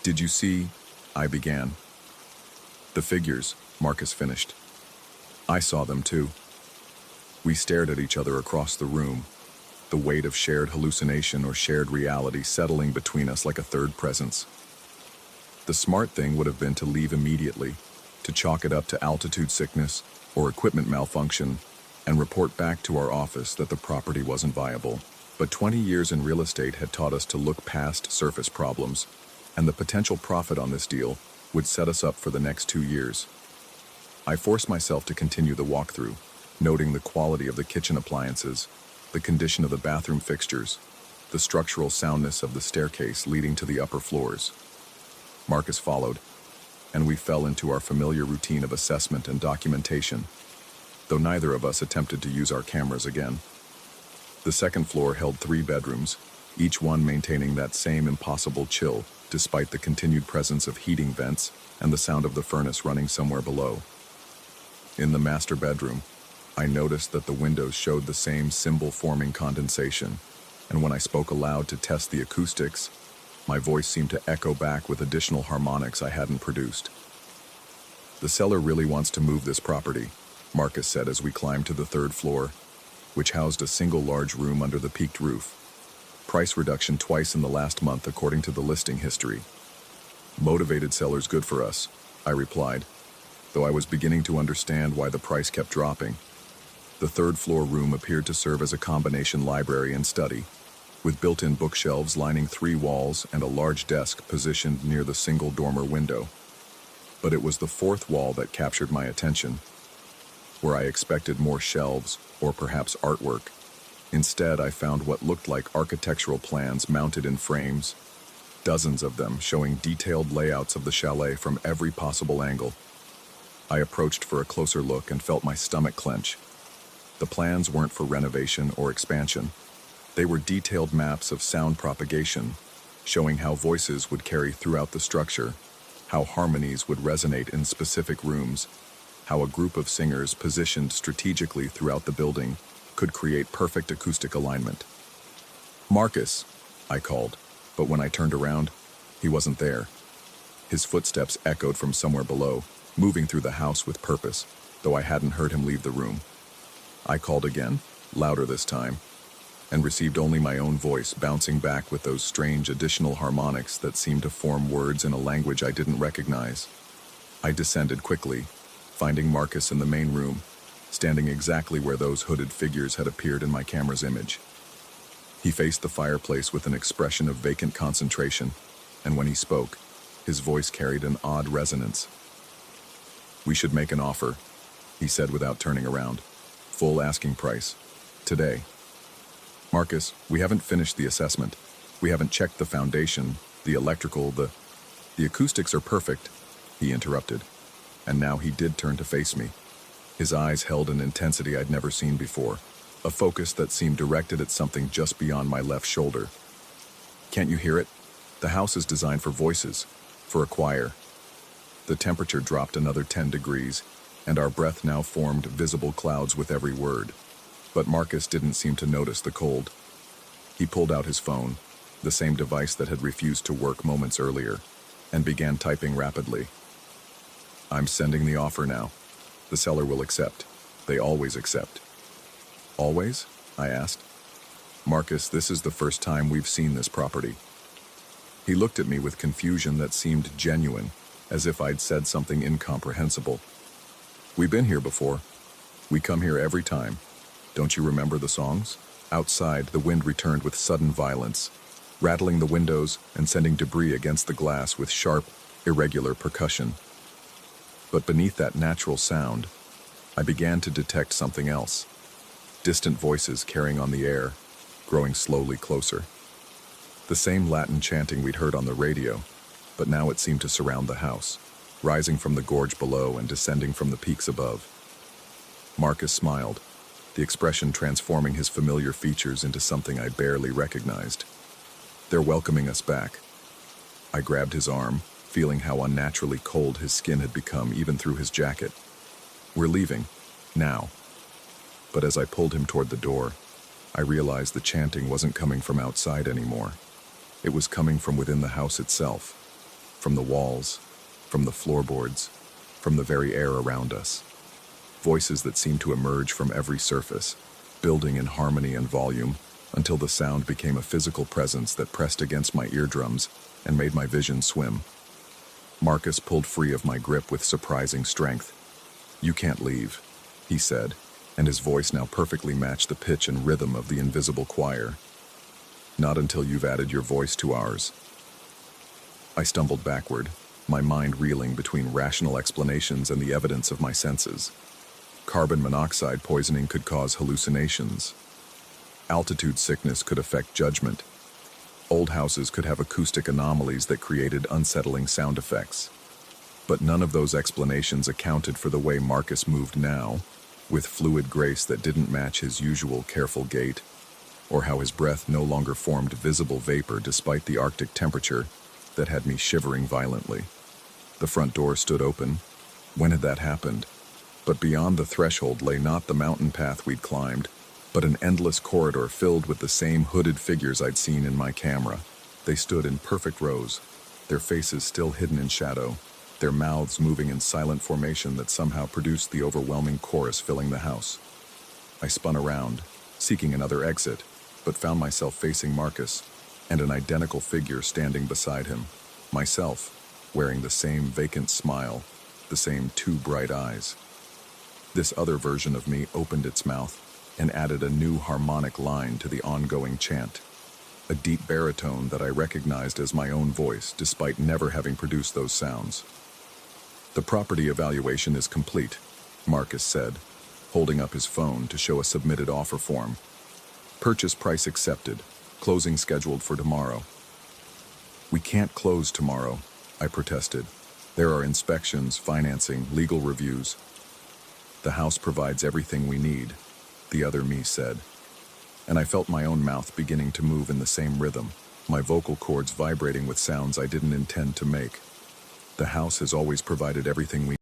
"Did you see?" I began. "The figures," Marcus finished. "I saw them too." We stared at each other across the room, the weight of shared hallucination or shared reality settling between us like a third presence. The smart thing would have been to leave immediately, to chalk it up to altitude sickness or equipment malfunction, and report back to our office that the property wasn't viable. But 20 years in real estate had taught us to look past surface problems, and the potential profit on this deal would set us up for the next 2 years. I forced myself to continue the walkthrough, noting the quality of the kitchen appliances, the condition of the bathroom fixtures, the structural soundness of the staircase leading to the upper floors. Marcus followed, and we fell into our familiar routine of assessment and documentation, though neither of us attempted to use our cameras again. The second floor held 3 bedrooms, each one maintaining that same impossible chill despite the continued presence of heating vents and the sound of the furnace running somewhere below. In the master bedroom, I noticed that the windows showed the same symbol-forming condensation, and when I spoke aloud to test the acoustics, my voice seemed to echo back with additional harmonics I hadn't produced. "The seller really wants to move this property," Marcus said as we climbed to the 3rd floor, which housed a single large room under the peaked roof. "Price reduction twice in the last month according to the listing history." "Motivated seller's good for us," I replied, though I was beginning to understand why the price kept dropping. The 3rd floor room appeared to serve as a combination library and study, with built-in bookshelves lining 3 walls and a large desk positioned near the single dormer window. But it was the 4th wall that captured my attention. Where I expected more shelves or perhaps artwork, instead I found what looked like architectural plans mounted in frames, dozens of them showing detailed layouts of the chalet from every possible angle. I approached for a closer look and felt my stomach clench. The plans weren't for renovation or expansion. They were detailed maps of sound propagation, showing how voices would carry throughout the structure, how harmonies would resonate in specific rooms, how a group of singers positioned strategically throughout the building could create perfect acoustic alignment. "Marcus," I called, but when I turned around, he wasn't there. His footsteps echoed from somewhere below, moving through the house with purpose, though I hadn't heard him leave the room. I called again, louder this time, and received only my own voice bouncing back with those strange additional harmonics that seemed to form words in a language I didn't recognize. I descended quickly, finding Marcus in the main room, standing exactly where those hooded figures had appeared in my camera's image. He faced the fireplace with an expression of vacant concentration, and when he spoke, his voice carried an odd resonance. "We should make an offer," he said without turning around. "Full asking price. Today." "Marcus, we haven't finished the assessment. We haven't checked the foundation, the electrical, the acoustics are perfect," he interrupted. And now he did turn to face me. His eyes held an intensity I'd never seen before, a focus that seemed directed at something just beyond my left shoulder. "Can't you hear it? The house is designed for voices, for a choir." The temperature dropped another 10 degrees, and our breath now formed visible clouds with every word. But Marcus didn't seem to notice the cold. He pulled out his phone, the same device that had refused to work moments earlier, and began typing rapidly. "I'm sending the offer now. The seller will accept. They always accept." "Always?" I asked. "Marcus, this is the first time we've seen this property." He looked at me with confusion that seemed genuine, as if I'd said something incomprehensible. "We've been here before. We come here every time. Don't you remember the songs?" Outside, the wind returned with sudden violence, rattling the windows and sending debris against the glass with sharp, irregular percussion. But beneath that natural sound, I began to detect something else. Distant voices carrying on the air, growing slowly closer. The same Latin chanting we'd heard on the radio, but now it seemed to surround the house, rising from the gorge below and descending from the peaks above. Marcus smiled, the expression transforming his familiar features into something I barely recognized. "They're welcoming us back." I grabbed his arm, feeling how unnaturally cold his skin had become even through his jacket. "We're leaving. Now." But as I pulled him toward the door, I realized the chanting wasn't coming from outside anymore. It was coming from within the house itself, from the walls, from the floorboards, from the very air around us. Voices that seemed to emerge from every surface, building in harmony and volume, until the sound became a physical presence that pressed against my eardrums and made my vision swim. Marcus pulled free of my grip with surprising strength. "You can't leave," he said, and his voice now perfectly matched the pitch and rhythm of the invisible choir. "Not until you've added your voice to ours." I stumbled backward, my mind reeling between rational explanations and the evidence of my senses. Carbon monoxide poisoning could cause hallucinations. Altitude sickness could affect judgment. Old houses could have acoustic anomalies that created unsettling sound effects. But none of those explanations accounted for the way Marcus moved now, with fluid grace that didn't match his usual careful gait, or how his breath no longer formed visible vapor despite the Arctic temperature that had me shivering violently. The front door stood open. When had that happened? But beyond the threshold lay not the mountain path we'd climbed, but an endless corridor filled with the same hooded figures I'd seen in my camera. They stood in perfect rows, their faces still hidden in shadow, their mouths moving in silent formation that somehow produced the overwhelming chorus filling the house. I spun around, seeking another exit, but found myself facing Marcus, and an identical figure standing beside him, myself, wearing the same vacant smile, the same two bright eyes. This other version of me opened its mouth and added a new harmonic line to the ongoing chant, a deep baritone that I recognized as my own voice despite never having produced those sounds. "The property evaluation is complete," Marcus said, holding up his phone to show a submitted offer form. "Purchase price accepted, closing scheduled for tomorrow." "We can't close tomorrow," I protested. "There are inspections, financing, legal reviews." "The house provides everything we need," the other me said. And I felt my own mouth beginning to move in the same rhythm, my vocal cords vibrating with sounds I didn't intend to make. "The house has always provided everything we